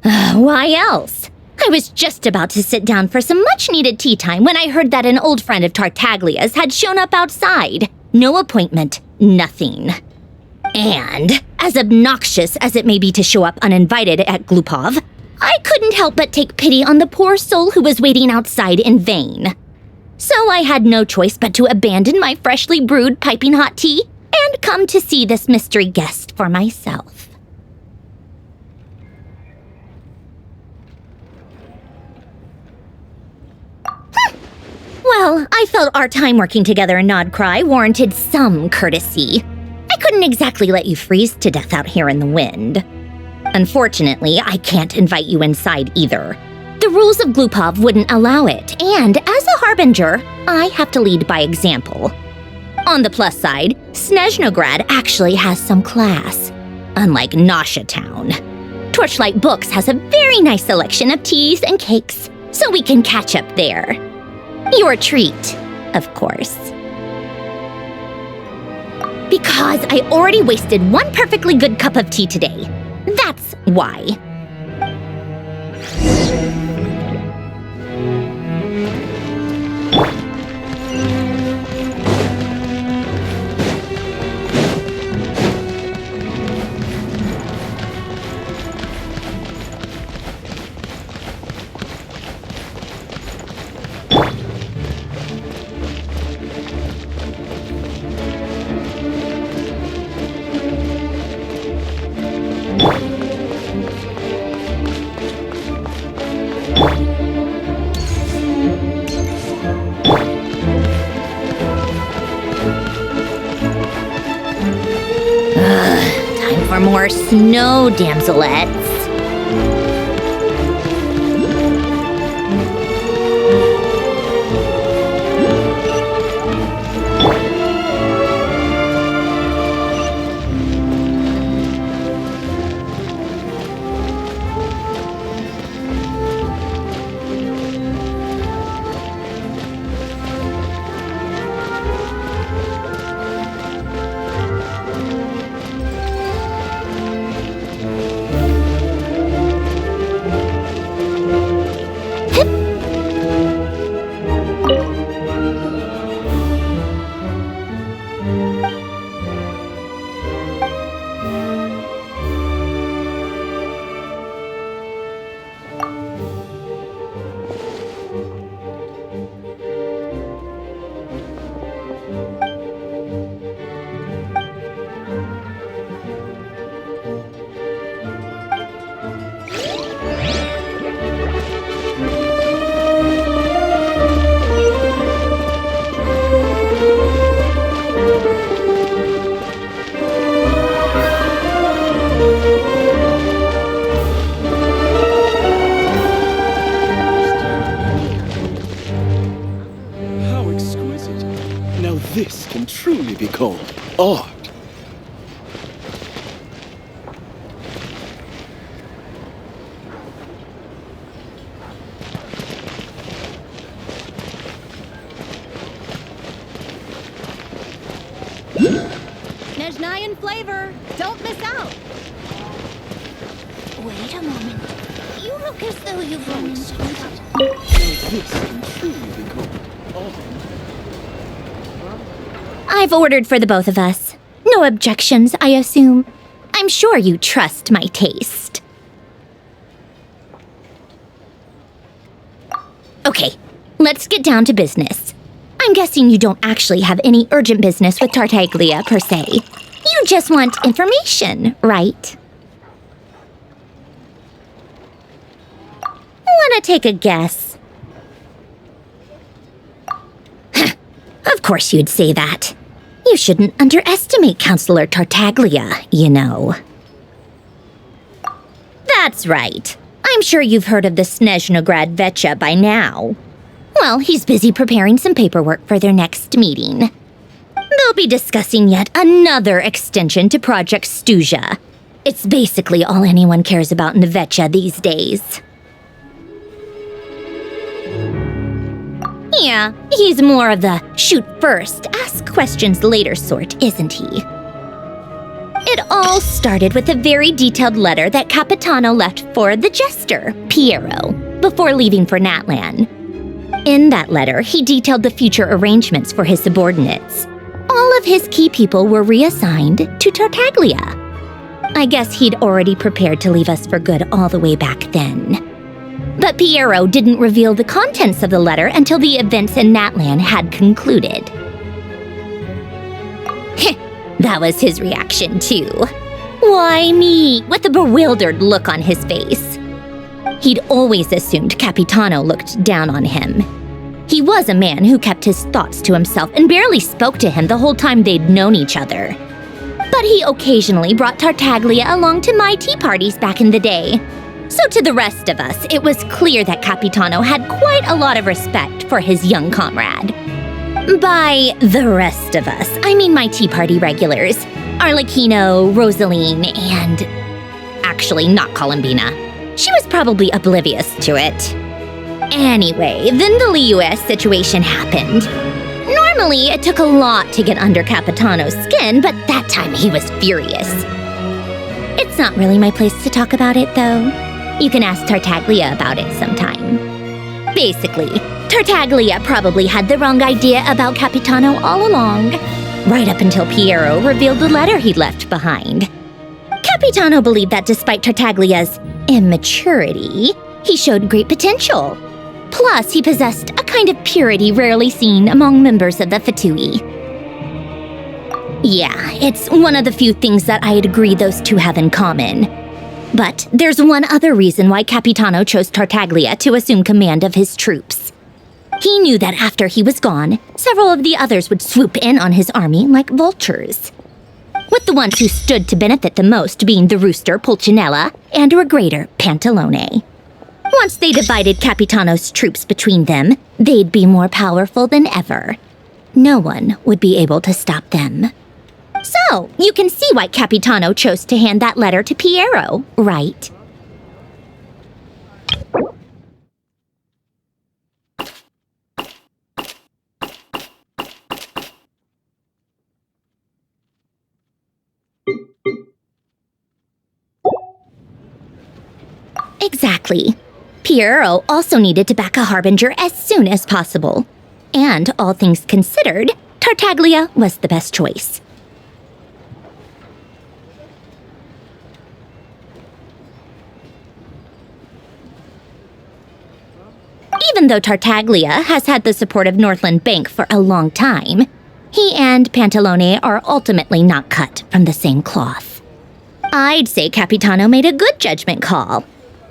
Why else? I was just about to sit down for some much-needed tea time when I heard that an old friend of Tartaglia's had shown up outside. No appointment, nothing. And, as obnoxious as it may be to show up uninvited at Glupov, I couldn't help but take pity on the poor soul who was waiting outside in vain. So I had no choice but to abandon my freshly brewed piping hot tea and come to see this mystery guest for myself. Well, I felt our time working together in Nodcry warranted some courtesy. I couldn't exactly let you freeze to death out here in the wind. Unfortunately, I can't invite you inside either. The rules of Glupov wouldn't allow it, and as a Harbinger, I have to lead by example. On the plus side, Snezhnograd actually has some class, unlike Nasha Town. Torchlight Books has a very nice selection of teas and cakes, so we can catch up there. Your treat, of course. Because I already wasted one perfectly good cup of tea today. That's why. Time for more snow damselettes. This can truly be called art. Nejnayan flavor. Don't miss out. Wait a moment. You look as though you've run into This can truly be called art. I've ordered for the both of us. No objections, I assume. I'm sure you trust my taste. Okay, let's get down to business. I'm guessing you don't actually have any urgent business with Tartaglia, per se. You just want information, right? Wanna take a guess? Of course you'd say that. You shouldn't underestimate Counselor Tartaglia, you know. That's right. I'm sure you've heard of the Snezhnograd Vecha by now. Well, he's busy preparing some paperwork for their next meeting. They'll be discussing yet another extension to Project Stuja. It's basically all anyone cares about in the Vecha these days. Yeah, he's more of the shoot first, ask questions later sort, isn't he? It all started with a very detailed letter that Capitano left for the jester, Piero, before leaving for Natlan. In that letter, he detailed the future arrangements for his subordinates. All of his key people were reassigned to Tartaglia. I guess he'd already prepared to leave us for good all the way back then. But Piero didn't reveal the contents of the letter until the events in Natlan had concluded. That was his reaction, too. Why me? With a bewildered look on his face. He'd always assumed Capitano looked down on him. He was a man who kept his thoughts to himself and barely spoke to him the whole time they'd known each other. But he occasionally brought Tartaglia along to my tea parties back in the day. So to the rest of us, it was clear that Capitano had quite a lot of respect for his young comrade. By the rest of us, I mean my tea party regulars. Arlecchino, Rosaline, and... actually, not Columbina. She was probably oblivious to it. Anyway, then the Liu-S situation happened. Normally, it took a lot to get under Capitano's skin, but that time he was furious. It's not really my place to talk about it, though. You can ask Tartaglia about it sometime. Basically, Tartaglia probably had the wrong idea about Capitano all along, right up until Piero revealed the letter he'd left behind. Capitano believed that despite Tartaglia's immaturity, he showed great potential. Plus, he possessed a kind of purity rarely seen among members of the Fatui. Yeah, it's one of the few things that I'd agree those two have in common. But there's one other reason why Capitano chose Tartaglia to assume command of his troops. He knew that after he was gone, several of the others would swoop in on his army like vultures. With the ones who stood to benefit the most being the rooster Pulcinella and regrator Pantalone. Once they divided Capitano's troops between them, they'd be more powerful than ever. No one would be able to stop them. So, you can see why Capitano chose to hand that letter to Piero, right? Exactly. Piero also needed to back a harbinger as soon as possible. And, all things considered, Tartaglia was the best choice. Even though Tartaglia has had the support of Northland Bank for a long time, he and Pantalone are ultimately not cut from the same cloth. I'd say Capitano made a good judgment call.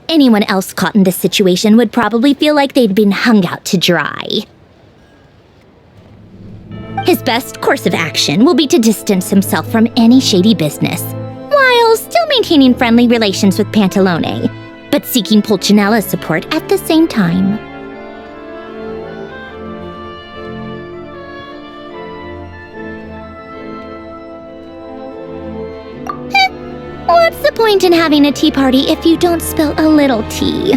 Anyone else caught in this situation would probably feel like they'd been hung out to dry. His best course of action will be to distance himself from any shady business, while still maintaining friendly relations with Pantalone, but seeking Pulcinella's support at the same time. point in having a tea party if you don't spill a little tea?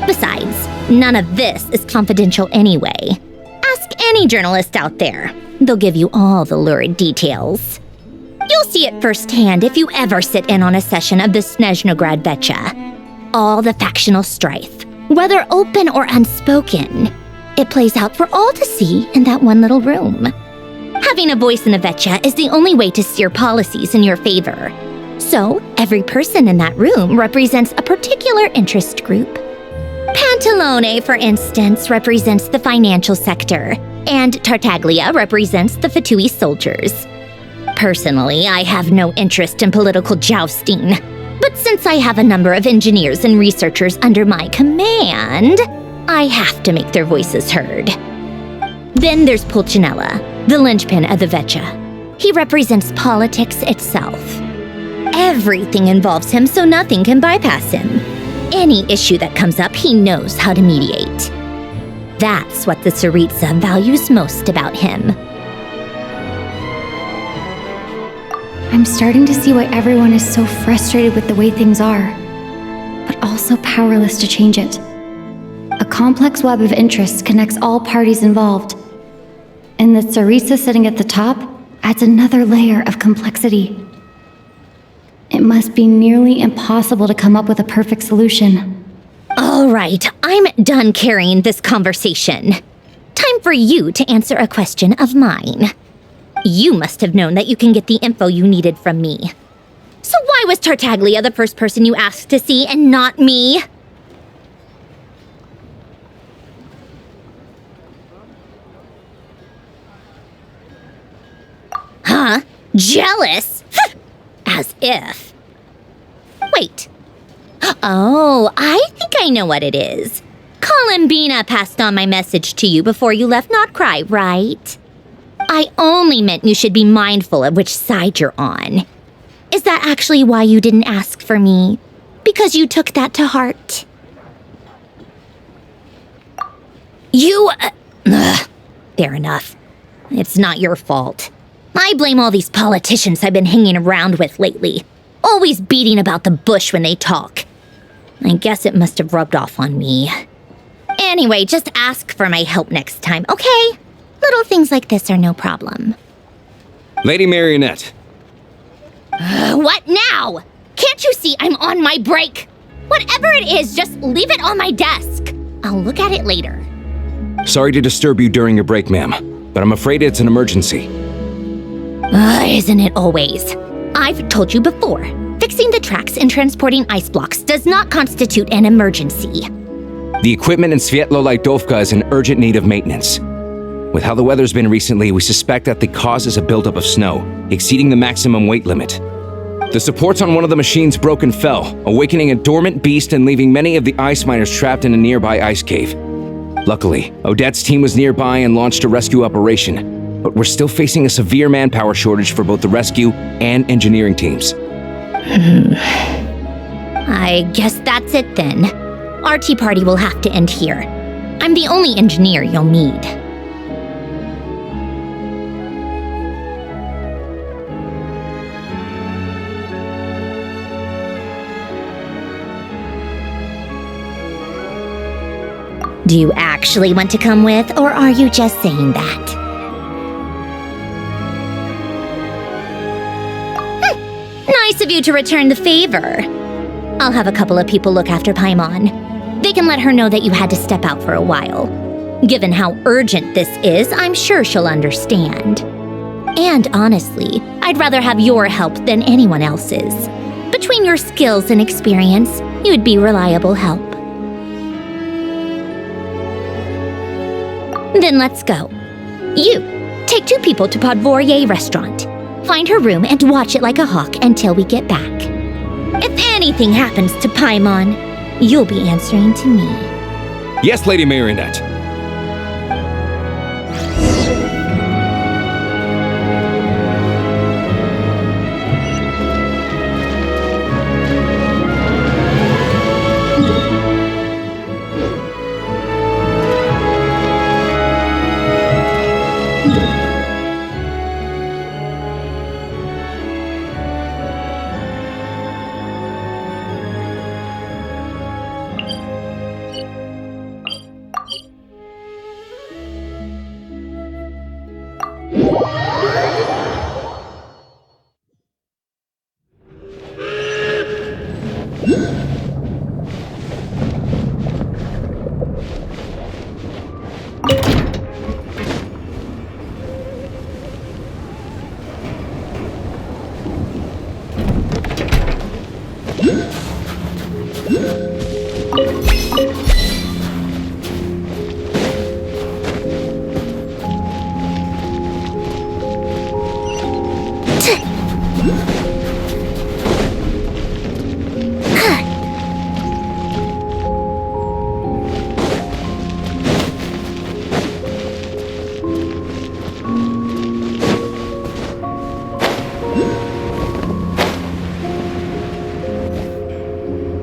Besides, none of this is confidential anyway. Ask any journalist out there. They'll give you all the lurid details. You'll see it firsthand if you ever sit in on a session of the Snezhnograd Vecha. All the factional strife, whether open or unspoken, it plays out for all to see in that one little room. Having a voice in the Vecha is the only way to steer policies in your favor. So, every person in that room represents a particular interest group. Pantalone, for instance, represents the financial sector, and Tartaglia represents the Fatui soldiers. Personally, I have no interest in political jousting, but since I have a number of engineers and researchers under my command, I have to make their voices heard. Then there's Pulcinella, the linchpin of the Vecha. He represents politics itself. Everything involves him, so nothing can bypass him. Any issue that comes up, he knows how to mediate. That's what the Tsaritsa values most about him. I'm starting to see why everyone is so frustrated with the way things are, but also powerless to change it. A complex web of interests connects all parties involved, and the Tsaritsa sitting at the top adds another layer of complexity. It must be nearly impossible to come up with a perfect solution. All right, I'm done carrying this conversation. Time for you to answer a question of mine. You must have known that you can get the info you needed from me. So why was Tartaglia the first person you asked to see and not me? Huh? Jealous? As if. Wait. Oh, I think I know what it is. Columbina passed on my message to you before you left Not Cry, right? I only meant you should be mindful of which side you're on. Is that actually why you didn't ask for me? Because you took that to heart? Fair enough. It's not your fault. I blame all these politicians I've been hanging around with lately. Always beating about the bush when they talk. I guess it must have rubbed off on me. Anyway, just ask for my help next time, okay? Little things like this are no problem. Lady Marionette. What now? Can't you see I'm on my break? Whatever it is, just leave it on my desk. I'll look at it later. Sorry to disturb you during your break, ma'am, but I'm afraid it's an emergency. Isn't it always? I've told you before, fixing the tracks and transporting ice blocks does not constitute an emergency. The equipment in Svietlo-Lidovka is in urgent need of maintenance. With how the weather's been recently, we suspect that the cause is a buildup of snow, exceeding the maximum weight limit. The supports on one of the machines broke and fell, awakening a dormant beast and leaving many of the ice miners trapped in a nearby ice cave. Luckily, Odette's team was nearby and launched a rescue operation, but we're still facing a severe manpower shortage for both the rescue and engineering teams. I guess that's it then. Our tea party will have to end here. I'm the only engineer you'll need. Do you actually want to come with, or are you just saying that? Nice of you to return the favor. I'll have a couple of people look after Paimon. They can let her know that you had to step out for a while. Given how urgent this is, I'm sure she'll understand. And honestly, I'd rather have your help than anyone else's. Between your skills and experience, you'd be reliable help. Then let's go. You, take 2 people to Podvorye restaurant. Find her room and watch it like a hawk until we get back. If anything happens to Paimon, you'll be answering to me. Yes, Lady Marionette.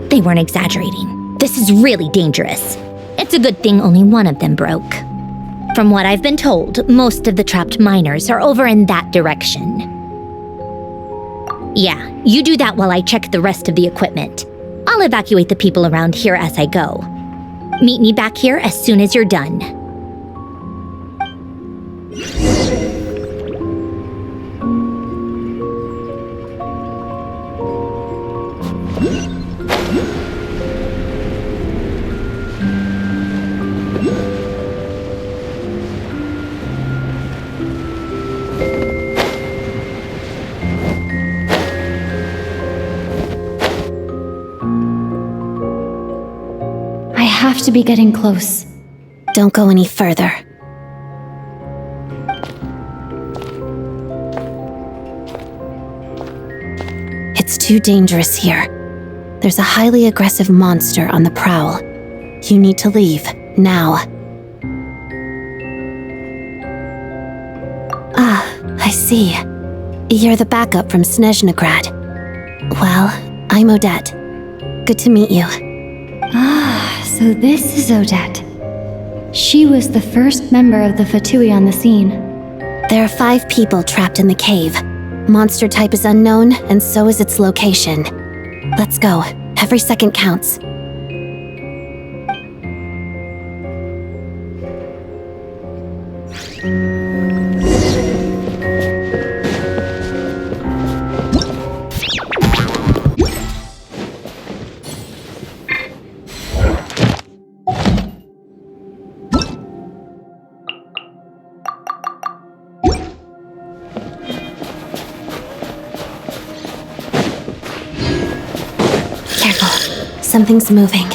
They weren't exaggerating. This is really dangerous. It's a good thing only one of them broke. From what I've been told, most of the trapped miners are over in that direction. Yeah, you do that while I check the rest of the equipment. I'll evacuate the people around here as I go. Meet me back here as soon as you're done. I have to be getting close. Don't go any further. It's too dangerous here. There's a highly aggressive monster on the prowl. You need to leave, now. Ah, I see. You're the backup from Snezhnegrad. Well, I'm Odette. Good to meet you. Ah, so this is Odette. She was the first member of the Fatui on the scene. There are 5 people trapped in the cave. Monster type is unknown, and so is its location. Let's go. Every second counts. Something's moving.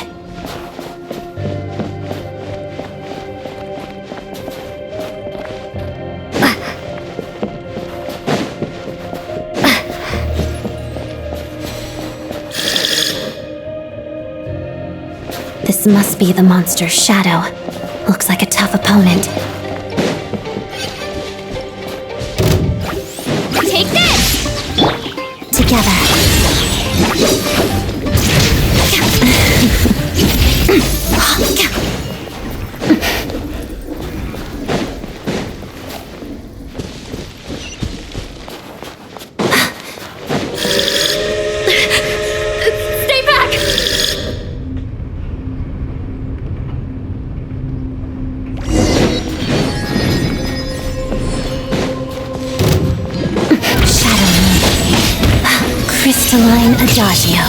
This must be the monster's shadow. Looks like a tough opponent. Take this! Together. Stay back! Shadow me. Crystalline Adagio.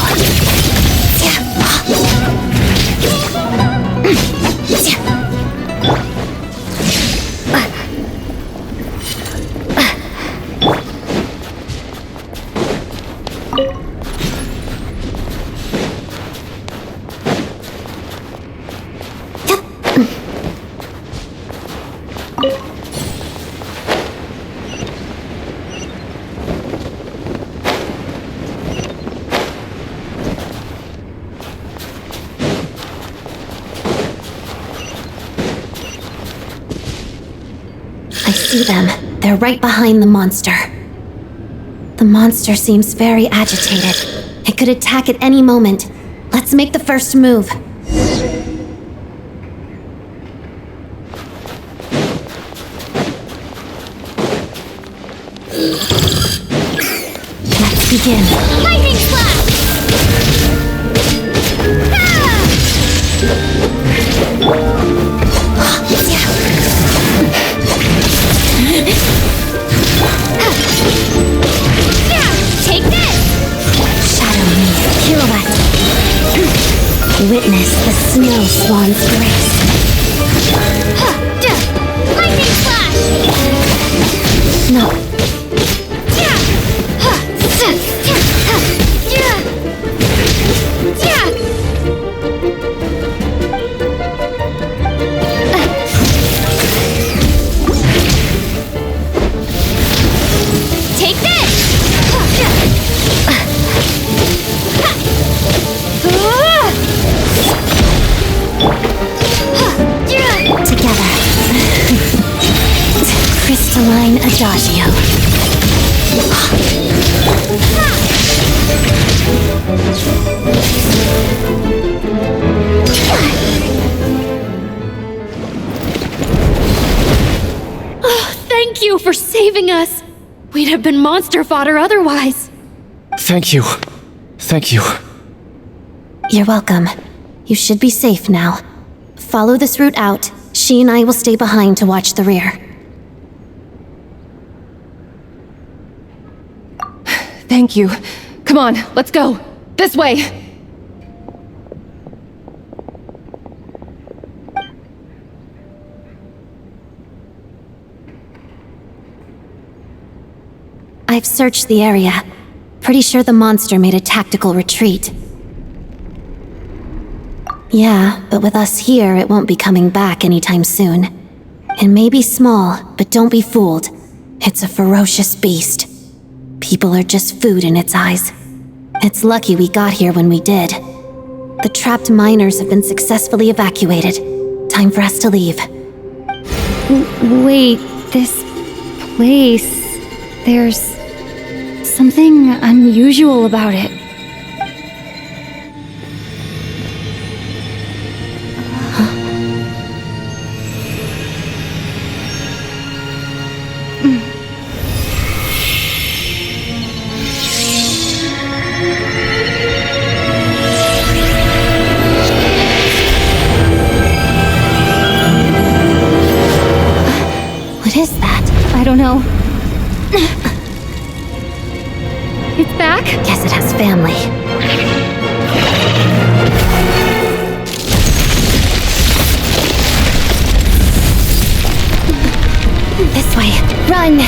I see them. They're right behind the monster. The monster seems very agitated. It could attack at any moment. Let's make the first move. Let's begin. Lightning flash! Take this! Shadow me, pirouette. Witness the snow swan's grace. Lightning flash! No. Take this! have been monster fodder otherwise. Thank you. Thank you. You're welcome. You should be safe now. Follow this route out. She and I will stay behind to watch the rear. Thank you. Come on, let's go. This way! I've searched the area. Pretty sure the monster made a tactical retreat. Yeah, but with us here, it won't be coming back anytime soon. It may be small, but don't be fooled. It's a ferocious beast. People are just food in its eyes. It's lucky we got here when we did. The trapped miners have been successfully evacuated. Time for us to leave. Wait, this place... There's something unusual about it. What is that? I don't know. It's back? Guess it has family. This way. Run!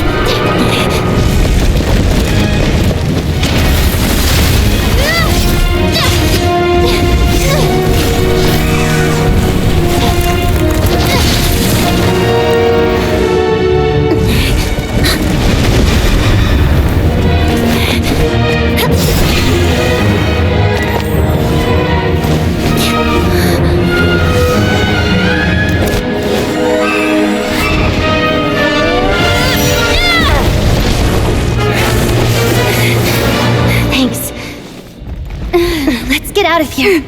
Thanks. Let's get out of here.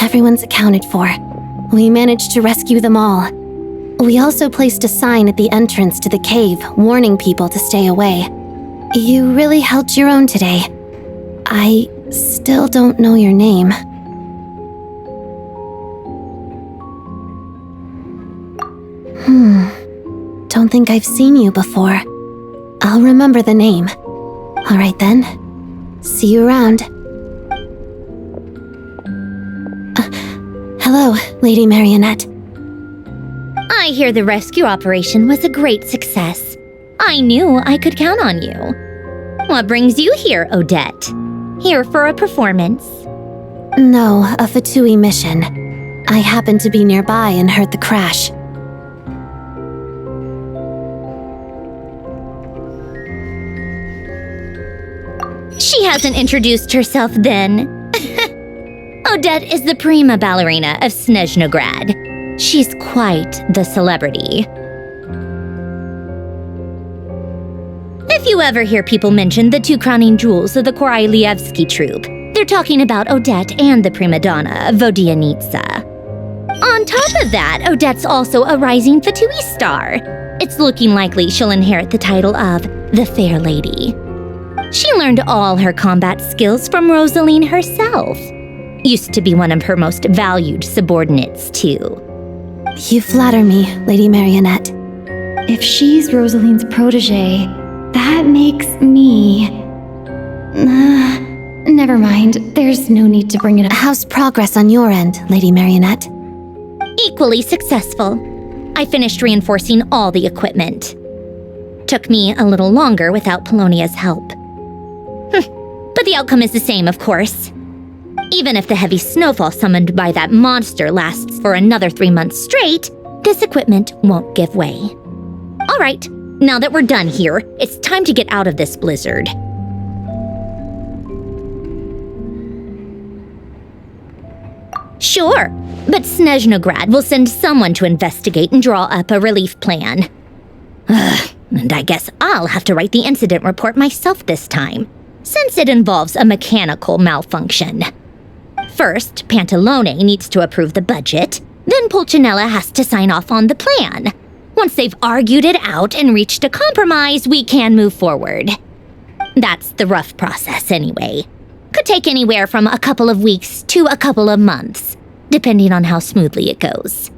Everyone's accounted for. We managed to rescue them all. We also placed a sign at the entrance to the cave, warning people to stay away. You really held your own today. I still don't know your name. Don't think I've seen you before. I'll remember the name. All right then. See you around. Hello, Lady Marionette. I hear the rescue operation was a great success. I knew I could count on you. What brings you here, Odette? Here for a performance? No, a Fatui mission. I happened to be nearby and heard the crash. She hasn't introduced herself then. Odette is the prima ballerina of Snezhnograd. She's quite the celebrity. If you ever hear people mention the two crowning jewels of the Korailievsky troupe, they're talking about Odette and the prima donna, Vodianitsa. On top of that, Odette's also a rising Fatui star. It's looking likely she'll inherit the title of the Fair Lady. She learned all her combat skills from Rosaline herself. Used to be one of her most valued subordinates, too. You flatter me, Lady Marionette. If she's Rosaline's protege, that makes me... never mind. There's no need to bring it up. How's progress on your end, Lady Marionette? Equally successful. I finished reinforcing all the equipment. Took me a little longer without Polonia's help. But the outcome is the same, of course. Even if the heavy snowfall summoned by that monster lasts for another 3 months straight, this equipment won't give way. All right, now that we're done here, it's time to get out of this blizzard. Sure, but Snezhnograd will send someone to investigate and draw up a relief plan. And I guess I'll have to write the incident report myself this time, since it involves a mechanical malfunction. First, Pantalone needs to approve the budget, then Pulcinella has to sign off on the plan. Once they've argued it out and reached a compromise, we can move forward. That's the rough process anyway. Could take anywhere from a couple of weeks to a couple of months, depending on how smoothly it goes.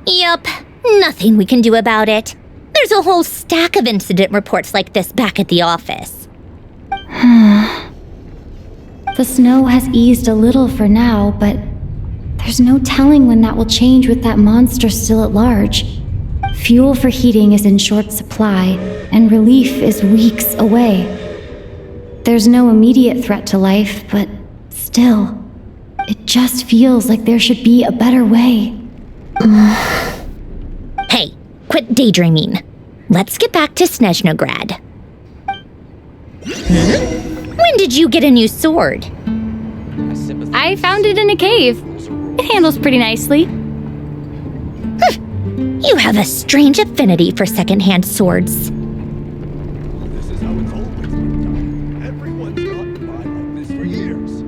Yup, nothing we can do about it. There's a whole stack of incident reports like this back at the office. The snow has eased a little for now, but there's no telling when that will change with that monster still at large. Fuel for heating is in short supply, and relief is weeks away. There's no immediate threat to life, but still, it just feels like there should be a better way. Hey, quit daydreaming. Let's get back to Snezhnograd. When did you get a new sword? I found it in a cave. It handles pretty nicely. You have a strange affinity for secondhand swords. This is how it's always been done. Everyone's gotten by like this for years.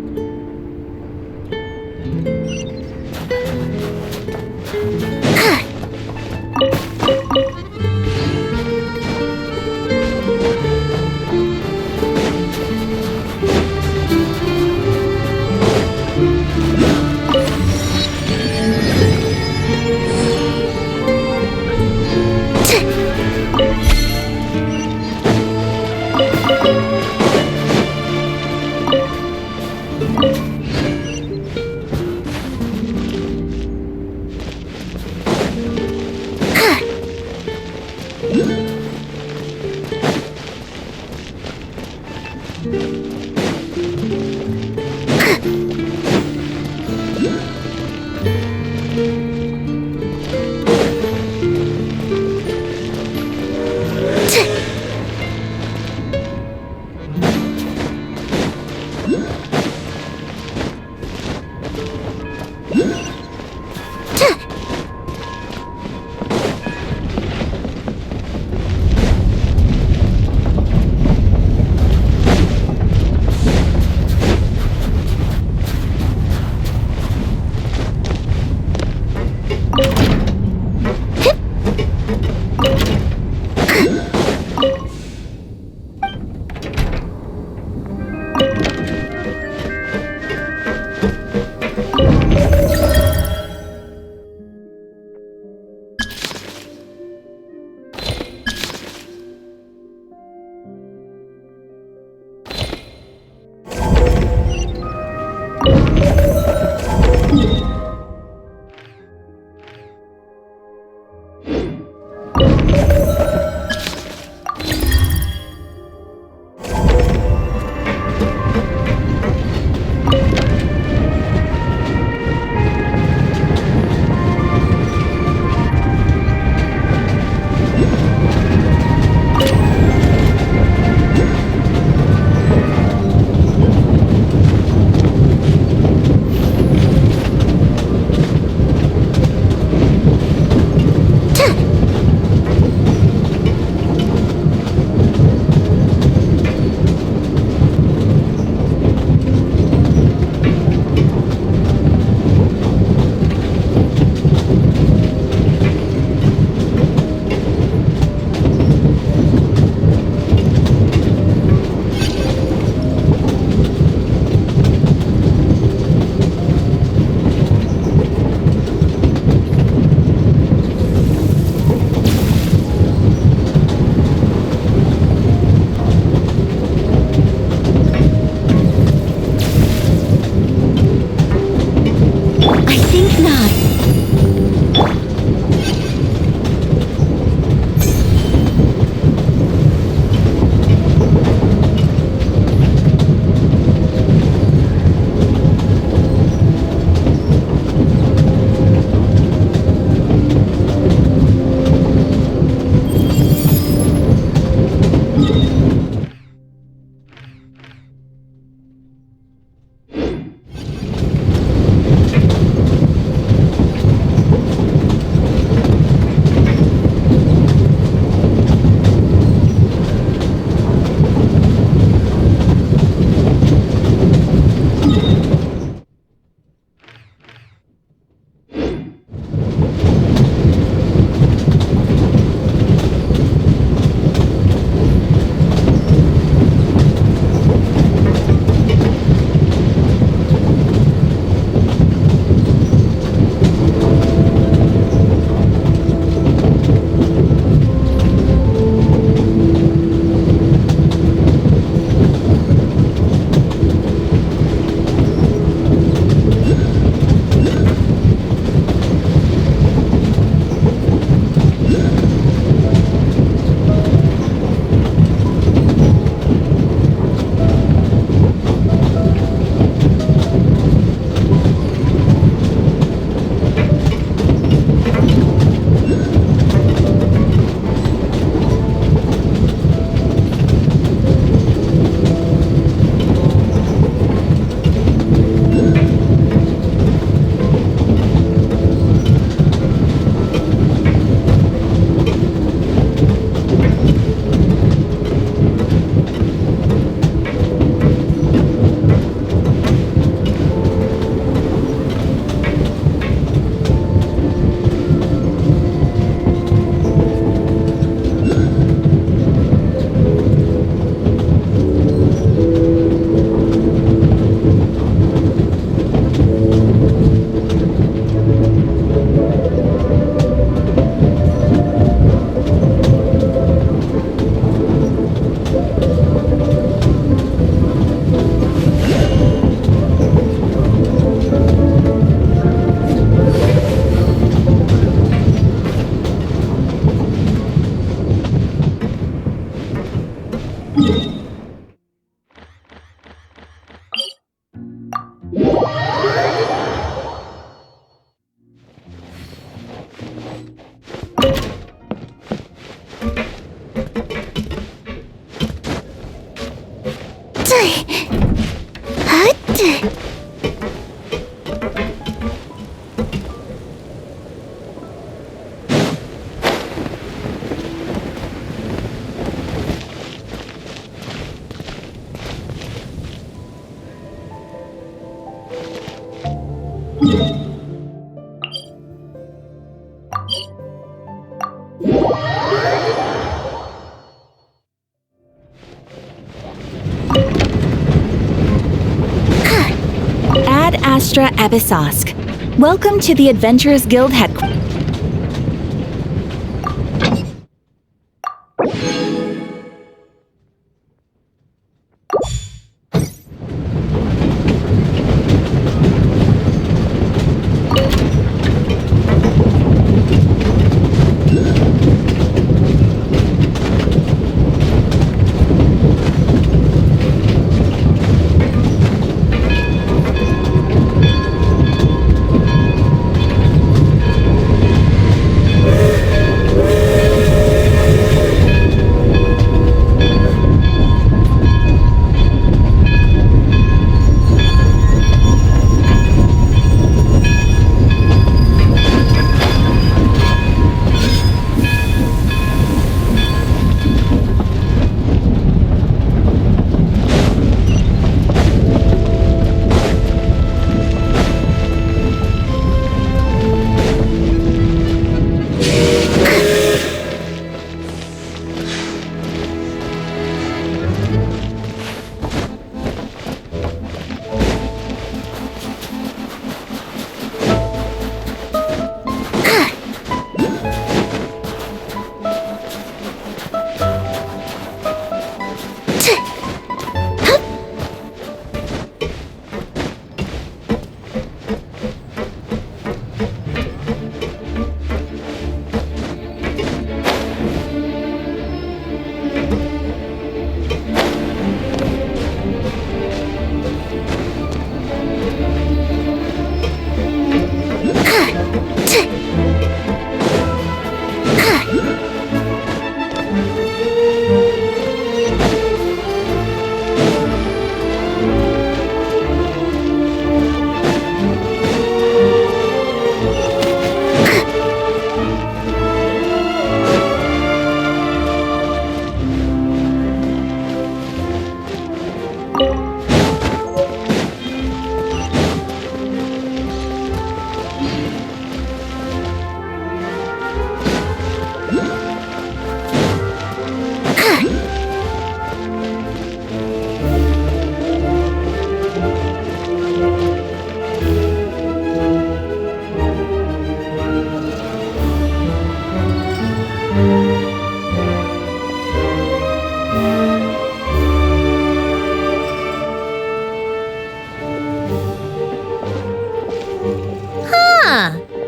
Ad Astra Abyssosque. Welcome to the Adventurers Guild headquarters.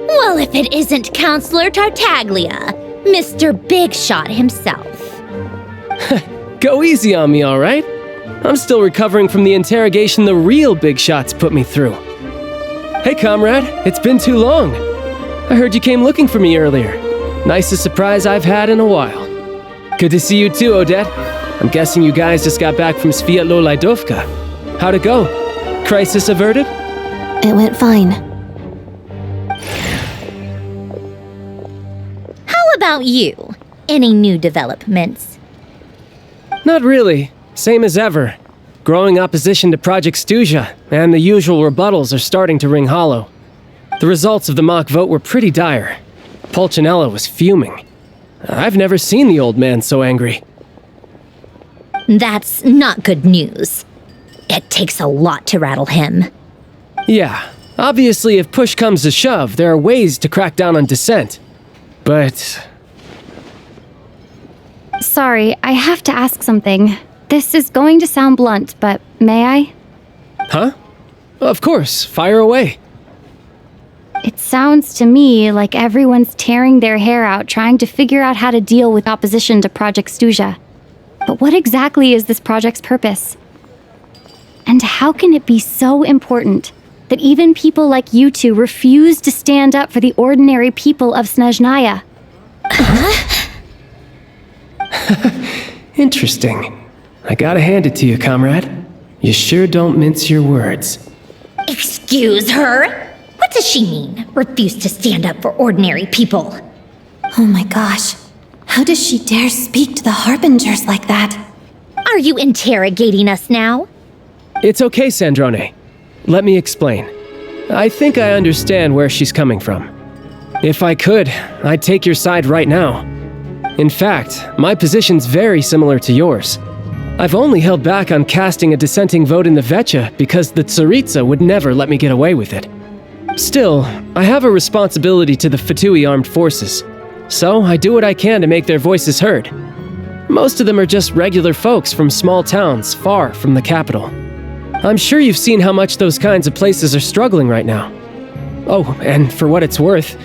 Well, if it isn't Counselor Tartaglia, Mr. Big Shot himself. Go easy on me, all right? I'm still recovering from the interrogation the real Big Shots put me through. Hey, comrade, it's been too long. I heard you came looking for me earlier. Nicest surprise I've had in a while. Good to see you too, Odette. I'm guessing you guys just got back from Sviatlo Laidovka. How'd it go? Crisis averted? It went fine. How about you? Any new developments? Not really. Same as ever. Growing opposition to Project Stuja, and the usual rebuttals are starting to ring hollow. The results of the mock vote were pretty dire. Pulcinella was fuming. I've never seen the old man so angry. That's not good news. It takes a lot to rattle him. Yeah, obviously if push comes to shove, there are ways to crack down on dissent. But... Sorry, I have to ask something. This is going to sound blunt, but may I? Huh? Of course, fire away. It sounds to me like everyone's tearing their hair out trying to figure out how to deal with opposition to Project Stuja. But what exactly is this project's purpose? And how can it be so important that even people like you two refuse to stand up for the ordinary people of Snezhnaya? Interesting. I gotta hand it to you, comrade. You sure don't mince your words. Excuse her? What does she mean? Refuse to stand up for ordinary people. Oh my gosh. How does she dare speak to the Harbingers like that? Are you interrogating us now? It's okay, Sandrone. Let me explain. I think I understand where she's coming from. If I could, I'd take your side right now. In fact, my position's very similar to yours. I've only held back on casting a dissenting vote in the Vetcha because the Tsaritsa would never let me get away with it. Still, I have a responsibility to the Fatui armed forces, so I do what I can to make their voices heard. Most of them are just regular folks from small towns far from the capital. I'm sure you've seen how much those kinds of places are struggling right now. Oh, and for what it's worth,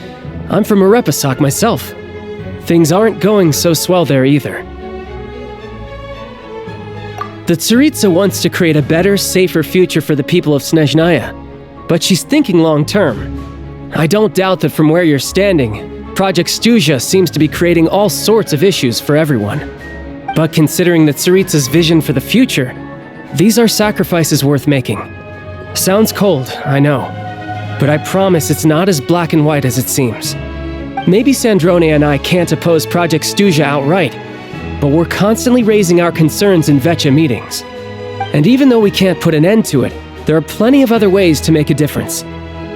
I'm from Arepasak myself. Things aren't going so swell there either. The Tsaritsa wants to create a better, safer future for the people of Snezhnaya, but she's thinking long-term. I don't doubt that from where you're standing, Project Stuzha seems to be creating all sorts of issues for everyone. But considering the Tsaritsa's vision for the future, these are sacrifices worth making. Sounds cold, I know, but I promise it's not as black and white as it seems. Maybe Sandrone and I can't oppose Project Stuzha outright, but we're constantly raising our concerns in Vetcha meetings. And even though we can't put an end to it, there are plenty of other ways to make a difference.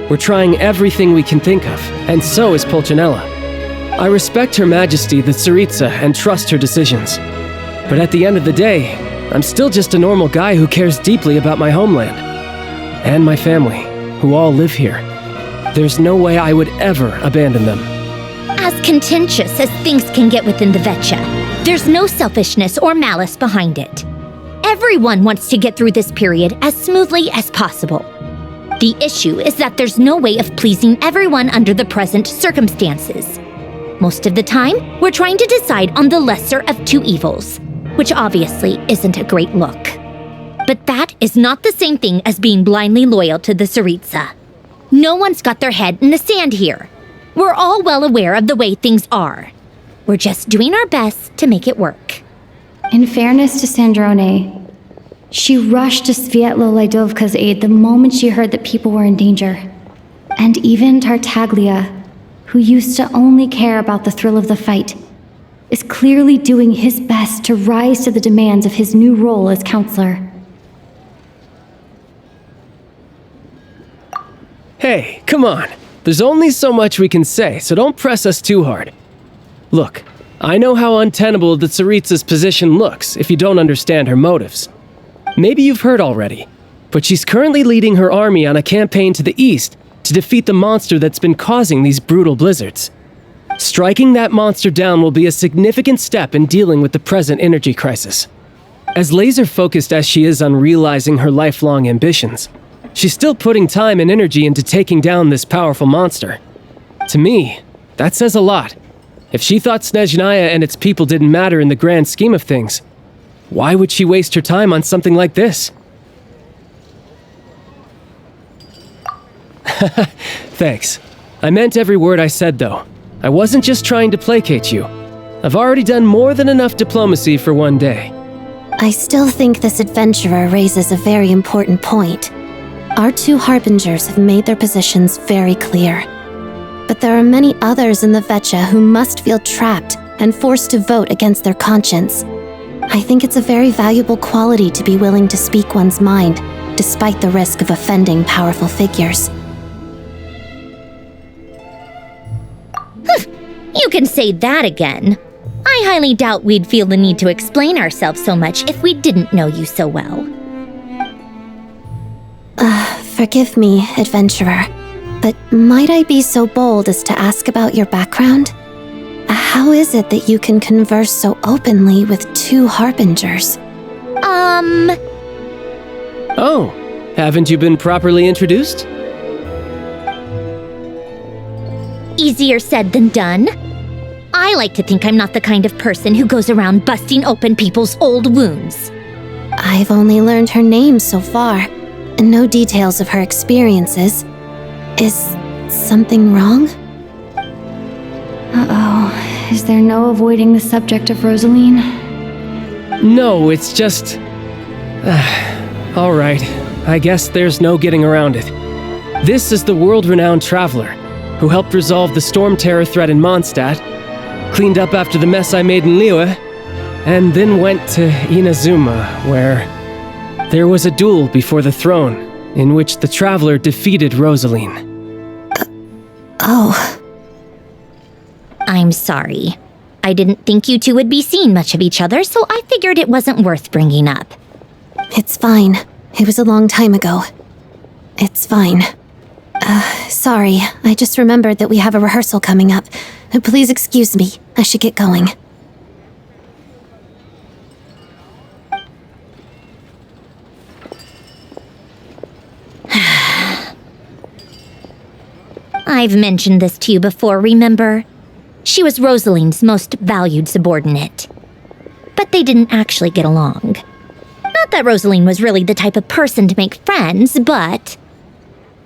We're trying everything we can think of, and so is Pulcinella. I respect Her Majesty the Tsaritsa and trust her decisions. But at the end of the day, I'm still just a normal guy who cares deeply about my homeland. And my family, who all live here. There's no way I would ever abandon them. As contentious as things can get within the Vetcha, there's no selfishness or malice behind it. Everyone wants to get through this period as smoothly as possible. The issue is that there's no way of pleasing everyone under the present circumstances. Most of the time, we're trying to decide on the lesser of two evils, which obviously isn't a great look. But that is not the same thing as being blindly loyal to the Tsaritsa. No one's got their head in the sand here. We're all well aware of the way things are. We're just doing our best to make it work. In fairness to Sandrone, she rushed to Svietlo Laidovka's aid the moment she heard that people were in danger. And even Tartaglia, who used to only care about the thrill of the fight, is clearly doing his best to rise to the demands of his new role as counselor. Hey, come on. There's only so much we can say, so don't press us too hard. Look, I know how untenable the Tsaritsa's position looks if you don't understand her motives. Maybe you've heard already, but she's currently leading her army on a campaign to the east to defeat the monster that's been causing these brutal blizzards. Striking that monster down will be a significant step in dealing with the present energy crisis. As laser-focused as she is on realizing her lifelong ambitions, she's still putting time and energy into taking down this powerful monster. To me, that says a lot. If she thought Snezhnaya and its people didn't matter in the grand scheme of things, why would she waste her time on something like this? Thanks. I meant every word I said, though. I wasn't just trying to placate you. I've already done more than enough diplomacy for one day. I still think this adventurer raises a very important point. Our two Harbingers have made their positions very clear. But there are many others in the Vetcha who must feel trapped and forced to vote against their conscience. I think it's a very valuable quality to be willing to speak one's mind, despite the risk of offending powerful figures. You can say that again. I highly doubt we'd feel the need to explain ourselves so much if we didn't know you so well. Forgive me, adventurer, but might I be so bold as to ask about your background? How is it that you can converse so openly with two Harbingers? Oh, haven't you been properly introduced? Easier said than done. I like to think I'm not the kind of person who goes around busting open people's old wounds. I've only learned her name so far, and no details of her experiences. Is something wrong? Uh-oh. Is there no avoiding the subject of Rosaline? No, it's just... Alright, I guess there's no getting around it. This is the world-renowned traveler, who helped resolve the storm terror threat in Mondstadt, cleaned up after the mess I made in Liyue, and then went to Inazuma, where there was a duel before the throne, in which the traveler defeated Rosaline. Oh. I'm sorry. I didn't think you two would be seeing much of each other, so I figured it wasn't worth bringing up. It's fine. It was a long time ago. It's fine. Sorry. I just remembered that we have a rehearsal coming up. Please excuse me. I should get going. I've mentioned this to you before, remember? She was Rosaline's most valued subordinate. But they didn't actually get along. Not that Rosaline was really the type of person to make friends, but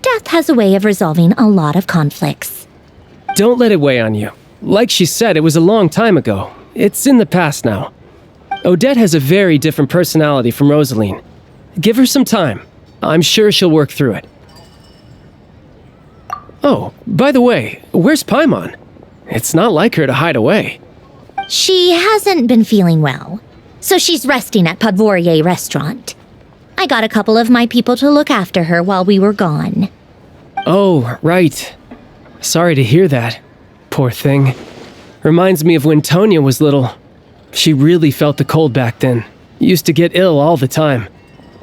death has a way of resolving a lot of conflicts. Don't let it weigh on you. Like she said, it was a long time ago. It's in the past now. Odette has a very different personality from Rosaline. Give her some time. I'm sure she'll work through it. Oh, by the way, where's Paimon? It's not like her to hide away. She hasn't been feeling well, so she's resting at Podvorier Restaurant. I got a couple of my people to look after her while we were gone. Oh, right. Sorry to hear that. Poor thing. Reminds me of when Tonya was little. She really felt the cold back then. Used to get ill all the time.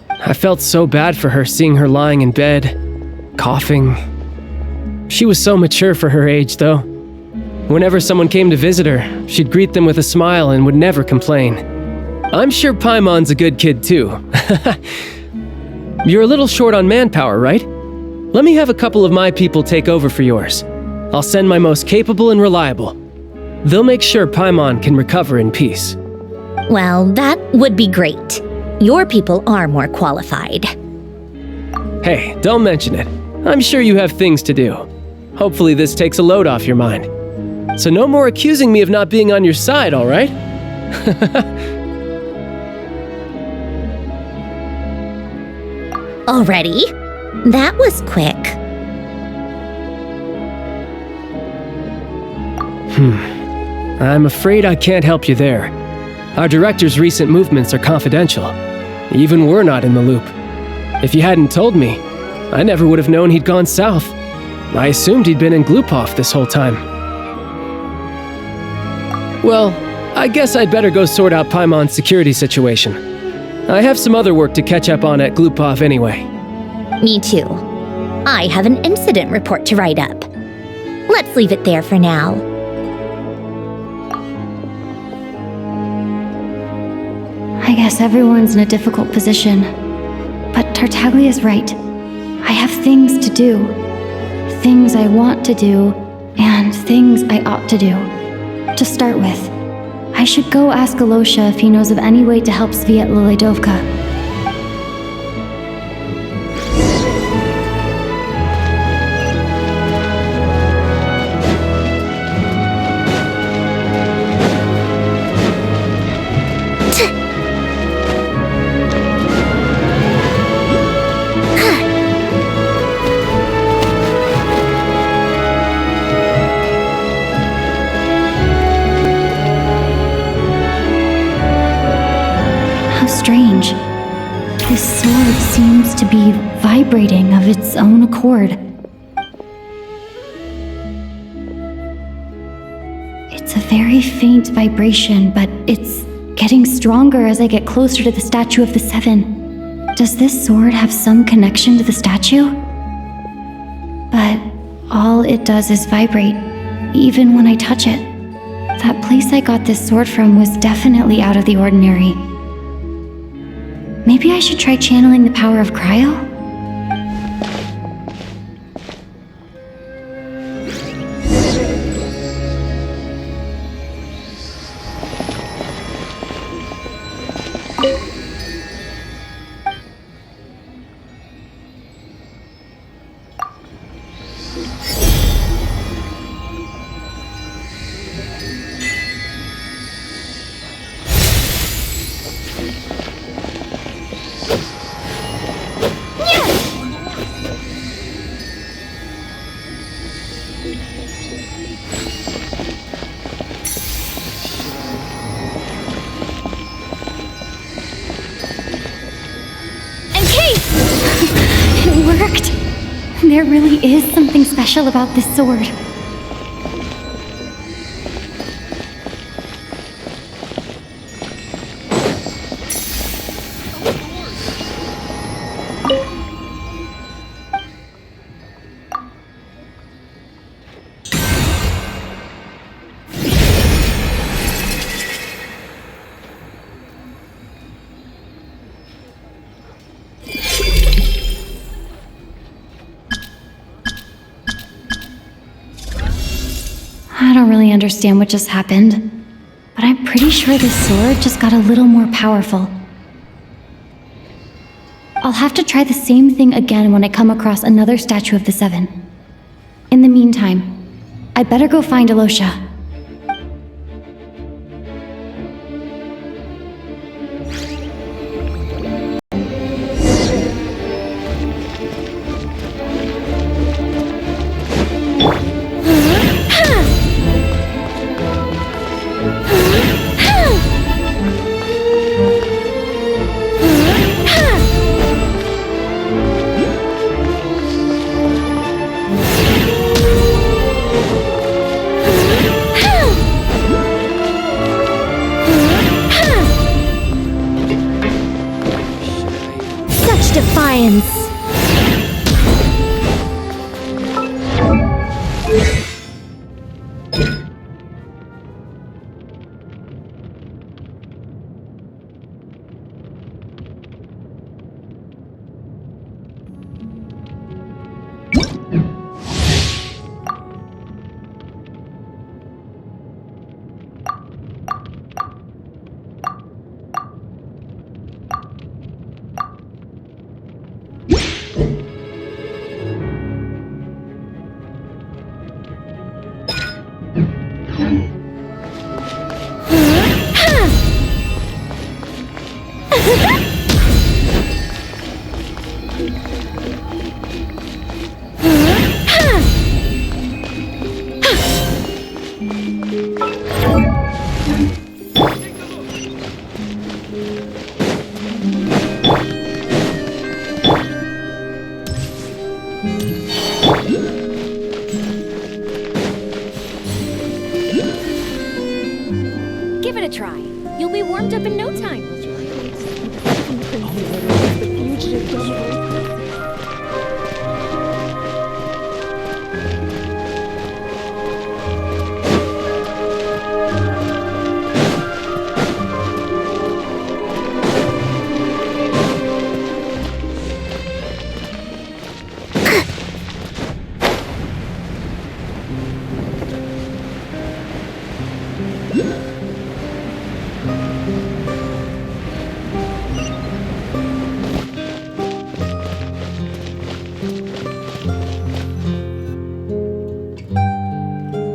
I felt so bad for her seeing her lying in bed, coughing. She was so mature for her age, though. Whenever someone came to visit her, she'd greet them with a smile and would never complain. I'm sure Paimon's a good kid, too. You're a little short on manpower, right? Let me have a couple of my people take over for yours. I'll send my most capable and reliable. They'll make sure Paimon can recover in peace. Well, that would be great. Your people are more qualified. Hey, don't mention it. I'm sure you have things to do. Hopefully this takes a load off your mind. So no more accusing me of not being on your side, all right? Already? That was quick. I'm afraid I can't help you there. Our director's recent movements are confidential. Even we're not in the loop. If you hadn't told me, I never would have known he'd gone south. I assumed he'd been in Glupov this whole time. Well, I guess I'd better go sort out Paimon's security situation. I have some other work to catch up on at Glupov anyway. Me too. I have an incident report to write up. Let's leave it there for now. I guess everyone's in a difficult position. But Tartaglia's right. I have things to do. Things I want to do, and things I ought to do. To start with, I should go ask Alosha if he knows of any way to help Sviatlila Dovka. Strange. This sword seems to be vibrating of its own accord. It's a very faint vibration, but it's getting stronger as I get closer to the statue of the Seven. Does this sword have some connection to the statue? But all it does is vibrate, even when I touch it. That place I got this sword from was definitely out of the ordinary. Maybe I should try channeling the power of cryo? worked! There really is something special about this sword. I don't really understand what just happened, but I'm pretty sure this sword just got a little more powerful. I'll have to try the same thing again when I come across another statue of the Seven. In the meantime, I better go find Alosha. Defiance. Give it a try. You'll be warmed up in no time.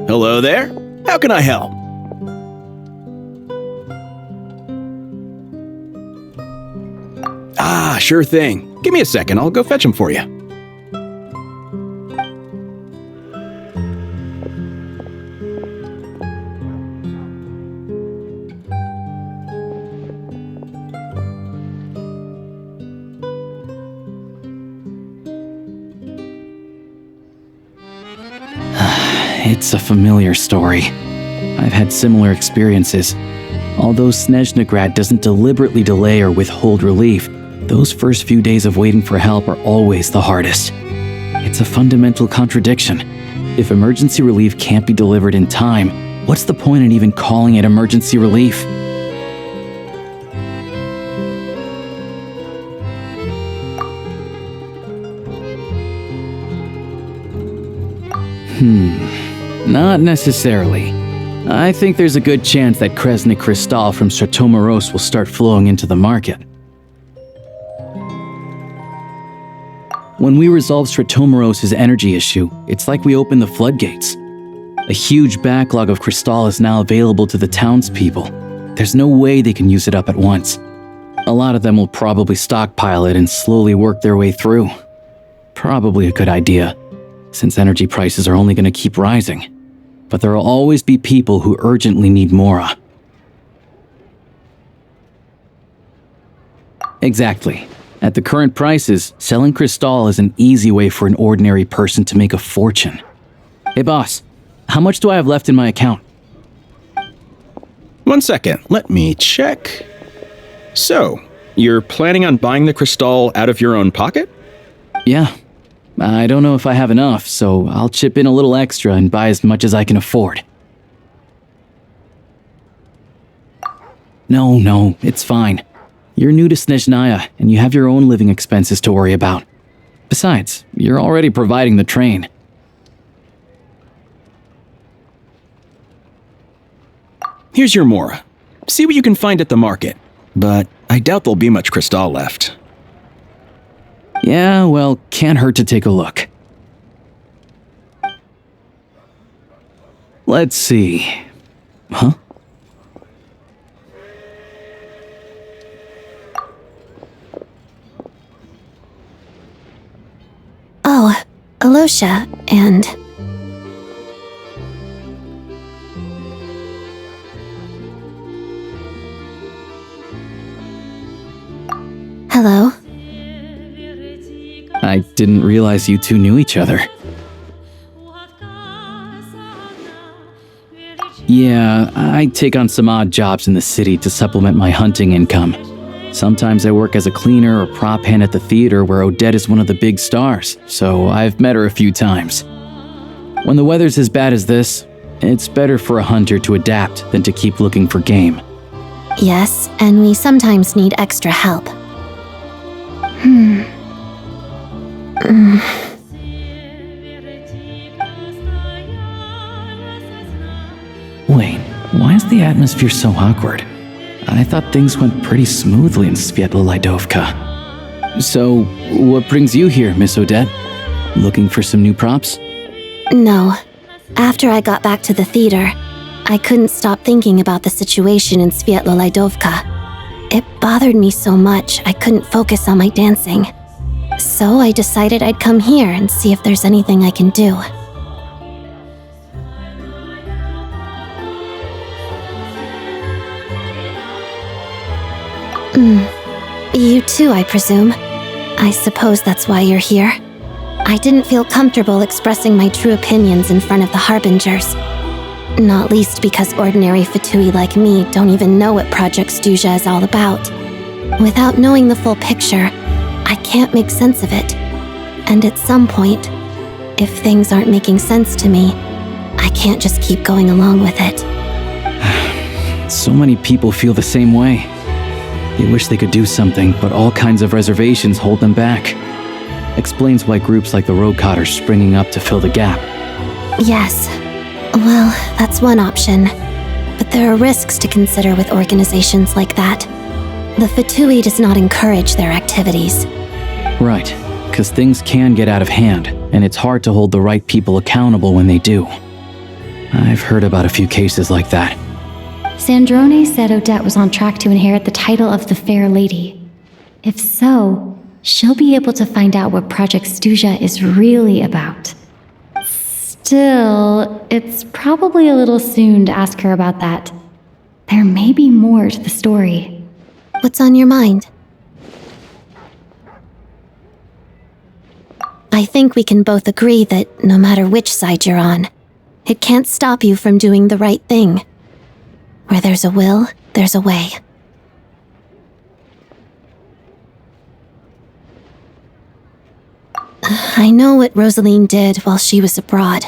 Hello there. How can I help? Ah, sure thing. Give me a second. I'll go fetch him for you. It's a familiar story. I've had similar experiences. Although Snezhnegrad doesn't deliberately delay or withhold relief, those first few days of waiting for help are always the hardest. It's a fundamental contradiction. If emergency relief can't be delivered in time, what's the point in even calling it emergency relief? Not necessarily. I think there's a good chance that Kresnik Crystal from Stratomoros will start flowing into the market. When we resolve Stratomoros' energy issue, it's like we open the floodgates. A huge backlog of Crystal is now available to the townspeople. There's no way they can use it up at once. A lot of them will probably stockpile it and slowly work their way through. Probably a good idea, since energy prices are only going to keep rising. But there will always be people who urgently need Mora. Exactly. At the current prices, selling Crystal is an easy way for an ordinary person to make a fortune. Hey boss, how much do I have left in my account? 1 second, let me check. So, you're planning on buying the Crystal out of your own pocket? Yeah. I don't know if I have enough, so I'll chip in a little extra and buy as much as I can afford. No, it's fine. You're new to Snezhnaya, and you have your own living expenses to worry about. Besides, you're already providing the train. Here's your Mora. See what you can find at the market, but I doubt there'll be much Crystal left. Yeah, well, can't hurt to take a look. Let's see. Huh? Oh, Alosha, and... Hello? I didn't realize you two knew each other. Yeah, I take on some odd jobs in the city to supplement my hunting income. Sometimes I work as a cleaner or prop hand at the theater where Odette is one of the big stars, so I've met her a few times. When the weather's as bad as this, it's better for a hunter to adapt than to keep looking for game. Yes, and we sometimes need extra help. Wait, why is the atmosphere so awkward? I thought things went pretty smoothly in Sviatlo-Lydovka. So, what brings you here, Miss Odette? Looking for some new props? No. After I got back to the theater, I couldn't stop thinking about the situation in Sviatlo-Lydovka. It bothered me so much I couldn't focus on my dancing. So I decided I'd come here and see if there's anything I can do. You too, I presume. I suppose that's why you're here. I didn't feel comfortable expressing my true opinions in front of the Harbingers. Not least because ordinary Fatui like me don't even know what Project Stuja is all about. Without knowing the full picture, I can't make sense of it. And at some point, if things aren't making sense to me, I can't just keep going along with it. So many people feel the same way. They wish they could do something, but all kinds of reservations hold them back. Explains why groups like the Rokot are springing up to fill the gap. Yes. Well, that's one option. But there are risks to consider with organizations like that. The Fatui does not encourage their activities. Right, because things can get out of hand, and it's hard to hold the right people accountable when they do. I've heard about a few cases like that. Sandrone said Odette was on track to inherit the title of the Fair Lady. If so, she'll be able to find out what Project Stuja is really about. Still, it's probably a little soon to ask her about that. There may be more to the story. What's on your mind? I think we can both agree that no matter which side you're on, it can't stop you from doing the right thing. Where there's a will, there's a way. I know what Rosaline did while she was abroad.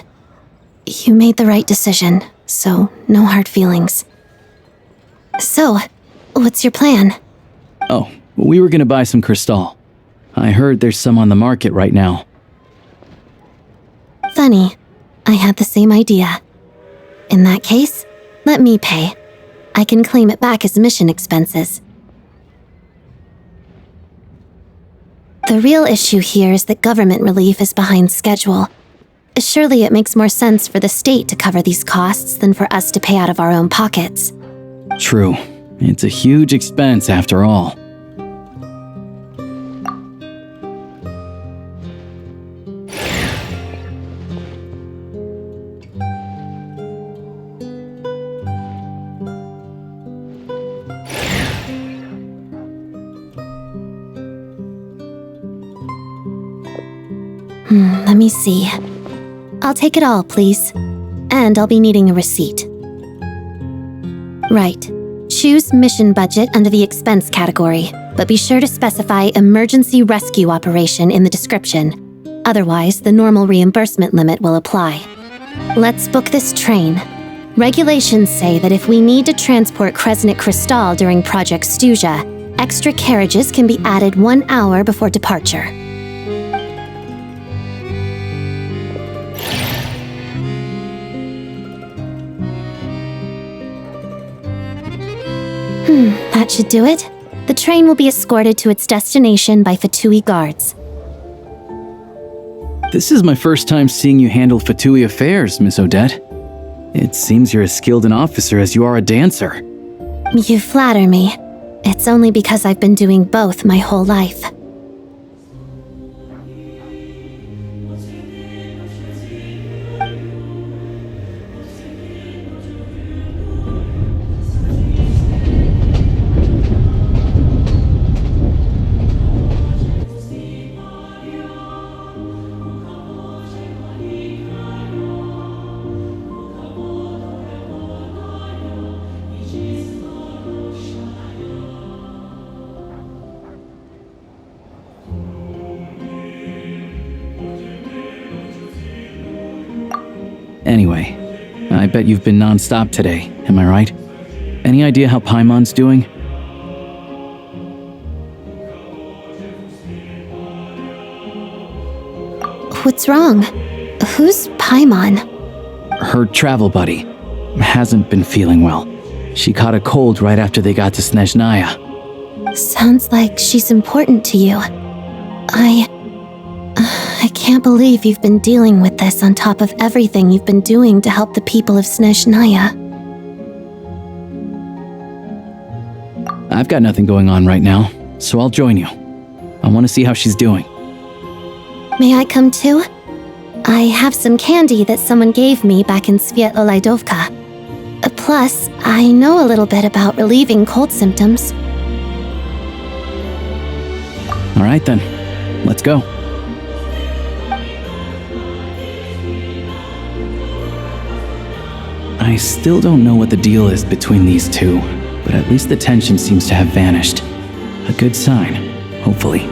You made the right decision, so no hard feelings. So, what's your plan? Oh, we were gonna buy some Crystal. I heard there's some on the market right now. Funny. I had the same idea. In that case, let me pay. I can claim it back as mission expenses. The real issue here is that government relief is behind schedule. Surely it makes more sense for the state to cover these costs than for us to pay out of our own pockets. True. It's a huge expense after all. Let me see. I'll take it all, please. And I'll be needing a receipt. Right. Choose mission budget under the expense category, but be sure to specify emergency rescue operation in the description. Otherwise, the normal reimbursement limit will apply. Let's book this train. Regulations say that if we need to transport Kresnik Crystal during Project Stuja, extra carriages can be added 1 hour before departure. That should do it. The train will be escorted to its destination by Fatui guards. This is my first time seeing you handle Fatui affairs, Miss Odette. It seems you're as skilled an officer as you are a dancer. You flatter me. It's only because I've been doing both my whole life. Anyway, I bet you've been non-stop today, am I right? Any idea how Paimon's doing? What's wrong? Who's Paimon? Her travel buddy hasn't been feeling well. She caught a cold right after they got to Snezhnaya. Sounds like she's important to you. I can't believe you've been dealing with this on top of everything you've been doing to help the people of Snezhnaya. I've got nothing going on right now, so I'll join you. I want to see how she's doing. May I come too? I have some candy that someone gave me back in Svietolaidovka. Plus, I know a little bit about relieving cold symptoms. All right then, let's go. I still don't know what the deal is between these two, but at least the tension seems to have vanished. A good sign, hopefully.